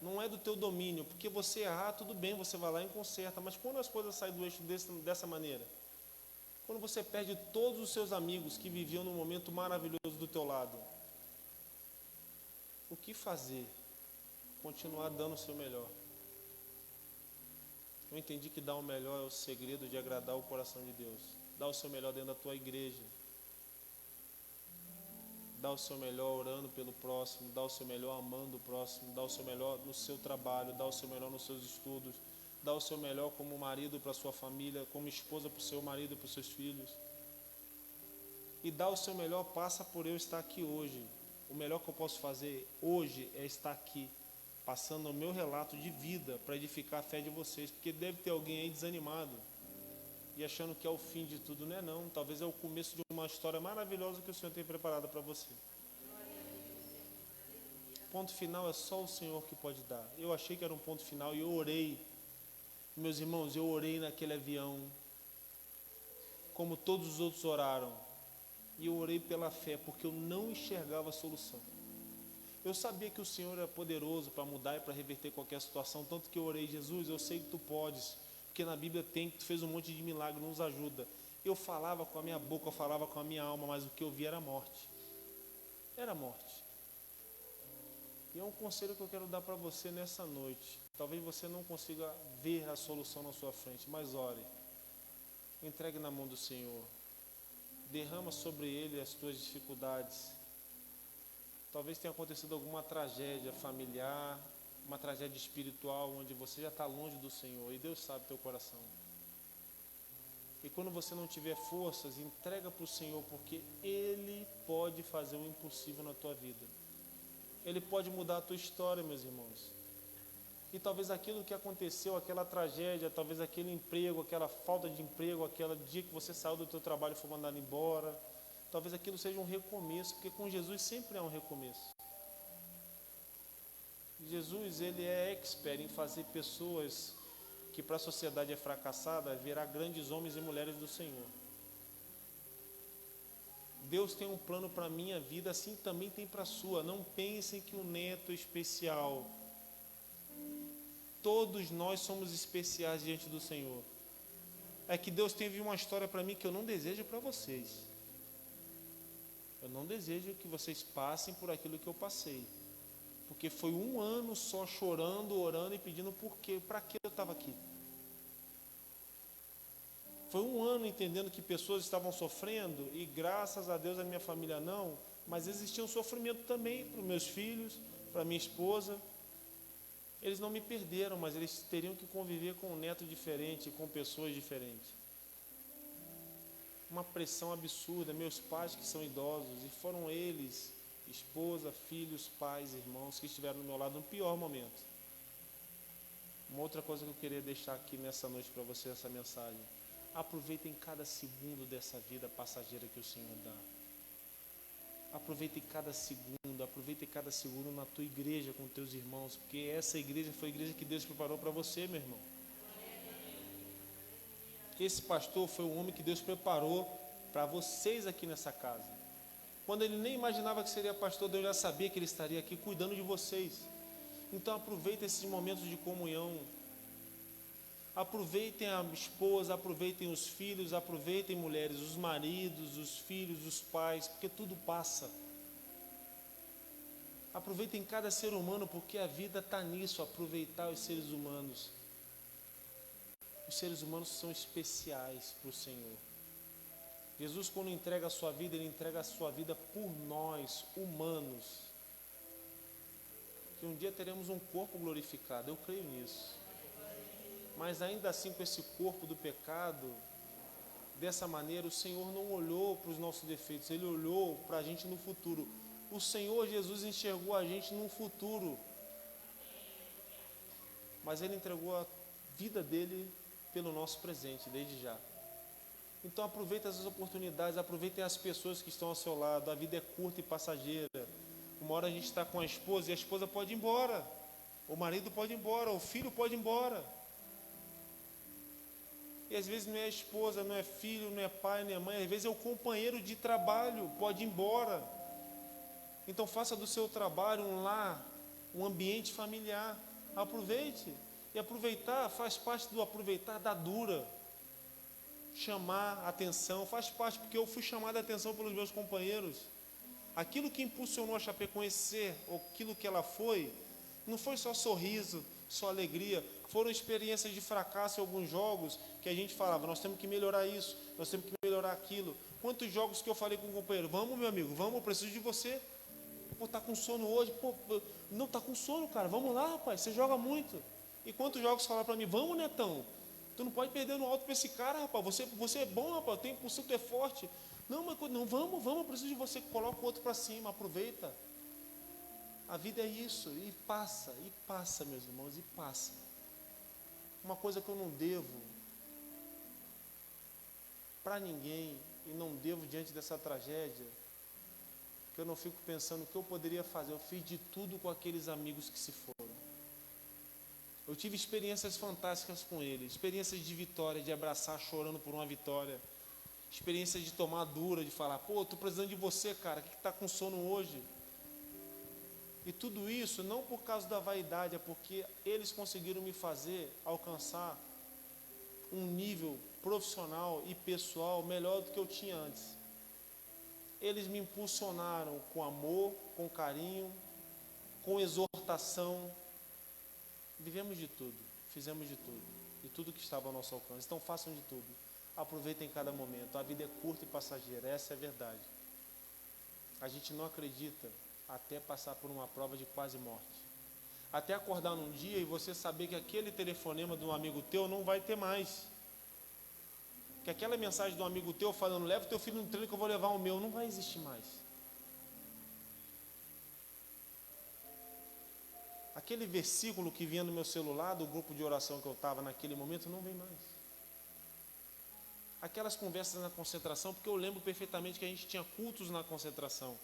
Não é do teu domínio, porque você errar, tudo bem, você vai lá e conserta, mas quando as coisas saem do eixo dessa maneira, quando você perde todos os seus amigos que viviam num momento maravilhoso do teu lado, o que fazer? Continuar dando o seu melhor. Eu entendi que dar o melhor é o segredo de agradar o coração de Deus. Dá o seu melhor dentro da tua igreja. Dá o seu melhor orando pelo próximo, dá o seu melhor amando o próximo, dá o seu melhor no seu trabalho, dá o seu melhor nos seus estudos, dá o seu melhor como marido para a sua família, como esposa para o seu marido e para os seus filhos. E dá o seu melhor, passa por eu estar aqui hoje. O melhor que eu posso fazer hoje é estar aqui, passando o meu relato de vida para edificar a fé de vocês, porque deve ter alguém aí desanimado e achando que é o fim de tudo. Não é não, talvez é o começo de uma história maravilhosa que o Senhor tem preparado para você. Ponto final é só o Senhor que pode dar. Eu achei que era um ponto final e eu orei. Meus irmãos, eu orei naquele avião, como todos os outros oraram. E eu orei pela fé, porque eu não enxergava a solução. Eu sabia que o Senhor era poderoso para mudar e para reverter qualquer situação, tanto que eu orei, Jesus, eu sei que Tu podes, porque na Bíblia tem que Tu fez um monte de milagre, nos ajuda. Eu falava com a minha boca, eu falava com a minha alma, mas o que eu via era morte. Era morte. E é um conselho que eu quero dar para você nessa noite. Talvez você não consiga ver a solução na sua frente, mas ore. Entregue na mão do Senhor. Derrama sobre Ele as tuas dificuldades. Talvez tenha acontecido alguma tragédia familiar, uma tragédia espiritual, onde você já está longe do Senhor. E Deus sabe teu coração. E quando você não tiver forças, entrega para o Senhor, porque Ele pode fazer o impossível na tua vida. Ele pode mudar a tua história, meus irmãos. E talvez aquilo que aconteceu, aquela tragédia, talvez aquele emprego, aquela falta de emprego, aquele dia que você saiu do teu trabalho e foi mandado embora, talvez aquilo seja um recomeço, porque com Jesus sempre é um recomeço. Jesus, ele é expert em fazer pessoas que para a sociedade é fracassada, virar grandes homens e mulheres do Senhor. Deus tem um plano para a minha vida, assim também tem para a sua. Não pensem que o neto é especial. Todos nós somos especiais diante do Senhor. É que Deus teve uma história para mim que eu não desejo para vocês. Eu não desejo que vocês passem por aquilo que eu passei. Porque foi 1 ano só chorando, orando e pedindo para que eu estava aqui. Foi 1 ano entendendo que pessoas estavam sofrendo e graças a Deus a minha família não, mas existia um sofrimento também para os meus filhos, para minha esposa. Eles não me perderam, mas eles teriam que conviver com um neto diferente, com pessoas diferentes. Uma pressão absurda, meus pais que são idosos, e foram eles, esposa, filhos, pais, irmãos, que estiveram do meu lado no pior momento. Uma outra coisa que eu queria deixar aqui nessa noite para você, essa mensagem: aproveitem cada segundo dessa vida passageira que o Senhor dá. Aproveitem cada segundo na tua igreja com teus irmãos, porque essa igreja foi a igreja que Deus preparou para você, meu irmão. Esse pastor foi um homem que Deus preparou para vocês aqui nessa casa. Quando ele nem imaginava que seria pastor, Deus já sabia que ele estaria aqui cuidando de vocês. Então aproveitem esses momentos de comunhão. Aproveitem a esposa, aproveitem os filhos, aproveitem mulheres, os maridos, os filhos, os pais, porque tudo passa. Aproveitem cada ser humano, porque a vida está nisso, aproveitar os seres humanos. Os seres humanos são especiais para o Senhor. Jesus, quando entrega a sua vida, Ele entrega a sua vida por nós, humanos. Que um dia teremos um corpo glorificado, eu creio nisso. Mas ainda assim, com esse corpo do pecado, dessa maneira, o Senhor não olhou para os nossos defeitos, Ele olhou para a gente no futuro. O Senhor Jesus enxergou a gente no futuro, mas Ele entregou a vida dEle pelo nosso presente, desde já. Então aproveitem essas oportunidades, aproveitem as pessoas que estão ao seu lado. A vida é curta e passageira. Uma hora a gente está com a esposa e a esposa pode ir embora, o marido pode ir embora, o filho pode ir embora. E às vezes não é a esposa, não é filho, não é pai, não é mãe, às vezes é o companheiro de trabalho, pode ir embora. Então faça do seu trabalho um lar, um ambiente familiar. Aproveite. E aproveitar faz parte do aproveitar da dura. Chamar a atenção, faz parte, porque eu fui chamado a atenção pelos meus companheiros. Aquilo que impulsionou a Chapecoense ser aquilo que ela foi, não foi só sorriso, só alegria, foram experiências de fracasso em alguns jogos, que a gente falava, nós temos que melhorar isso, nós temos que melhorar aquilo. Quantos jogos que eu falei com o companheiro, vamos meu amigo, vamos, eu preciso de você. Pô, tá com sono hoje, pô, não, tá com sono, cara, vamos lá, rapaz, você joga muito. E quantos jogos falaram para mim, vamos Netão, tu não pode perder no alto para esse cara, rapaz, você é bom, rapaz, tem impulsão, tu é forte. Não, mas não, vamos, eu preciso de você, coloca o outro para cima, aproveita. A vida é isso, e passa, meus irmãos, e passa. Uma coisa que eu não devo para ninguém, e não devo diante dessa tragédia, que eu não fico pensando o que eu poderia fazer. Eu fiz de tudo com aqueles amigos que se foram. Eu tive experiências fantásticas com eles, experiências de vitória, de abraçar chorando por uma vitória, experiências de tomar dura, de falar, pô, estou precisando de você, cara, o que está com sono hoje? E tudo isso não por causa da vaidade, é porque eles conseguiram me fazer alcançar um nível profissional e pessoal melhor do que eu tinha antes. Eles me impulsionaram com amor, com carinho, com exortação. Vivemos de tudo, fizemos de tudo, de tudo que estava ao nosso alcance. Então façam de tudo, aproveitem cada momento. A vida é curta e passageira, essa é a verdade. A gente não acredita até passar por uma prova de quase morte. Até acordar num dia e você saber que aquele telefonema de um amigo teu não vai ter mais. que aquela mensagem de um amigo teu falando, leva o teu filho no treino que eu vou levar o meu, não vai existir mais. Aquele versículo que vinha no meu celular, do grupo de oração que eu estava naquele momento, não vem mais. Aquelas conversas na concentração, porque eu lembro perfeitamente que a gente tinha cultos na concentração.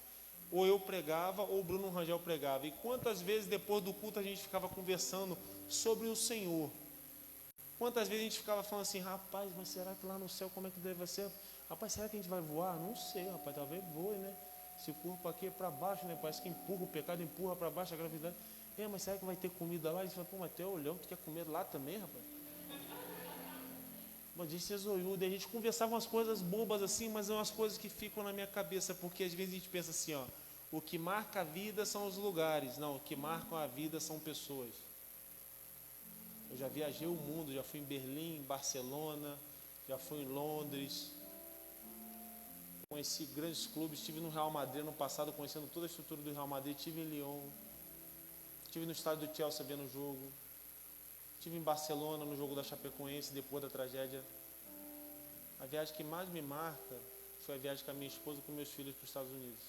Ou eu pregava, ou o Bruno Rangel pregava. E quantas vezes depois do culto a gente ficava conversando sobre o Senhor? Quantas vezes a gente ficava falando assim, rapaz, mas será que lá no céu como é que deve ser? Rapaz, será que a gente vai voar? Não sei, rapaz, talvez voe, né? Se o corpo aqui é para baixo, né? Parece que empurra, o pecado empurra para baixo a gravidade. Mas será que vai ter comida lá? A gente fala, pô, mas até olhão, tu quer comer lá também, rapaz? Mas disse ser zoiudo, e a gente conversava umas coisas bobas assim, mas são umas coisas que ficam na minha cabeça, porque às vezes a gente pensa assim, ó, o que marca a vida são os lugares, não, o que marca a vida são pessoas. Eu já viajei o mundo, já fui em Berlim, em Barcelona, já fui em Londres, conheci grandes clubes, estive no Real Madrid no passado, conhecendo toda a estrutura do Real Madrid, estive em Lyon, estive no estádio do Chelsea vendo o jogo, estive em Barcelona no jogo da Chapecoense depois da tragédia. A viagem que mais me marca foi a viagem com a minha esposa e com meus filhos para os Estados Unidos.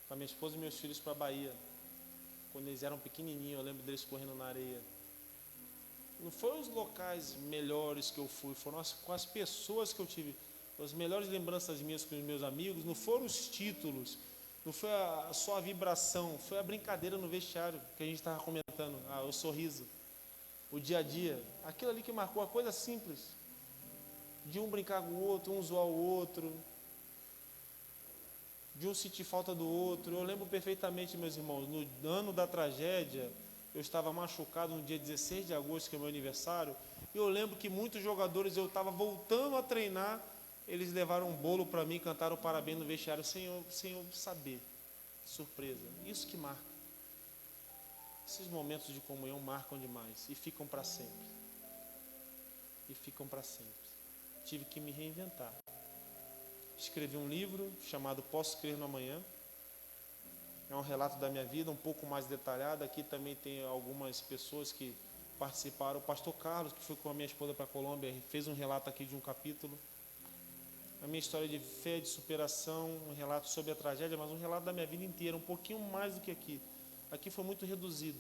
Com a minha esposa e meus filhos para a Bahia. Quando eles eram pequenininhos, eu lembro deles correndo na areia. Não foram os locais melhores que eu fui, foram com as pessoas que eu tive. As melhores lembranças minhas com os meus amigos, não foram os títulos, não foi só a vibração, foi a brincadeira no vestiário que a gente estava comentando, o sorriso, o dia a dia. Aquilo ali que marcou, a coisa simples. De um brincar com o outro, um zoar o outro, de um sentir falta do outro. Eu lembro perfeitamente, meus irmãos, no ano da tragédia, eu estava machucado no dia 16 de agosto, que é meu aniversário, e eu lembro que muitos jogadores, eu estava voltando a treinar, eles levaram um bolo para mim, cantaram parabéns no vestiário, sem eu saber. Surpresa. Isso que marca. Esses momentos de comunhão marcam demais e ficam para sempre. E ficam para sempre. Tive que me reinventar. Escrevi um livro chamado Posso Crer no Amanhã. É um relato da minha vida, um pouco mais detalhado. Aqui também tem algumas pessoas que participaram. O pastor Carlos, que foi com a minha esposa para a Colômbia, fez um relato aqui de um capítulo. A minha história de fé, de superação, um relato sobre a tragédia, mas um relato da minha vida inteira, um pouquinho mais do que aqui. Aqui foi muito reduzido.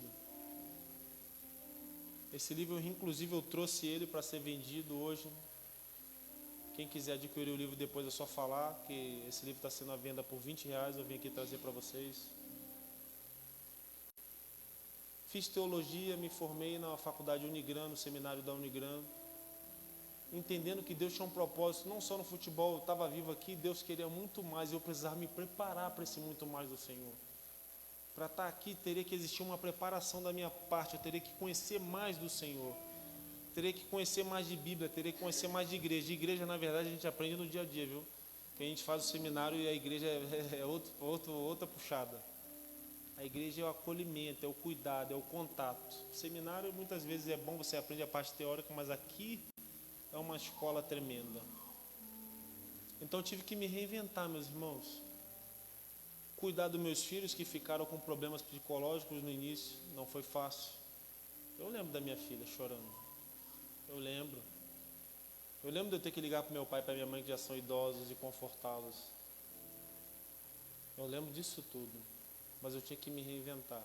Esse livro, inclusive, eu trouxe ele para ser vendido hoje. Quem quiser adquirir o livro depois é só falar, que esse livro está sendo à venda por R$20, eu vim aqui trazer para vocês. Fiz teologia, me formei na faculdade Unigran, no seminário da Unigran, entendendo que Deus tinha um propósito, não só no futebol, eu estava vivo aqui, Deus queria muito mais, e eu precisava me preparar para esse muito mais do Senhor. Para estar aqui, teria que existir uma preparação da minha parte, eu teria que conhecer mais do Senhor. Teria que conhecer mais de Bíblia, teria que conhecer mais de igreja. De igreja, na verdade, a gente aprende no dia a dia, viu? Que a gente faz o seminário e a igreja é outra puxada. A igreja é o acolhimento, é o cuidado, é o contato. O seminário, muitas vezes, é bom, você aprende a parte teórica, mas aqui é uma escola tremenda. Então, eu tive que me reinventar, meus irmãos. Cuidar dos meus filhos que ficaram com problemas psicológicos no início, não foi fácil. Eu lembro da minha filha chorando. Eu lembro de eu ter que ligar para meu pai e para minha mãe que já são idosos e confortá-los. Eu lembro disso tudo, mas eu tinha que me reinventar.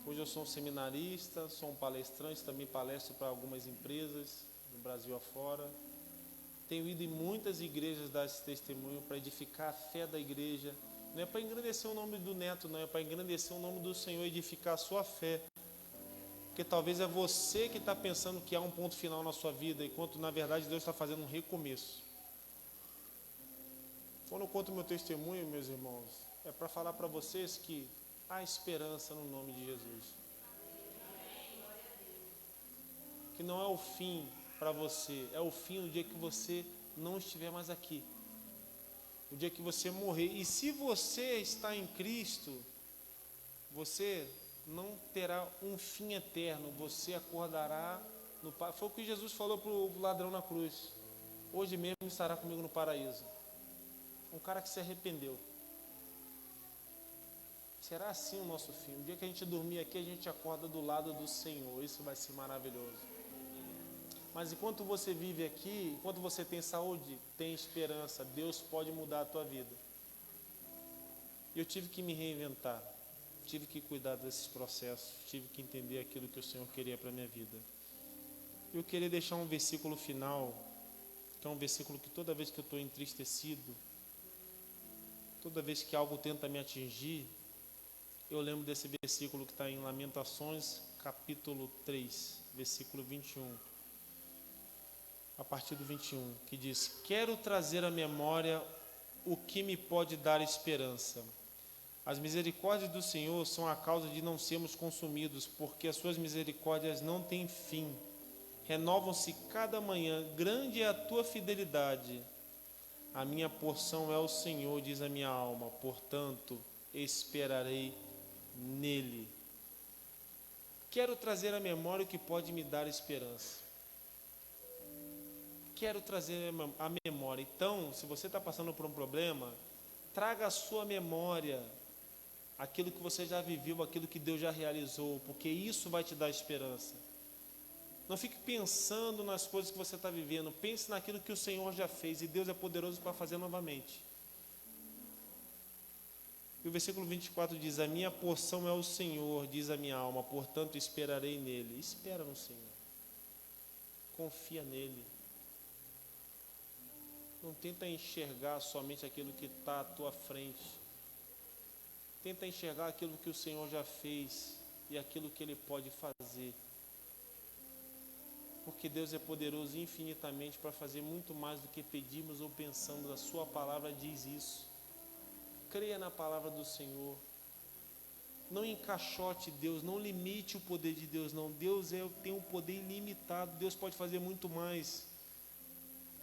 Hoje eu sou um seminarista, sou um palestrante, também palestro para algumas empresas no Brasil afora. Tenho ido em muitas igrejas dar esse testemunho para edificar a fé da igreja. Não é para engrandecer o nome do neto, não, é para engrandecer o nome do Senhor, edificar a sua fé. Porque talvez é você que está pensando que há um ponto final na sua vida, enquanto na verdade Deus está fazendo um recomeço. Quando eu conto meu testemunho, meus irmãos, é para falar para vocês que há esperança no nome de Jesus. Que não é o fim para você, é o fim no dia que você não estiver mais aqui. O dia que você morrer. E se você está em Cristo, você não terá um fim eterno, você acordará no Pai. Foi o que Jesus falou para o ladrão na cruz. Hoje mesmo estará comigo no paraíso. Um cara que se arrependeu. Será assim o nosso fim. O dia que a gente dormir aqui, a gente acorda do lado do Senhor. Isso vai ser maravilhoso. Mas enquanto você vive aqui, enquanto você tem saúde, tem esperança, Deus pode mudar a tua vida. E eu tive que me reinventar, tive que cuidar desses processos, tive que entender aquilo que o Senhor queria para a minha vida. Eu queria deixar um versículo final, que é um versículo que toda vez que eu estou entristecido, toda vez que algo tenta me atingir, eu lembro desse versículo que está em Lamentações, capítulo 3, versículo 21. A partir do 21, que diz: quero trazer à memória o que me pode dar esperança. As misericórdias do Senhor são a causa de não sermos consumidos, porque as suas misericórdias não têm fim. Renovam-se cada manhã, grande é a tua fidelidade. A minha porção é o Senhor, diz a minha alma, portanto, esperarei nele. Quero trazer à memória o que pode me dar esperança. Quero trazer a memória. Então, se você está passando por um problema, traga à sua memória aquilo que você já viveu, aquilo que Deus já realizou, porque isso vai te dar esperança. Não fique pensando nas coisas que você está vivendo, pense naquilo que o Senhor já fez, e Deus é poderoso para fazer novamente. E o versículo 24 diz: a minha porção é o Senhor, diz a minha alma, portanto esperarei nele. Espera no Senhor, confia nele. Não tenta enxergar somente aquilo que está à tua frente. Tenta enxergar aquilo que o Senhor já fez e aquilo que Ele pode fazer. Porque Deus é poderoso infinitamente para fazer muito mais do que pedimos ou pensamos. A sua palavra diz isso. Creia na palavra do Senhor. Não encaixote Deus, não limite o poder de Deus, não. Deus tem um poder ilimitado, Deus pode fazer muito mais.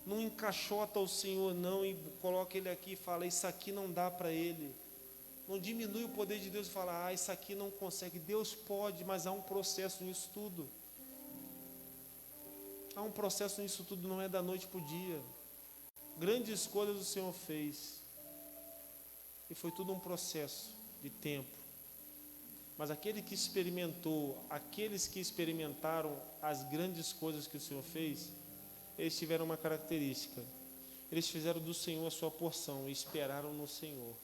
Não encaixota o Senhor, não, e coloca Ele aqui e fala: isso aqui não dá para Ele. Não diminui o poder de Deus e fala: isso aqui não consegue. Deus pode, mas há um processo nisso tudo. Há um processo nisso tudo, não é da noite para o dia. Grandes coisas o Senhor fez. E foi tudo um processo de tempo. Mas aqueles que experimentaram as grandes coisas que o Senhor fez, eles tiveram uma característica: eles fizeram do Senhor a sua porção e esperaram no Senhor.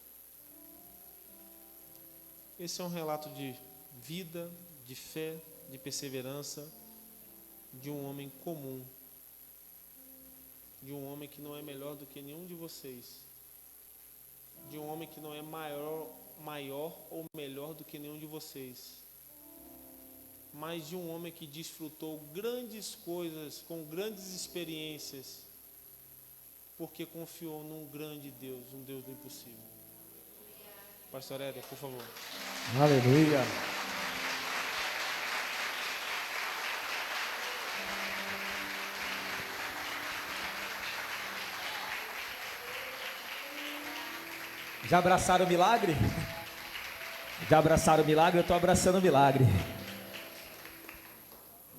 Esse é um relato de vida, de fé, de perseverança, de um homem comum, de um homem que não é melhor do que nenhum de vocês, de um homem que não é maior ou melhor do que nenhum de vocês, mas de um homem que desfrutou grandes coisas, com grandes experiências, porque confiou num grande Deus, um Deus do impossível. Pastor Éder, por favor. Aleluia. Já abraçaram o milagre? Já abraçaram o milagre? Eu estou abraçando o milagre.